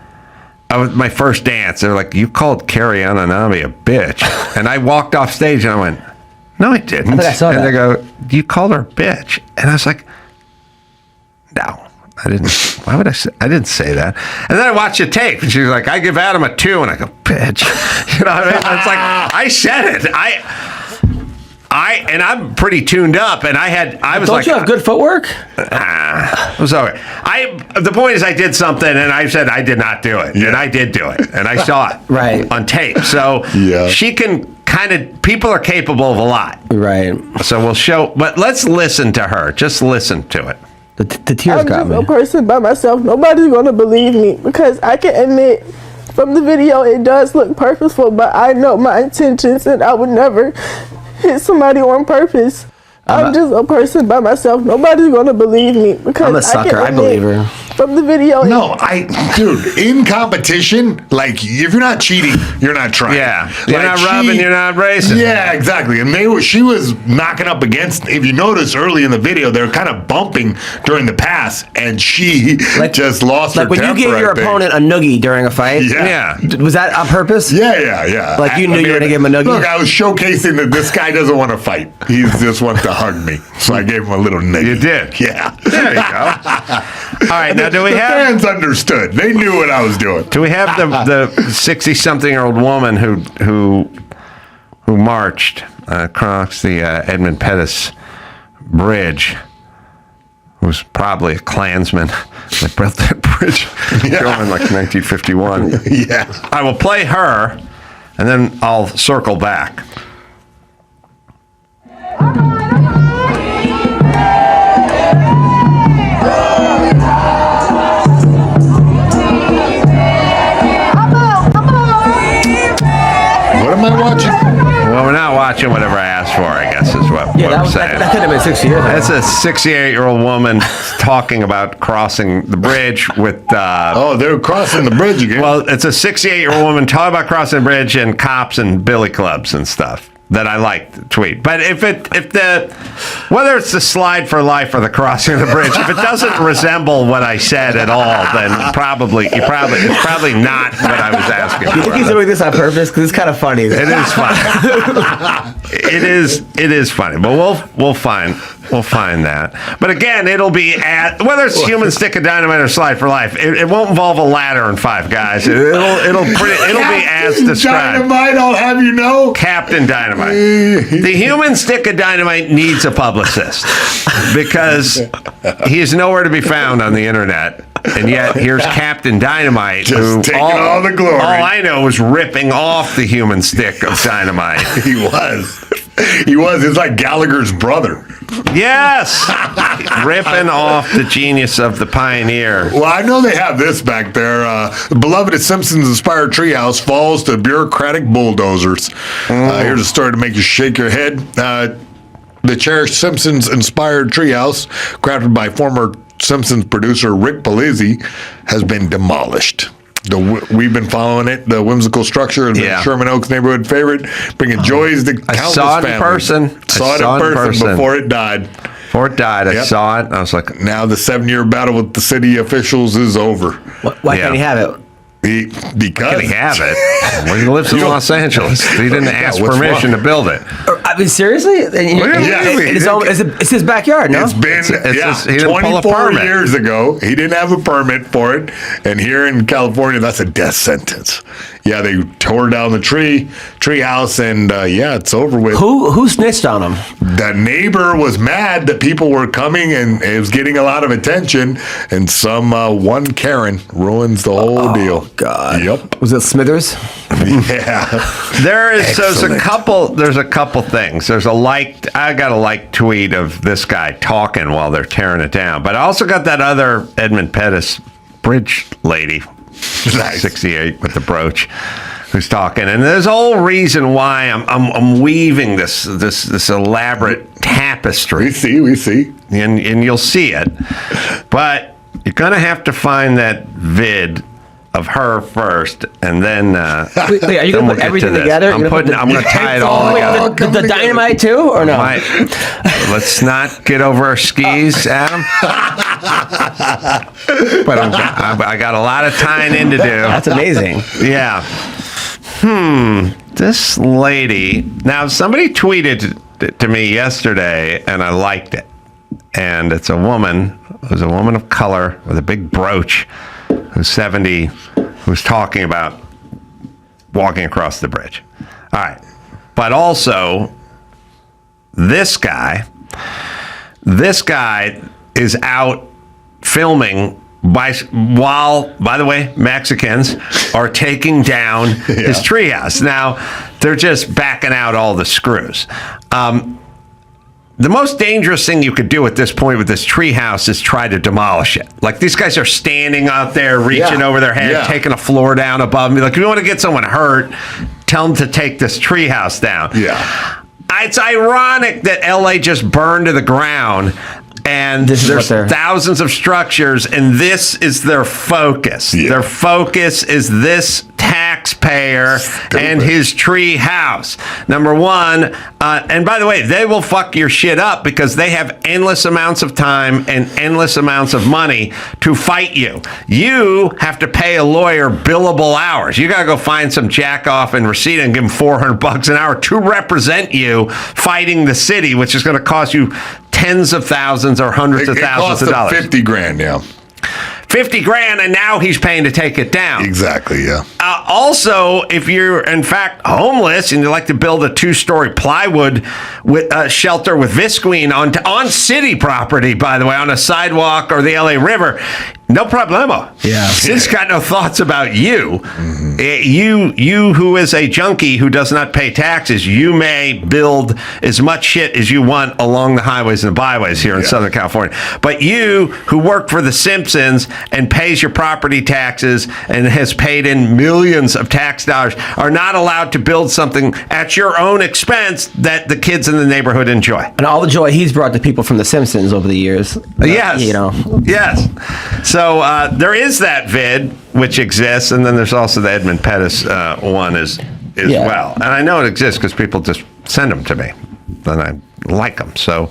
[SPEAKER 2] my first dance, they were like, you called Carolla a bitch. And I walked off stage, and I went, no, I didn't.
[SPEAKER 17] I think I saw
[SPEAKER 2] and
[SPEAKER 17] that.
[SPEAKER 2] they go, you called her a bitch. And I was like, no. I didn't. Why would I say? I didn't say that. And then I watched the tape, and she was like, "I give Adam a 2," and I go, "Bitch," you know what I mean? It's like I said it. And I'm pretty tuned up, and I was like,
[SPEAKER 17] "Don't you have good footwork?"
[SPEAKER 2] It was okay. The point is, I did something, and I said I did not do it, and I did do it, and I saw it on tape. So she can kind of. People are capable of a lot,
[SPEAKER 17] right?
[SPEAKER 2] So we'll show, but let's listen to her. Just listen to it.
[SPEAKER 17] The tears got me.
[SPEAKER 21] I'm just a person by myself. Nobody's going to believe me because I can admit from the video it does look purposeful, but I know my intentions and I would never hit somebody on purpose. I'm just a person by myself. Nobody's going to believe me because
[SPEAKER 17] I'm a sucker. I believe her.
[SPEAKER 21] From the video.
[SPEAKER 14] No, dude, in competition, like, if you're not cheating, you're not trying.
[SPEAKER 2] Yeah. You're not rubbing, you're not racing.
[SPEAKER 14] Yeah, exactly. And she was knocking up against, if you notice early in the video, they were kind of bumping during the pass, and she just lost her temper.
[SPEAKER 17] Like when you gave your opponent a noogie during a fight?
[SPEAKER 14] Yeah.
[SPEAKER 17] Was that on purpose?
[SPEAKER 14] Yeah.
[SPEAKER 17] Like you knew you were going to give him a noogie?
[SPEAKER 14] Look, I was showcasing that this guy doesn't want to fight. He just wants to hug me. So I gave him a little noogie.
[SPEAKER 2] You did?
[SPEAKER 14] Yeah.
[SPEAKER 2] There you go. All right, now do we
[SPEAKER 14] the
[SPEAKER 2] have...
[SPEAKER 14] fans understood. They knew what I was doing.
[SPEAKER 2] Do we have the 60-something-year-old woman who marched across the Edmund Pettus Bridge, who was probably a Klansman that built that bridge going like 1951?
[SPEAKER 14] Yeah.
[SPEAKER 2] I will play her, and then I'll circle back.
[SPEAKER 14] What am I watching?
[SPEAKER 2] Well, we're not watching whatever I asked for, I guess, is what I'm saying.
[SPEAKER 17] That could have been 6 years ago.
[SPEAKER 2] That's a 68-year-old woman talking about crossing the bridge with...
[SPEAKER 14] oh, they're crossing the bridge again.
[SPEAKER 2] Well, it's a 68-year-old woman talking about crossing the bridge and cops and billy clubs and stuff that I like to tweet. But whether it's the slide for life or the crossing of the bridge, if it doesn't resemble what I said at all, then it's probably not what I was asking for.
[SPEAKER 17] You think he's doing this on purpose? Because it's kind of funny.
[SPEAKER 2] It is funny. It is funny, but we'll find that. But again, it'll be whether it's human stick of dynamite or slide for life. It won't involve a ladder and five guys. It'll be as described.
[SPEAKER 14] Dynamite, I'll have you know.
[SPEAKER 2] Captain Dynamite. The human stick of dynamite needs a publicist because he is nowhere to be found on the internet. And yet, here's Captain Dynamite,
[SPEAKER 14] just taking all the glory.
[SPEAKER 2] All I know is ripping off the human stick of dynamite.
[SPEAKER 14] He was. It's like Gallagher's brother.
[SPEAKER 2] Yes, ripping off the genius of the pioneer.
[SPEAKER 14] Well, I know they have this back there. Beloved Simpsons-inspired treehouse falls to bureaucratic bulldozers. Here's a story to make you shake your head. The cherished Simpsons-inspired treehouse, crafted by former Simpsons producer Rick Polizzi, has been demolished. We've been following it. The whimsical structure has been Sherman Oaks neighborhood favorite, bringing joys to countless families. Saw it in person before it died.
[SPEAKER 2] I saw it. I was like,
[SPEAKER 14] now the 7-year battle with the city officials is over.
[SPEAKER 17] Why can't he have it?
[SPEAKER 14] Because
[SPEAKER 2] can he have it? Well, he lives in Los Angeles. He didn't ask permission to build it.
[SPEAKER 17] I mean, seriously? It's his backyard, no?
[SPEAKER 14] It's been 24 years ago. He didn't have a permit for it. And here in California, that's a death sentence. Yeah, they tore down the tree house, and it's over with.
[SPEAKER 17] Who snitched on him?
[SPEAKER 14] The neighbor was mad that people were coming, and it was getting a lot of attention. And one Karen ruins the whole deal.
[SPEAKER 17] God.
[SPEAKER 14] Yep.
[SPEAKER 17] Was it Smithers?
[SPEAKER 14] Yeah.
[SPEAKER 2] There's a couple things. I got a tweet of this guy talking while they're tearing it down. But I also got that other Edmund Pettus bridge lady 68 with the brooch, who's talking. And there's a whole reason why I'm weaving this elaborate tapestry.
[SPEAKER 14] We see.
[SPEAKER 2] And you'll see it. But you're going to have to find that vid of her first, and then
[SPEAKER 17] wait, are you going to put everything together?
[SPEAKER 2] I'm going to tie it all together.
[SPEAKER 17] The dynamite too, or no?
[SPEAKER 2] Let's not get over our skis, Adam. But I got a lot of tying in to do.
[SPEAKER 17] That's amazing.
[SPEAKER 2] Yeah. This lady. Now, somebody tweeted to me yesterday, and I liked it. And it's a woman. It was a woman of color with a big brooch, who's 70, who's talking about walking across the bridge. All right. But also, this guy is out filming while, by the way, Mexicans are taking down his treehouse. Now, they're just backing out all the screws. The most dangerous thing you could do at this point with this treehouse is try to demolish it. Like, these guys are standing out there, reaching over their head, taking a floor down above me. Like, if you want to get someone hurt, tell them to take this treehouse down.
[SPEAKER 14] Yeah.
[SPEAKER 2] It's ironic that LA just burned to the ground, and there's thousands of structures, and this is their focus. Yeah. Their focus is this taxpayer and his tree house. Number one, and by the way, they will fuck your shit up because they have endless amounts of time and endless amounts of money to fight you. You have to pay a lawyer billable hours. You got to go find some jack off in Reseda and give him $400 an hour to represent you fighting the city, which is going to cost you tens of thousands or hundreds of thousands of dollars.
[SPEAKER 14] $50,000 now.
[SPEAKER 2] $50,000, and now he's paying to take it down.
[SPEAKER 14] Exactly, yeah.
[SPEAKER 2] Also, if you're in fact homeless and you like to build a 2-story plywood with shelter with visqueen on city property, by the way, on a sidewalk or the LA River, no problemo.
[SPEAKER 17] Yeah.
[SPEAKER 2] Sid's got no thoughts about you. Mm-hmm. You who is a junkie who does not pay taxes, you may build as much shit as you want along the highways and the byways here in Southern California. But you who worked for The Simpsons and pays your property taxes and has paid in millions of tax dollars are not allowed to build something at your own expense that the kids in the neighborhood enjoy.
[SPEAKER 17] And all the joy he's brought to people from The Simpsons over the years.
[SPEAKER 2] Yes.
[SPEAKER 17] You know.
[SPEAKER 2] Yes. So there is that vid, which exists, and then there's also the Edmund Pettis one as well. And I know it exists because people just send them to me, and I like them. So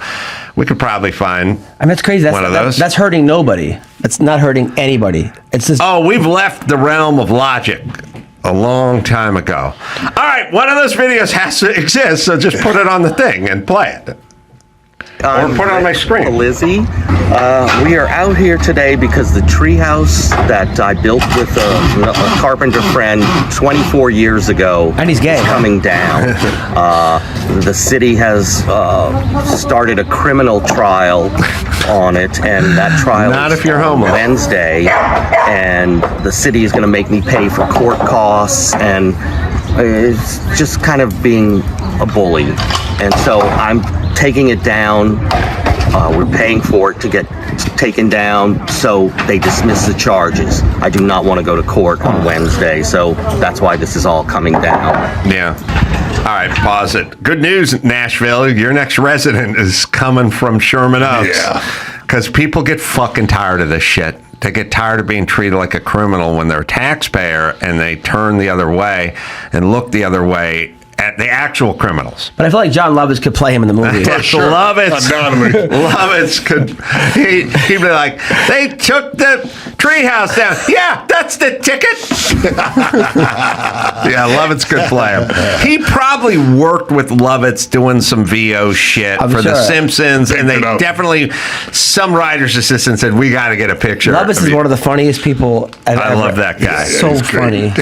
[SPEAKER 2] we could probably find
[SPEAKER 17] that's crazy.
[SPEAKER 2] One of those.
[SPEAKER 17] That's hurting nobody. It's not hurting anybody. It's just
[SPEAKER 2] we've left the realm of logic a long time ago. All right, one of those videos has to exist, so just put it on the thing and play it. Or put it on my screen.
[SPEAKER 4] Lizzie, we are out here today because the treehouse that I built with a carpenter friend 24 years ago
[SPEAKER 17] and he's gay,
[SPEAKER 4] is coming down. The city has started a criminal trial on it, and that trial
[SPEAKER 2] Not
[SPEAKER 4] is
[SPEAKER 2] if you're
[SPEAKER 4] on
[SPEAKER 2] homeless.
[SPEAKER 4] Wednesday, and the city is going to make me pay for court costs, and it's just kind of being a bully. And so I'm taking it down. We're paying for it to get taken down, so they dismiss the charges. I do not want to go to court on Wednesday, so that's why this is all coming down.
[SPEAKER 2] Yeah. All right, pause it. Good news, Nashville. Your next resident is coming from Sherman Oaks.
[SPEAKER 14] Yeah.
[SPEAKER 2] Because people get fucking tired of this shit. They get tired of being treated like a criminal when they're a taxpayer, and they turn the other way and look the other way at the actual criminals.
[SPEAKER 17] But I feel like John Lovitz could play him in the movie.
[SPEAKER 2] Lovitz could. He'd be like, they took the treehouse down. Yeah, that's the ticket. Yeah, Lovitz could play him. He probably worked with Lovitz doing some VO shit for The Simpsons, and they definitely, some writer's assistant said, we got to get a picture.
[SPEAKER 17] Lovitz is one of the funniest people I've ever.
[SPEAKER 2] I love that guy.
[SPEAKER 17] So funny.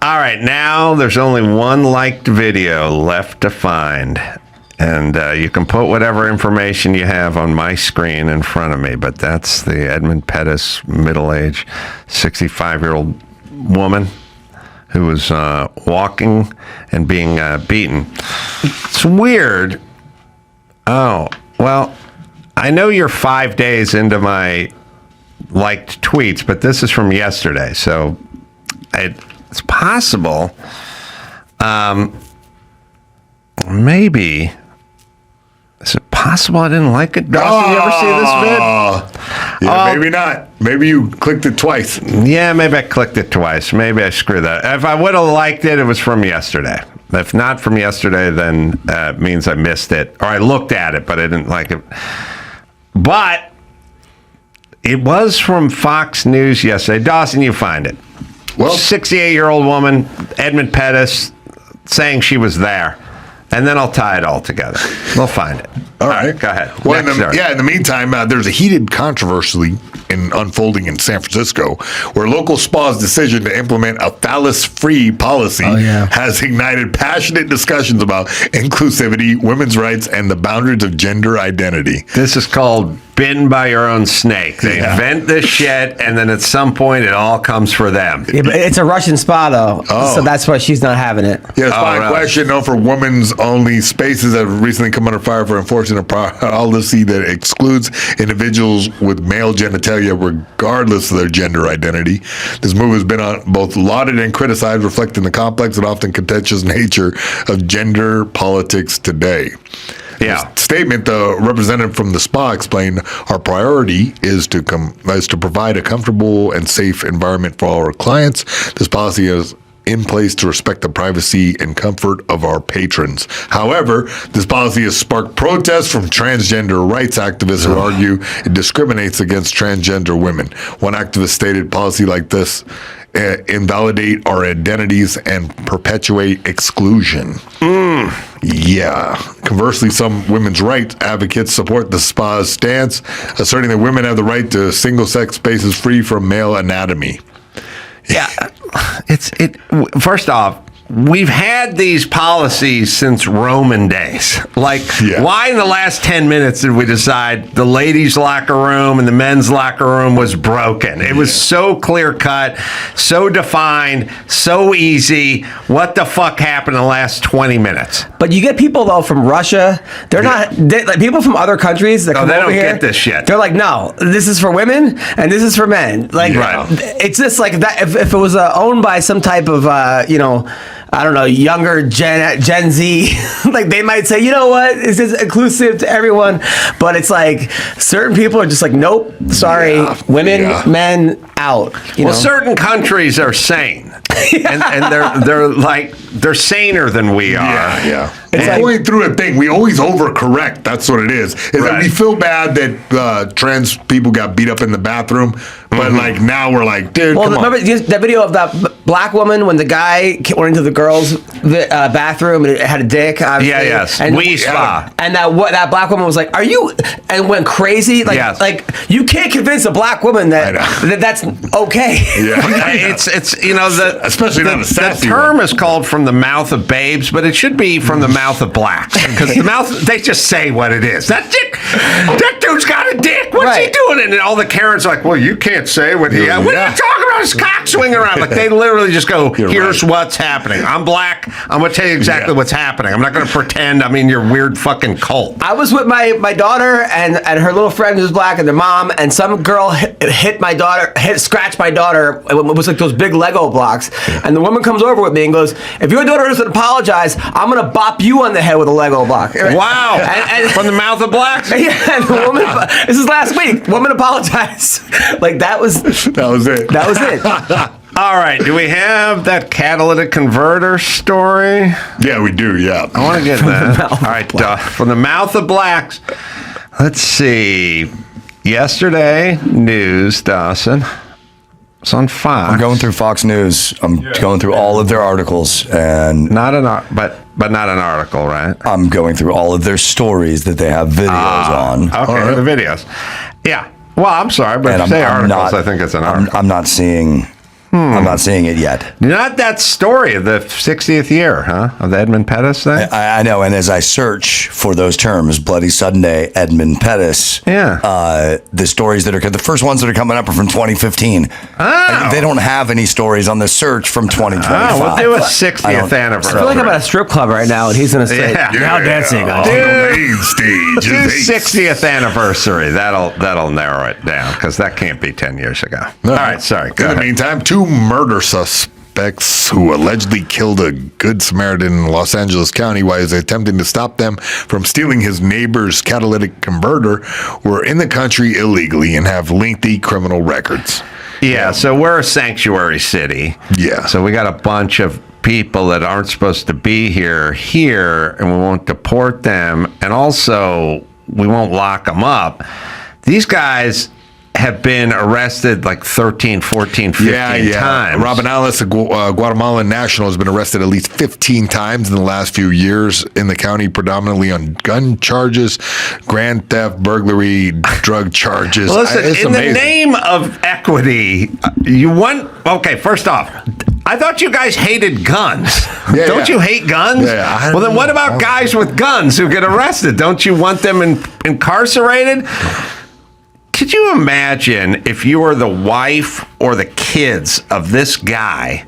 [SPEAKER 2] All right, now there's only one liked video left to find. And you can put whatever information you have on my screen in front of me, but that's the Edmund Pettis, middle-aged, 65-year-old woman who was walking and being beaten. It's weird. Oh, well, I know you're 5 days into my liked tweets, but this is from yesterday, so it's possible. Maybe. Is it possible I didn't like it? Dawson, you ever see this vid?
[SPEAKER 14] Yeah, maybe not. Maybe you clicked it twice.
[SPEAKER 2] Yeah, maybe I clicked it twice. Maybe I screwed that. If I would have liked it, it was from yesterday. If not from yesterday, then it means I missed it. Or I looked at it, but I didn't like it. But it was from Fox News yesterday. Dawson, you find it. Well, 68-year-old woman, Edmund Pettis, saying she was there. And then I'll tie it all together. We'll find it.
[SPEAKER 14] All right.
[SPEAKER 2] Go ahead.
[SPEAKER 14] Well, in the meantime, there's a heated controversy unfolding in San Francisco, where local spa's decision to implement a phallus-free policy has ignited passionate discussions about inclusivity, women's rights, and the boundaries of gender identity.
[SPEAKER 2] This is called bitten by your own snake. They invent this shit, and then at some point, it all comes for them.
[SPEAKER 17] Yeah, but it's a Russian spa, though, so that's why she's not having it.
[SPEAKER 14] Yeah, spa in question, known for women's-only spaces, have recently come under fire for enforcing a policy that excludes individuals with male genitalia regardless of their gender identity. This move has been both lauded and criticized, reflecting the complex and often contentious nature of gender politics today. Yeah. Statement, the representative from the spa explained, our priority is to provide a comfortable and safe environment for our clients. This policy is in place to respect the privacy and comfort of our patrons. However, this policy has sparked protests from transgender rights activists who argue it discriminates against transgender women. One activist stated policy like this invalidate our identities and perpetuate exclusion. Yeah. Conversely, some women's rights advocates support the spa's stance, asserting that women have the right to single-sex spaces free from male anatomy.
[SPEAKER 2] Yeah. First off, we've had these policies since Roman days. Like, why in the last 10 minutes did we decide the ladies' locker room and the men's locker room was broken? It was so clear-cut, so defined, so easy. What the fuck happened in the last 20 minutes?
[SPEAKER 17] But you get people, though, from Russia. They're not... like people from other countries that come
[SPEAKER 2] they
[SPEAKER 17] over
[SPEAKER 2] don't
[SPEAKER 17] here,
[SPEAKER 2] get this shit.
[SPEAKER 17] They're like, no, this is for women and this is for men. Like, it's just like that. If it was owned by some type of, I don't know, younger Gen Z, like they might say, you know what, this is inclusive to everyone, but it's like certain people are just like, nope, sorry, women, men, out.
[SPEAKER 2] Certain countries are sane, and they're saner than we are.
[SPEAKER 14] Yeah. It's going through a thing. We always overcorrect. That's what it is. That we feel bad that trans people got beat up in the bathroom, but like now we're like, dude, come on.
[SPEAKER 17] Remember that video of that black woman when the guy went into the girls' bathroom and it had a dick?
[SPEAKER 2] Yes.
[SPEAKER 17] And
[SPEAKER 2] spa.
[SPEAKER 17] And that black woman was like, "Are you?" and went crazy. Like you can't convince a black woman that's okay.
[SPEAKER 14] Yeah.
[SPEAKER 2] It's
[SPEAKER 14] especially not a sassy
[SPEAKER 2] the term is called from the mouth of babes, but it should be from the mouth of blacks, because they just say what it is. That dude's got a dick. What's he doing? And all the Karens are like, well, you can't say what he. What are you talking about? His cock swinging around. Like they literally just go, here's what's happening. I'm black. I'm gonna tell you exactly what's happening. I'm not gonna pretend I'm in your weird fucking cult.
[SPEAKER 17] I was with my daughter and her little friend who's black and their mom, and some girl scratched my daughter. It was like those big Lego blocks, and the woman comes over with me and goes, if your daughter doesn't apologize, I'm gonna bop you on the head with a Lego block.
[SPEAKER 2] Wow. And from the mouth of blacks?
[SPEAKER 17] Yeah, the woman, this is last week. Woman apologized. Like that was it.
[SPEAKER 14] That was it.
[SPEAKER 2] All right. Do we have that catalytic converter story?
[SPEAKER 14] Yeah, we do. Yeah.
[SPEAKER 2] I want to get that. All right. From the mouth of blacks. Let's see. Yesterday, news, Dawson. It's on Fox.
[SPEAKER 11] I'm going through Fox News. I'm going through all of their articles, and
[SPEAKER 2] but not an article, right?
[SPEAKER 11] I'm going through all of their stories that they have videos on.
[SPEAKER 2] Okay, the videos. Yeah. Well, I'm sorry, but if you say articles, I think it's an article.
[SPEAKER 11] I'm not seeing. I'm not seeing it yet.
[SPEAKER 2] Not that story of the 60th year, huh? Of the Edmund Pettis thing?
[SPEAKER 11] I know, and as I search for those terms, Bloody Sunday, Edmund Pettis, the stories that are, the first ones that are coming up are from 2015.
[SPEAKER 2] Oh.
[SPEAKER 11] They don't have any stories on the search from 2025.
[SPEAKER 2] Oh, we'll do a 60th anniversary.
[SPEAKER 17] I feel like I'm at a strip club right now, and he's going to say, now dancing on
[SPEAKER 14] the main stage.
[SPEAKER 2] Do 60th anniversary. That'll narrow it down, because that can't be 10 years ago. All right, sorry.
[SPEAKER 14] In the meantime, two murder suspects who allegedly killed a Good Samaritan in Los Angeles County while he was attempting to stop them from stealing his neighbor's catalytic converter were in the country illegally and have lengthy criminal records.
[SPEAKER 2] Yeah, so we're a sanctuary city.
[SPEAKER 14] Yeah.
[SPEAKER 2] So we got a bunch of people that aren't supposed to be here, and we won't deport them, and also we won't lock them up. These guys have been arrested like 13, 14, 15 times.
[SPEAKER 14] Robin Alice, a Guatemalan national, has been arrested at least 15 times in the last few years in the county, predominantly on gun charges, grand theft, burglary, drug charges.
[SPEAKER 2] Listen,
[SPEAKER 14] It's
[SPEAKER 2] in
[SPEAKER 14] amazing.
[SPEAKER 2] the name of equity, first off, I thought you guys hated guns. Don't you hate guns?
[SPEAKER 14] Yeah,
[SPEAKER 2] well, then what about guys with guns who get arrested? Don't you want them incarcerated? Could you imagine if you were the wife or the kids of this guy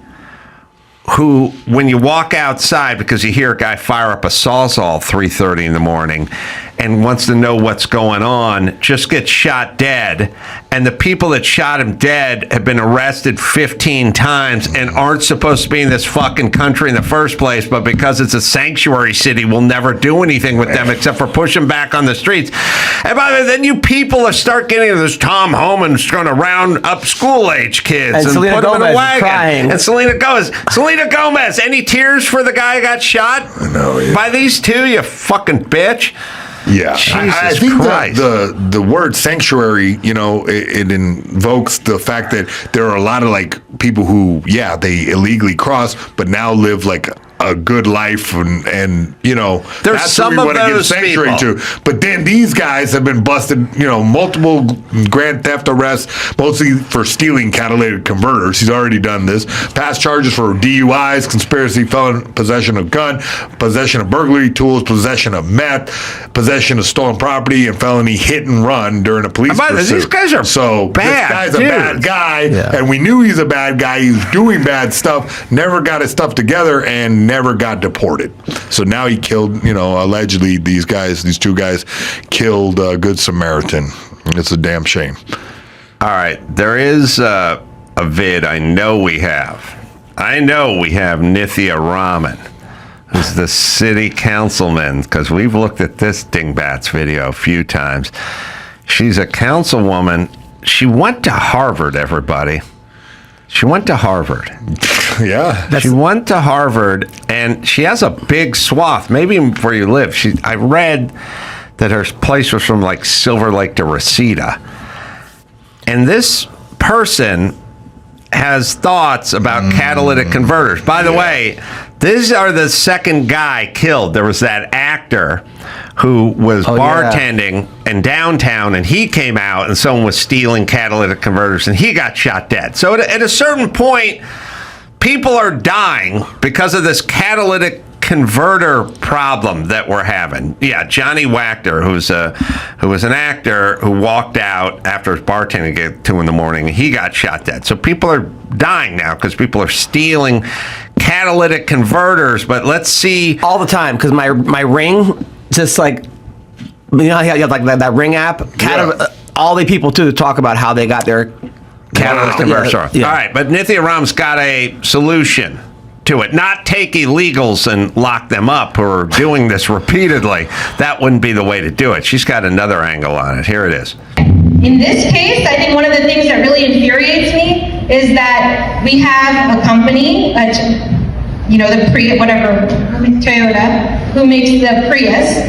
[SPEAKER 2] who, when you walk outside because you hear a guy fire up a Sawzall 3:30 in the morning and wants to know what's going on, just gets shot dead, and the people that shot him dead have been arrested 15 times and aren't supposed to be in this fucking country in the first place, but because it's a sanctuary city, we'll never do anything with them except for push them back on the streets. And by the way, then you people start getting this Tom Homan's trying to round up school-age kids and
[SPEAKER 17] Selena
[SPEAKER 2] put them in a
[SPEAKER 17] Gomez is
[SPEAKER 2] wagon.
[SPEAKER 17] crying.
[SPEAKER 2] And Selena Gomez, any tears for the guy who got shot by these two, you fucking bitch?
[SPEAKER 14] Yeah,
[SPEAKER 2] Jesus
[SPEAKER 14] I think
[SPEAKER 2] Christ.
[SPEAKER 14] the word sanctuary, it invokes the fact that there are a lot of like people who, they illegally cross, but now live like a good life, and
[SPEAKER 2] there's
[SPEAKER 14] that's
[SPEAKER 2] some
[SPEAKER 14] who we
[SPEAKER 2] of
[SPEAKER 14] want to give
[SPEAKER 2] those
[SPEAKER 14] sanctuary
[SPEAKER 2] people.
[SPEAKER 14] to. But then these guys have been busted, multiple grand theft arrests, mostly for stealing catalytic converters. He's already done this. Past charges for DUIs, conspiracy, felon, possession of gun, possession of burglary tools, possession of meth, possession of stolen property, and felony hit and run during a police pursuit.
[SPEAKER 2] These guys are
[SPEAKER 14] so
[SPEAKER 2] bad.
[SPEAKER 14] This guy's a bad guy, and we knew he's a bad guy. He's doing bad stuff. Never got his stuff together, and never got deported. So now he killed. Allegedly these two guys killed Good Samaritan. It's a damn shame.
[SPEAKER 2] All right, there is a vid I know we have Nithya Raman, who's the city councilman, because we've looked at this dingbats video a few times. She's a councilwoman. She went to Harvard, everybody. She went to Harvard.
[SPEAKER 14] Yeah.
[SPEAKER 2] She went to Harvard, and she has a big swath, maybe where you live. I read that her place was from like Silver Lake to Reseda. And this person has thoughts about catalytic converters. By the way, these are the second guy killed. There was that actor who was bartending in downtown, and he came out, and someone was stealing catalytic converters, and he got shot dead. So at a certain point, people are dying because of this catalytic converter problem that we're having. Yeah, Johnny Wachter, who was an actor who walked out after his bartending at 2 a.m. He got shot dead. So people are dying now because people are stealing catalytic converters. But let's see.
[SPEAKER 17] All the time, because my Ring, just like, you have like that Ring app, all the people too talk about how they got their catalytic converter.
[SPEAKER 2] All right, but Nithya Ram's got a solution to it. Not take illegals and lock them up who are doing this repeatedly. That wouldn't be the way to do it. She's got another angle on it. Here it is.
[SPEAKER 5] In this case, I think one of the things that really infuriates me is that we have a company, the Prius, Toyota, who makes the Prius,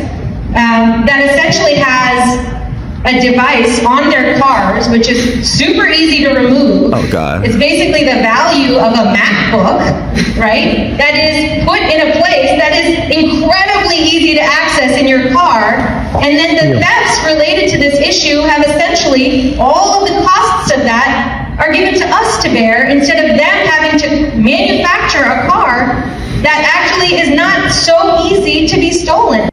[SPEAKER 5] that essentially has a device on their cars, which is super easy to remove.
[SPEAKER 17] Oh, God.
[SPEAKER 5] It's basically the value of a MacBook, right? That is put in a place that is incredibly easy to access in your car. And then the thefts related to this issue have essentially all of the costs of that are given to us to bear instead of them having to manufacture a car that actually is not so easy to be stolen.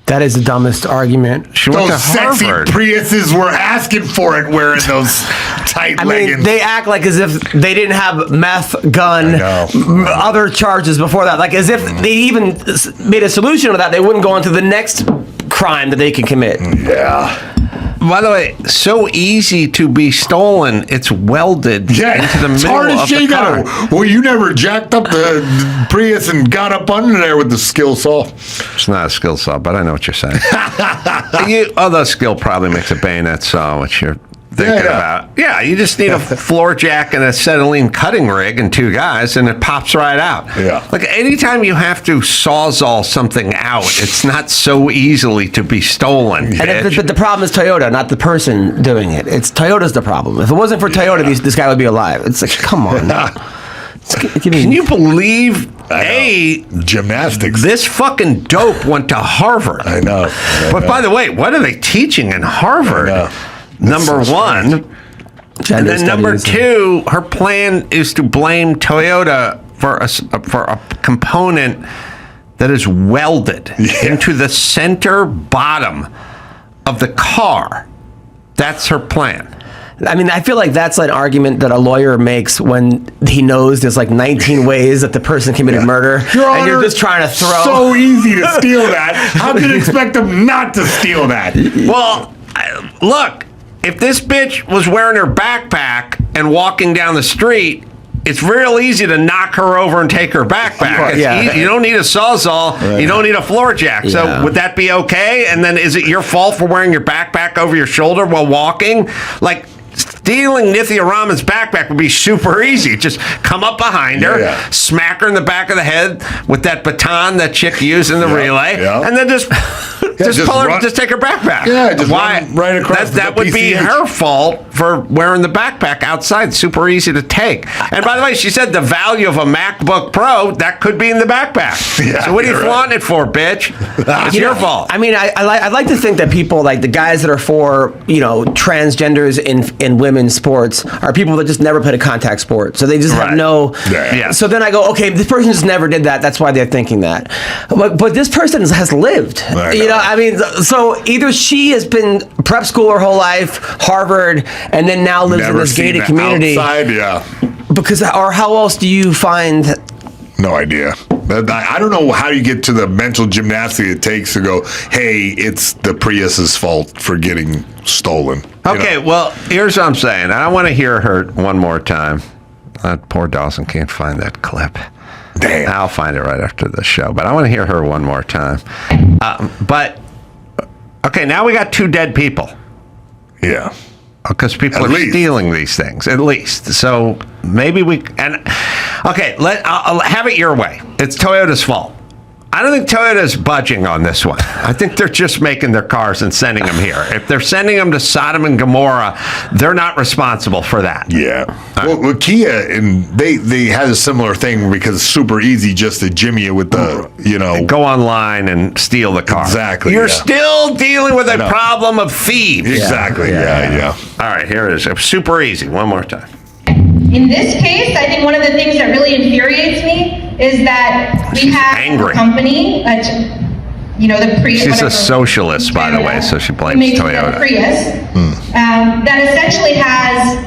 [SPEAKER 17] That is the dumbest argument.
[SPEAKER 2] She went to
[SPEAKER 14] sexy
[SPEAKER 2] Harvard.
[SPEAKER 14] Priuses were asking for it wearing those tight leggings.
[SPEAKER 17] They act like as if they didn't have meth, gun, other charges before that. Like as if they even made a solution to that, they wouldn't go on to the next crime that they can commit.
[SPEAKER 14] Yeah.
[SPEAKER 2] By the way, so easy to be stolen. It's welded into the
[SPEAKER 14] it's
[SPEAKER 2] middle
[SPEAKER 14] hard as
[SPEAKER 2] of
[SPEAKER 14] shit.
[SPEAKER 2] the
[SPEAKER 14] You
[SPEAKER 2] car.
[SPEAKER 14] well, you never jacked up the Prius and got up under there with the skill saw.
[SPEAKER 2] It's not a skill saw, but I know what you're saying. Although skill probably makes a bayonet saw, which you're thinking about. Yeah, you just need a floor jack and a acetylene cutting rig and 2 guys, and it pops right out.
[SPEAKER 14] Yeah.
[SPEAKER 2] Like anytime you have to sawzall something out, it's not so easily to be stolen.
[SPEAKER 17] But the problem is Toyota, not the person doing it. It's Toyota's the problem. If it wasn't for Toyota, this guy would be alive. It's like, come on.
[SPEAKER 2] Can you believe
[SPEAKER 14] gymnastics?
[SPEAKER 2] This fucking dope went to Harvard.
[SPEAKER 14] I know.
[SPEAKER 2] But by the way, what are they teaching in Harvard? Number one. And then number 2, her plan is to blame Toyota for a component that is welded into the center bottom of the car. That's her plan.
[SPEAKER 17] I mean, I feel like that's an argument that a lawyer makes when he knows there's like 19 ways that the person committed murder.
[SPEAKER 14] Your Honor,
[SPEAKER 17] and you're just trying to throw.
[SPEAKER 14] So easy to steal that. How can you expect them not to steal that?
[SPEAKER 2] Well, look, if this bitch was wearing her backpack and walking down the street, it's real easy to knock her over and take her backpack. You don't need a sawzall. You don't need a floor jack. So would that be okay? And then is it your fault for wearing your backpack over your shoulder while walking? Like, stealing Nithya Raman's backpack would be super easy. Just come up behind her, smack her in the back of the head with that baton that chick used in the relay, and then just take her backpack.
[SPEAKER 14] Yeah, just run right across.
[SPEAKER 2] That would be her fault for wearing the backpack outside. Super easy to take. And by the way, she said the value of a MacBook Pro that could be in the backpack. So what are you flaunting it for, bitch? It's your fault.
[SPEAKER 17] I mean, I'd like to think that people like the guys that are for transgenders in women's sports are people that just never played a contact sport, so they just have no. So then I go, okay, this person just never did that. That's why they're thinking that. But this person has lived. I mean, so either she has been prep school her whole life, Harvard, and then now lives in this gated community. Because, or how else do you find?
[SPEAKER 14] No idea. I don't know how you get to the mental gymnastics it takes to go, hey, it's the Prius's fault for getting stolen.
[SPEAKER 2] Okay, well, here's what I'm saying. I want to hear her one more time. That poor Dawson can't find that clip.
[SPEAKER 14] Damn.
[SPEAKER 2] I'll find it right after the show, but I want to hear her one more time. Okay, now we got 2 dead people.
[SPEAKER 14] Yeah.
[SPEAKER 2] Because people are stealing these things, at least. So maybe I'll have it your way. It's Toyota's fault. I don't think Toyota's budging on this one. I think they're just making their cars and sending them here. If they're sending them to Sodom and Gomorrah, they're not responsible for that.
[SPEAKER 14] Yeah. Well, Kia, and they had a similar thing because it's super easy just to jimmy it with the,
[SPEAKER 2] Go online and steal the car.
[SPEAKER 14] Exactly.
[SPEAKER 2] You're still dealing with a problem of thieves.
[SPEAKER 14] Exactly. Yeah.
[SPEAKER 2] All right, here it is. Super easy. One more time.
[SPEAKER 5] In this case, I think one of the things that really infuriates me is that we have a company, the Prius.
[SPEAKER 2] She's a socialist, by the way, so she blames Toyota.
[SPEAKER 5] Prius, that essentially has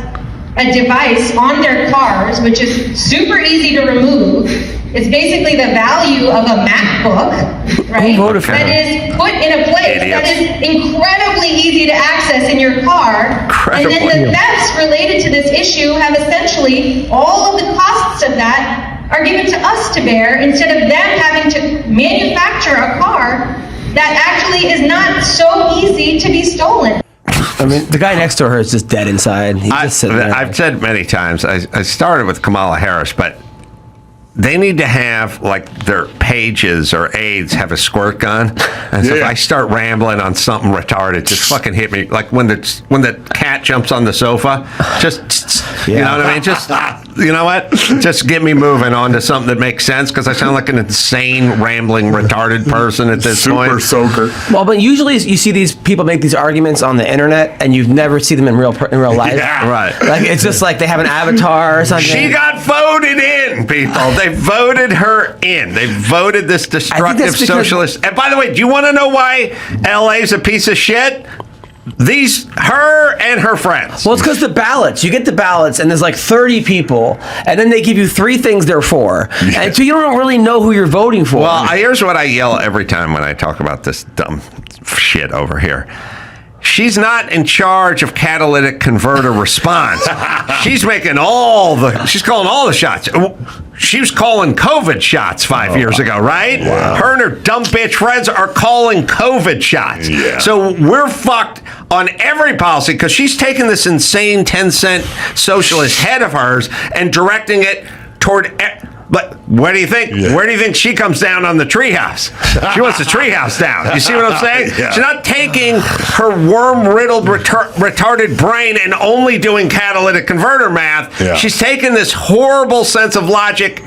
[SPEAKER 5] a device on their cars, which is super easy to remove. It's basically the value of a MacBook, right? That is put in a place that is incredibly easy to access in your car. And then the thefts related to this issue have essentially all of the costs of that are given to us to bear instead of them having to manufacture a car that actually is not so easy to be stolen.
[SPEAKER 17] I mean, the guy next to her is just dead inside. He's just sitting there.
[SPEAKER 2] I've said many times, I started with Kamala Harris, but they need to have, like, their pages or aides have a squirt gun. And so if I start rambling on something retarded, just fucking hit me. Like when the cat jumps on the sofa, just, you know what I mean? Just, you know what? Just get me moving on to something that makes sense, because I sound like an insane, rambling, retarded person at this point.
[SPEAKER 14] Super soaker.
[SPEAKER 17] Well, but usually you see these people make these arguments on the internet, and you've never seen them in real life.
[SPEAKER 2] Yeah, right.
[SPEAKER 17] Like, it's just like they have an avatar or something.
[SPEAKER 2] She got voted in, people. They voted her in. They voted this destructive socialist. And by the way, do you want to know why LA's a piece of shit? Her and her friends.
[SPEAKER 17] Well, it's because the ballots. You get the ballots, and there's like 30 people, and then they give you 3 things they're for. And so you don't really know who you're voting for.
[SPEAKER 2] Well, here's what I yell every time when I talk about this dumb shit over here. she's not in charge of catalytic converter response. She's calling all the shots. She was calling COVID shots 5 years ago, right?
[SPEAKER 14] Wow.
[SPEAKER 2] Her and her dumb bitch friends are calling COVID shots.
[SPEAKER 14] Yeah.
[SPEAKER 2] So we're fucked on every policy because she's taking this insane 10-cent socialist head of hers and directing it toward. But what do you think? Yeah. Where do you think she comes down on the treehouse? She wants the treehouse down. You see what I'm saying?
[SPEAKER 14] Yeah.
[SPEAKER 2] She's not taking her worm-riddled, retarded brain and only doing catalytic converter math.
[SPEAKER 14] Yeah.
[SPEAKER 2] She's taking this horrible sense of logic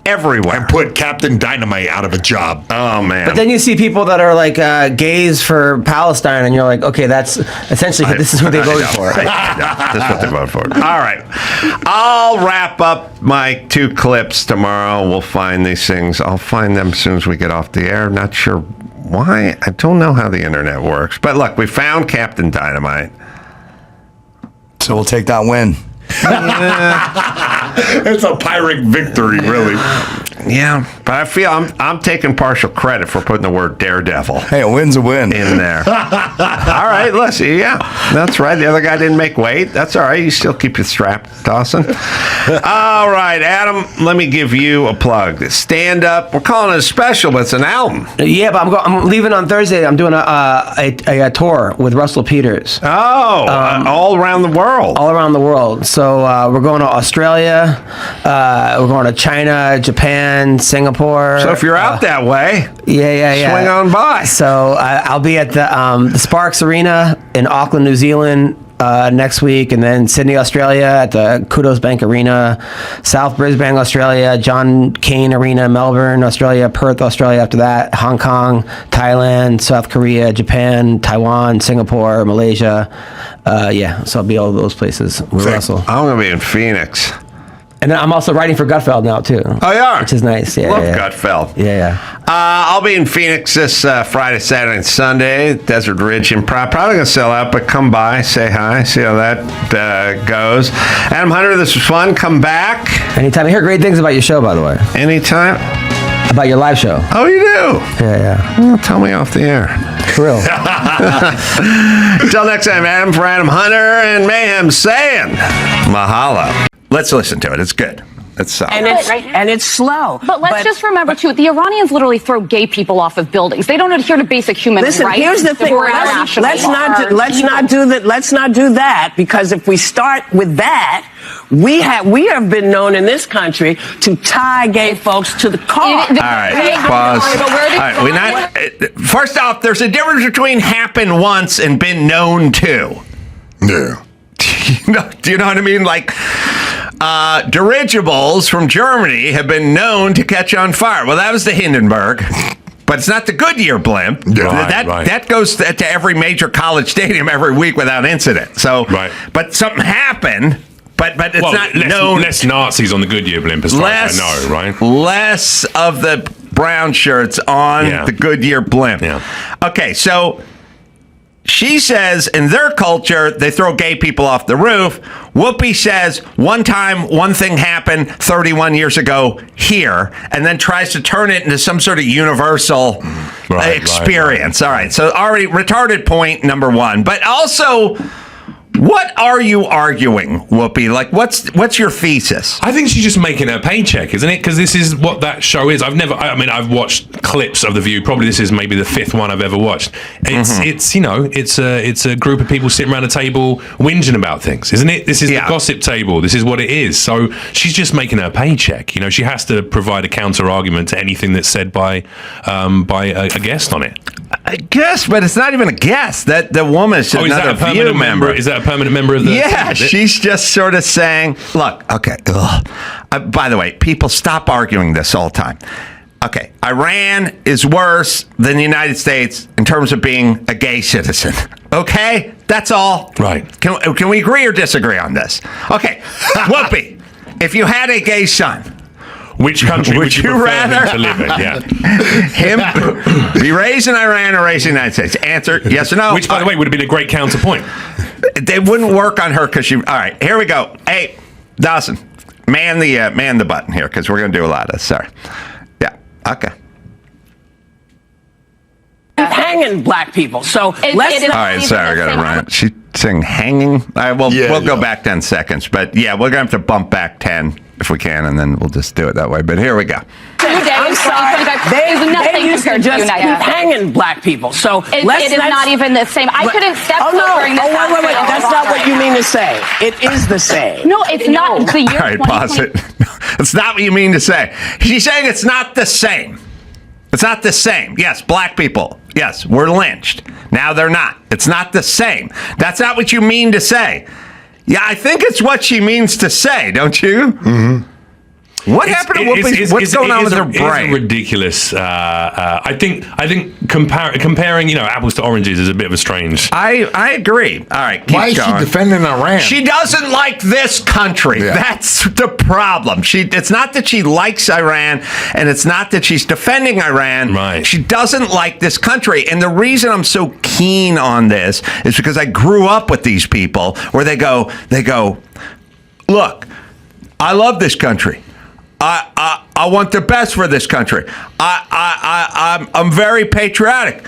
[SPEAKER 2] everywhere.
[SPEAKER 14] And put Captain Dynamite out of a job.
[SPEAKER 2] Oh, man.
[SPEAKER 17] But then you see people that are like gays for Palestine, and you're like, okay, that's essentially this is who they voted for.
[SPEAKER 2] That's what they voted for. All right. I'll wrap up my 2 clips tomorrow. We'll find these things. I'll find them as soon as we get off the air. Not sure why. I don't know how the internet works. But look, we found Captain Dynamite.
[SPEAKER 11] So we'll take that win.
[SPEAKER 14] It's a Pyrrhic victory, really.
[SPEAKER 2] Yeah, but I feel I'm taking partial credit for putting the word daredevil.
[SPEAKER 11] Hey, a win's a win.
[SPEAKER 2] In there. All right, listen, yeah, that's right. The other guy didn't make weight. That's all right. You still keep your strap, Dawson. All right, Adam, let me give you a plug. Stand Up. We're calling it a special, but it's an album.
[SPEAKER 17] Yeah, but I'm leaving on Thursday. I'm doing a tour with Russell Peters.
[SPEAKER 2] Oh, all around the world.
[SPEAKER 17] All around the world. So we're going to Australia. We're going to China, Japan, Singapore.
[SPEAKER 2] So if you're out that way,
[SPEAKER 17] yeah,
[SPEAKER 2] swing on by.
[SPEAKER 17] So I'll be at the Sparks Arena in Auckland, New Zealand next week, and then Sydney, Australia at the Kudos Bank Arena, South Brisbane, Australia, John Cain Arena, Melbourne, Australia, Perth, Australia after that, Hong Kong, Thailand, South Korea, Japan, Taiwan, Singapore, Malaysia. So I'll be all those places with Russell.
[SPEAKER 2] I'm going to be in Phoenix.
[SPEAKER 17] And then I'm also writing for Gutfeld now, too.
[SPEAKER 2] Oh, you are?
[SPEAKER 17] Which is nice. Yeah,
[SPEAKER 2] Love Gutfeld.
[SPEAKER 17] Yeah.
[SPEAKER 2] I'll be in Phoenix this Friday, Saturday, and Sunday. Desert Ridge Improv. Probably going to sell out, but come by, say hi, see how that goes. Adam Hunter, this was fun. Come back.
[SPEAKER 17] Anytime. I hear great things about your show, by the way.
[SPEAKER 2] Anytime.
[SPEAKER 17] About your live show.
[SPEAKER 2] Oh, you do?
[SPEAKER 17] Yeah.
[SPEAKER 2] Well, tell me off the air.
[SPEAKER 17] For real.
[SPEAKER 2] Until next time, Adam for Adam Hunter and Mayhem saying mahalo. Let's listen to it. It's good. It's solid.
[SPEAKER 9] And it's slow.
[SPEAKER 22] But let's just remember, too, the Iranians literally throw gay people off of buildings. They don't adhere to basic human rights.
[SPEAKER 9] Listen, here's the thing. Let's not do that, because if we start with that, we have been known in this country to tie gay folks to the car.
[SPEAKER 2] All right, pause. All right, first off, there's a difference between happen once and been known to.
[SPEAKER 14] Yeah.
[SPEAKER 2] Do you know what I mean? Like, dirigibles from Germany have been known to catch on fire. Well, that was the Hindenburg, but it's not the Goodyear blimp. That goes to every major college stadium every week without incident. So, but something happened. But it's not known.
[SPEAKER 23] Less Nazis on the Goodyear blimp, as far as I know, right?
[SPEAKER 2] Less of the brown shirts on the Goodyear blimp.
[SPEAKER 23] Yeah.
[SPEAKER 2] Okay, so she says in their culture, they throw gay people off the roof. Whoopi says one time, one thing happened 31 years ago here, and then tries to turn it into some sort of universal experience. All right, so already retarded point number one. But also, what are you arguing, Whoopi? Like, what's your thesis?
[SPEAKER 23] I think she's just making her paycheck, isn't it? Because this is what that show is. I've watched clips of The View. Probably this is maybe the 5th one I've ever watched. It's a group of people sitting around a table whinging about things, isn't it? This is the gossip table. This is what it is. So she's just making her paycheck. You know, she has to provide a counter argument to anything that's said by a guest on it.
[SPEAKER 2] I guess, but it's not even a guest. That the woman is another View member.
[SPEAKER 23] Is that a permanent member of the
[SPEAKER 2] Yeah, she's just sort of saying, look, okay, by the way, people stop arguing this all the time. Okay, Iran is worse than the United States in terms of being a gay citizen. Okay, that's all.
[SPEAKER 23] Right.
[SPEAKER 2] Can we agree or disagree on this? Okay, Whoopi, if you had a gay son,
[SPEAKER 23] which country would you rather
[SPEAKER 2] to live in? Yeah. Him be raised in Iran or raised in the United States? Answer yes or no.
[SPEAKER 23] Which, by the way, would have been a great counterpoint.
[SPEAKER 2] They wouldn't work on her because she. All right, here we go. Hey, Dawson, man the button here because we're going to do a lot of this. Sorry. Yeah. Okay.
[SPEAKER 9] hanging black people. So let's
[SPEAKER 2] All right, sorry, I got to run. She's saying hanging. All right, well, we'll go back 10 seconds. But yeah, we're going to have to bump back 10 if we can, and then we'll just do it that way. But here we go.
[SPEAKER 9] I'm sorry. They used to just keep hanging black people. So
[SPEAKER 22] It is not even the same. I couldn't step
[SPEAKER 9] Oh
[SPEAKER 22] foot
[SPEAKER 9] no!
[SPEAKER 22] during this.
[SPEAKER 9] Wait! That's not what you mean to say. It is the same.
[SPEAKER 22] No, it's not. The year
[SPEAKER 2] All right, pause it. It's not what you mean to say. She's saying it's not the same. It's not the same. Yes, black people. Yes, were lynched. Now they're not. It's not the same. That's not what you mean to say. Yeah, I think it's what she means to say, don't you? Mm-hmm. What happened to Whoopi? What's going on with her brain?
[SPEAKER 23] It's ridiculous. I think comparing apples to oranges is a bit of a strange.
[SPEAKER 2] I agree. All right, keep
[SPEAKER 14] Why is
[SPEAKER 2] going.
[SPEAKER 14] she defending Iran?
[SPEAKER 2] She doesn't like this country.
[SPEAKER 14] Yeah.
[SPEAKER 2] That's the problem. It's not that she likes Iran, and it's not that she's defending Iran.
[SPEAKER 23] Right.
[SPEAKER 2] She doesn't like this country. And the reason I'm so keen on this is because I grew up with these people where they go, look, I love this country. I want the best for this country. I'm very patriotic.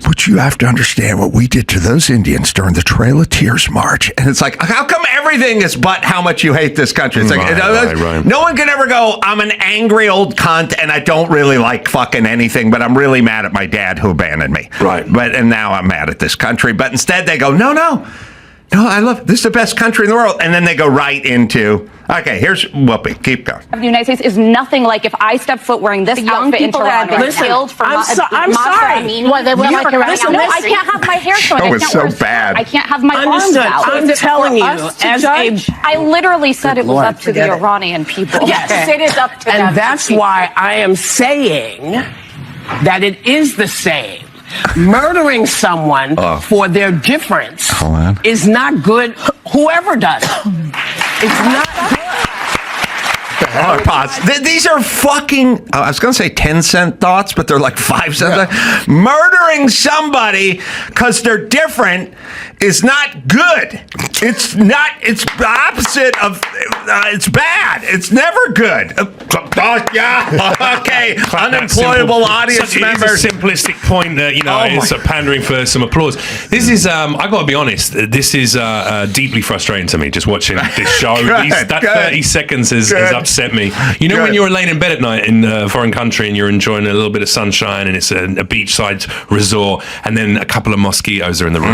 [SPEAKER 2] But you have to understand what we did to those Indians during the Trail of Tears March. And it's like, how come everything is but how much you hate this country? It's like,
[SPEAKER 23] Right.
[SPEAKER 2] no one can ever go, I'm an angry old cunt and I don't really like fucking anything, but I'm really mad at my dad who abandoned me.
[SPEAKER 23] Right.
[SPEAKER 2] And now I'm mad at this country. But instead they go, no, I love it. This is the best country in the world. And then they go right into, okay, here's Whoopi. Keep going.
[SPEAKER 22] The United States is nothing like if I step foot wearing this outfit into Toronto and killed for
[SPEAKER 9] I'm sorry.
[SPEAKER 22] Listen, I can't have my hair short.
[SPEAKER 2] Show is so bad.
[SPEAKER 22] I can't have my arms
[SPEAKER 9] Understood.
[SPEAKER 22] out.
[SPEAKER 9] I'm telling you, as
[SPEAKER 22] I literally said it was up to the Iranian people.
[SPEAKER 9] Yes,
[SPEAKER 22] it is up to them.
[SPEAKER 9] and that's why I am saying that it is the same. Murdering someone for their difference is not good. Whoever does it, it's not good.
[SPEAKER 2] Hold on, pause. These are fucking, I was going to say 10-cent thoughts, but they're like 5 cents. Yeah. Murdering somebody because they're different is not good. It's not, it's the opposite of, it's bad. It's never good. Okay, unemployable audience members.
[SPEAKER 23] It's a simplistic point that, it's pandering for some applause. This is, I got to be honest, this is deeply frustrating to me, just watching this show. That 30 seconds has upset me. When you're laying in bed at night in a foreign country and you're enjoying a little bit of sunshine and it's a beachside resort and then a couple of mosquitoes are in the room.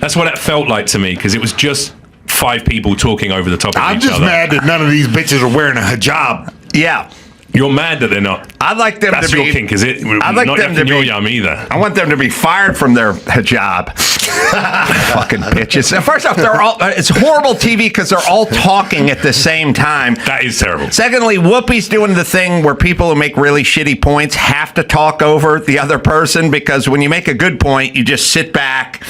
[SPEAKER 23] That's what it felt like to me, because it was just 5 people talking over the top of each other.
[SPEAKER 14] I'm just mad that none of these bitches are wearing a hijab.
[SPEAKER 2] Yeah.
[SPEAKER 23] You're mad that they're not.
[SPEAKER 2] I'd like them
[SPEAKER 23] That's
[SPEAKER 2] to be.
[SPEAKER 23] That's your kink, is it?
[SPEAKER 2] I'd like
[SPEAKER 23] not
[SPEAKER 2] them to be.
[SPEAKER 23] Your yum either.
[SPEAKER 2] I want them to be fired from their hijab. Fucking bitches. And first off, it's horrible TV because they're all talking at the same time.
[SPEAKER 23] That is terrible.
[SPEAKER 2] Secondly, Whoopi's doing the thing where people who make really shitty points have to talk over the other person, because when you make a good point, you just sit back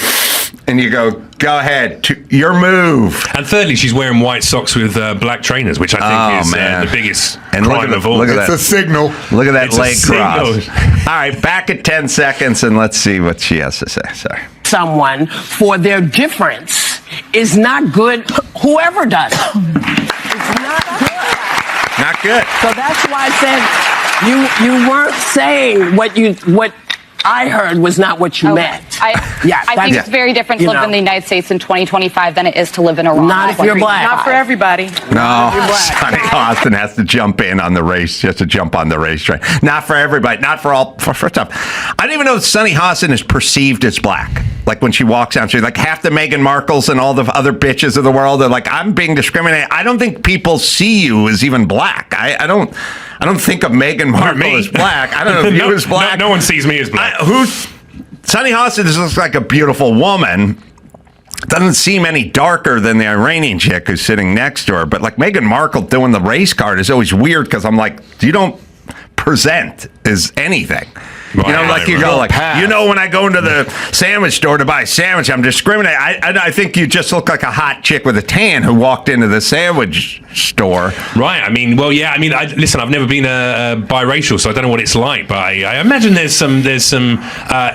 [SPEAKER 2] and you go ahead, your move.
[SPEAKER 23] And thirdly, she's wearing white socks with black trainers, which I think is the biggest crime of all.
[SPEAKER 14] It's a signal.
[SPEAKER 2] Look at that leg cross. All right, back at 10 seconds, and let's see what she has to say. Sorry.
[SPEAKER 9] Someone for their difference is not good. Whoever does it, it's not good.
[SPEAKER 2] Not good.
[SPEAKER 9] So that's why I said you weren't saying what I heard was not what you meant.
[SPEAKER 22] I think it's very different to live in the United States in 2025 than it is to live in Iran.
[SPEAKER 9] Not if you're black.
[SPEAKER 22] Not for everybody.
[SPEAKER 2] No, Sonny Austin has to jump in on the race. She has to jump on the race train. Not for everybody. Not for all. For stuff. I don't even know if Sonny Austin is perceived as black. Like when she walks out, she's like half the Meghan Markles and all the other bitches of the world are like, I'm being discriminated. I don't think people see you as even black. I don't think of Meghan Markle as black. I don't know if you as black.
[SPEAKER 23] No one sees me as black.
[SPEAKER 2] Sonny Austin just looks like a beautiful woman. Doesn't seem any darker than the Iranian chick who's sitting next to her. But like Meghan Markle doing the race card is always weird, because I'm like, you don't present as anything. Right, when I go into the sandwich store to buy a sandwich, I'm discriminating. I think you just look like a hot chick with a tan who walked into the sandwich store.
[SPEAKER 23] Right. Listen, I've never been biracial, so I don't know what it's like, but I imagine there's some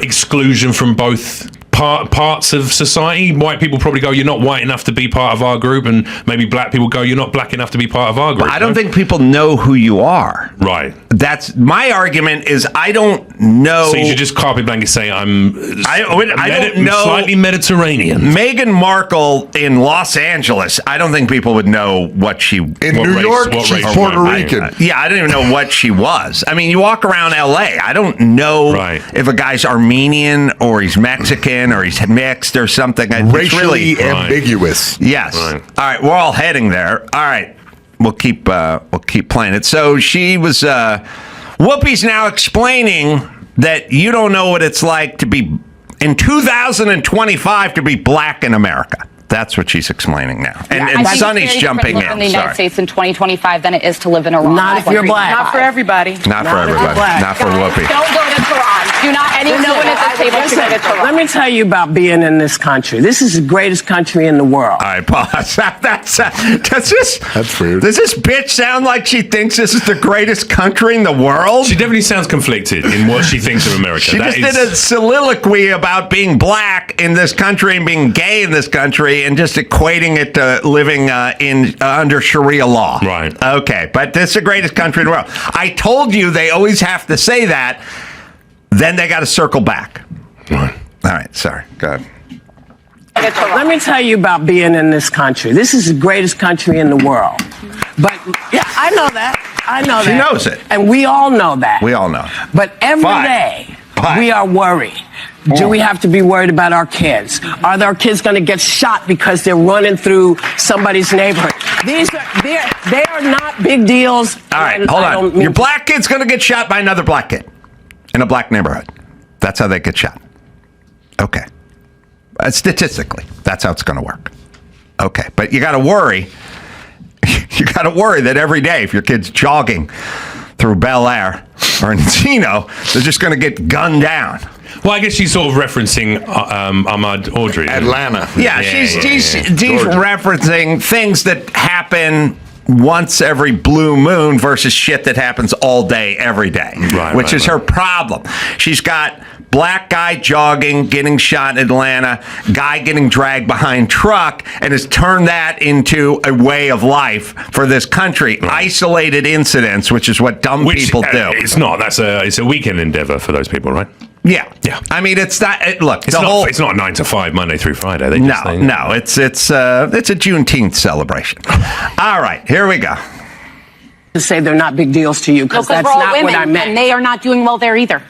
[SPEAKER 23] exclusion from both parts of society. White people probably go, you're not white enough to be part of our group, and maybe black people go, you're not black enough to be part of our group.
[SPEAKER 2] But I don't think people know who you are.
[SPEAKER 23] Right.
[SPEAKER 2] That's my argument. Is I don't know.
[SPEAKER 23] So you should just copy blanket say I
[SPEAKER 2] don't know.
[SPEAKER 23] Slightly Mediterranean.
[SPEAKER 2] Meghan Markle in Los Angeles. I don't think people would know what she
[SPEAKER 14] in New York. She's Puerto Rican.
[SPEAKER 2] Yeah, I don't even know what she was. I mean, you walk around L.A. I don't know if a guy's Armenian or he's Mexican or he's mixed or something.
[SPEAKER 14] Racially really ambiguous.
[SPEAKER 2] Yes. Right. All right, we're all heading there. All right. We'll keep playing it. So she was Whoopi's now explaining that you don't know what it's like to be in 2025 to be black in America. That's what she's explaining now. And Sonny's jumping in.
[SPEAKER 22] In the United States in 2025 than it is to live in Iran.
[SPEAKER 9] Not if you're black.
[SPEAKER 22] Not for everybody.
[SPEAKER 2] Not for everybody. Not for Whoopi.
[SPEAKER 22] Don't go to Tehran. Do not anyone at the table to go to Tehran.
[SPEAKER 9] Let me tell you about being in this country. This is the greatest country in the world.
[SPEAKER 2] All right, pause. That's weird. Does this bitch sound like she thinks this is the greatest country in the world?
[SPEAKER 23] She definitely sounds conflicted in what she thinks of America.
[SPEAKER 2] She just did a soliloquy about being black in this country and being gay in this country and just equating it to living under Sharia law.
[SPEAKER 23] Right.
[SPEAKER 2] Okay, but this is the greatest country in the world. I told you they always have to say that. Then they got to circle back.
[SPEAKER 23] Right.
[SPEAKER 2] All right, sorry. Go ahead.
[SPEAKER 9] Let me tell you about being in this country. This is the greatest country in the world. But, yeah, I know that. I know that.
[SPEAKER 2] She knows it.
[SPEAKER 9] And we all know that.
[SPEAKER 2] We all know.
[SPEAKER 9] But every day, we are worried. Do we have to be worried about our kids? Are our kids going to get shot because they're running through somebody's neighborhood? They are not big deals.
[SPEAKER 2] All right, hold on. Your black kid's going to get shot by another black kid in a black neighborhood. That's how they get shot. Okay. Statistically, that's how it's going to work. Okay, but you got to worry. You got to worry that every day, if your kid's jogging through Bel Air or Encino, they're just going to get gunned down.
[SPEAKER 23] Well, I guess she's sort of referencing Ahmaud Audrey.
[SPEAKER 14] Atlanta.
[SPEAKER 2] Yeah, she's referencing things that happen once every blue moon versus shit that happens all day, every day, which is her problem. She's got black guy jogging, getting shot in Atlanta, guy getting dragged behind truck, and has turned that into a way of life for this country. Isolated incidents, which is what dumb people do.
[SPEAKER 23] It's not. It's a weekend endeavor for those people, right?
[SPEAKER 2] Yeah. I mean, it's not. Look,
[SPEAKER 23] it's not 9 to 5 Monday through Friday.
[SPEAKER 2] No. It's a Juneteenth celebration. All right, here we go.
[SPEAKER 9] To say they're not big deals to you because that's not
[SPEAKER 22] women,
[SPEAKER 9] what I meant.
[SPEAKER 22] And they are not doing well there either.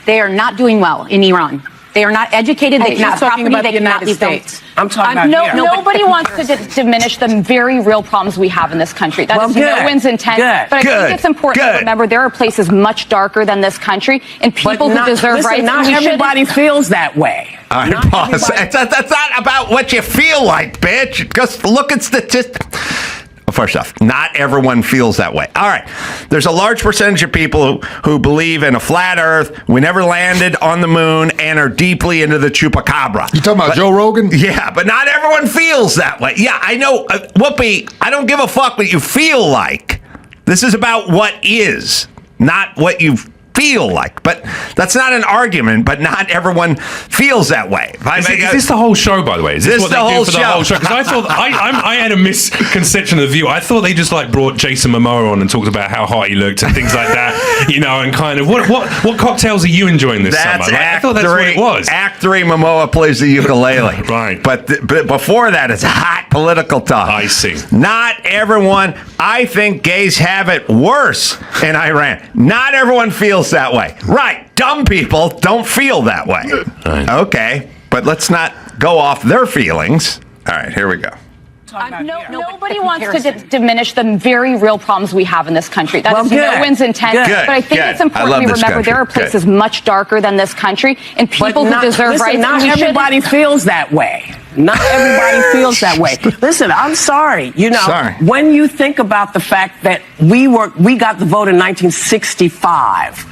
[SPEAKER 22] They are not doing well in Iran. They are not educated. They cannot property. They cannot leave States.
[SPEAKER 9] I'm talking about here.
[SPEAKER 22] Nobody wants to diminish the very real problems we have in this country. That is no one's intent. But I think it's important to remember there are places much darker than this country and people who deserve rights.
[SPEAKER 9] Not everybody feels that way.
[SPEAKER 2] All right, pause. That's not about what you feel like, bitch. Just look at statistics. First off, not everyone feels that way. All right. There's a large percentage of people who believe in a flat earth, we never landed on the moon, and are deeply into the chupacabra.
[SPEAKER 14] You talking about Joe Rogan?
[SPEAKER 2] Yeah, but not everyone feels that way. Yeah, I know. Whoopi, I don't give a fuck what you feel like. This is about what is, not what you feel like. But that's not an argument, but not everyone feels that way.
[SPEAKER 23] Is this the whole show, by the way? Is this what
[SPEAKER 2] the
[SPEAKER 23] they
[SPEAKER 2] whole
[SPEAKER 23] do for the whole show? Because I thought I had a misconception of the view. I thought they just brought Jason Momoa on and talked about how hot he looked and things like that, and kind of what cocktails are you enjoying this summer? I thought that's what it was.
[SPEAKER 2] Act 3, Momoa plays the ukulele.
[SPEAKER 23] Right.
[SPEAKER 2] But before that, it's hot political talk.
[SPEAKER 23] I see.
[SPEAKER 2] Not everyone. I think gays have it worse in Iran. Not everyone feels that way. Right. Dumb people don't feel that way.
[SPEAKER 23] Right.
[SPEAKER 2] Okay. But let's not go off their feelings. All right. Here we go.
[SPEAKER 22] Nobody wants to diminish the very real problems we have in this country. That is no one's intent. But I think it's important we remember there are places much darker than this country and people who deserve rights.
[SPEAKER 9] Not everybody feels that way. Not everybody feels that way. Listen, I'm sorry. When you think about the fact that we got the vote in 1965,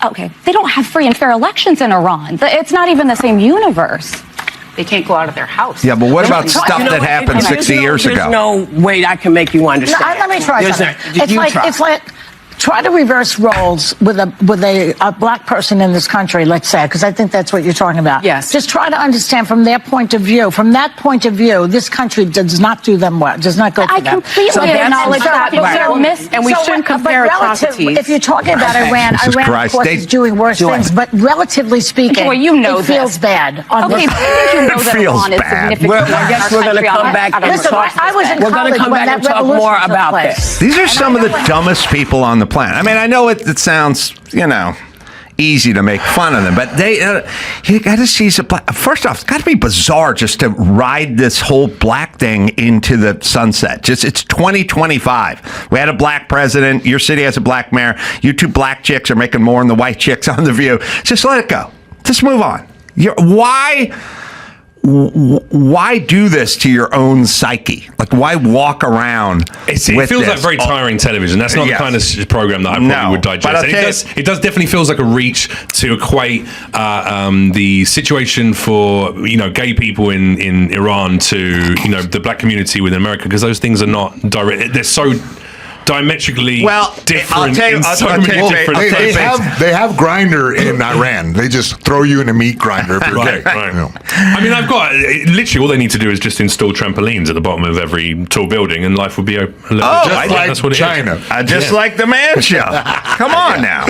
[SPEAKER 22] okay, they don't have free and fair elections in Iran. It's not even the same universe. They can't go out of their house.
[SPEAKER 2] Yeah, but what about stuff that happened 60 years ago?
[SPEAKER 9] There's no way I can make you understand.
[SPEAKER 20] Let me try something. It's like
[SPEAKER 6] try to reverse roles with a black person in this country, let's say, because I think that's what you're talking about.
[SPEAKER 8] Yes.
[SPEAKER 6] Just try to understand from their point of view. From that point of view, this country does not do them well. Does not go for them.
[SPEAKER 22] I completely acknowledge that.
[SPEAKER 6] And we shouldn't compare atrocities. If you're talking about Iran,
[SPEAKER 2] Jesus
[SPEAKER 6] Iran,
[SPEAKER 2] Christ,
[SPEAKER 6] of course, is doing worse things. But relatively speaking,
[SPEAKER 22] Well, you know
[SPEAKER 6] it feels bad.
[SPEAKER 22] Okay, but I think you know that Iran is significantly
[SPEAKER 17] I guess we're going to come back and
[SPEAKER 6] Listen,
[SPEAKER 17] talk.
[SPEAKER 6] I was in
[SPEAKER 17] We're going to
[SPEAKER 6] college
[SPEAKER 17] come
[SPEAKER 6] when
[SPEAKER 17] back and
[SPEAKER 6] that
[SPEAKER 17] talk more
[SPEAKER 6] revolution took
[SPEAKER 17] about
[SPEAKER 6] place.
[SPEAKER 17] this.
[SPEAKER 2] These are some of the dumbest people on the planet. I mean, I know it sounds, easy to make fun of them, but you got to see first off, it's got to be bizarre just to ride this whole black thing into the sunset. It's 2025. We had a black president. Your city has a black mayor. You two black chicks are making more than the white chicks on The View. Just let it go. Just move on. Why do this to your own psyche? Like, why walk around?
[SPEAKER 23] It feels like very tiring television. That's not the kind of program that I probably would digest. And it does definitely feels like a reach to equate the situation for gay people in Iran to the black community within America, because those things are not direct. They're so diametrically different.
[SPEAKER 14] They have Grindr in Iran. They just throw you in a meat grinder if you're gay.
[SPEAKER 23] Right. I mean, I've got literally all they need to do is just install trampolines at the bottom of every tall building, and life would be a little
[SPEAKER 2] just like
[SPEAKER 23] that's what
[SPEAKER 14] China.
[SPEAKER 23] it is.
[SPEAKER 2] Just like the Man Show. Come on now.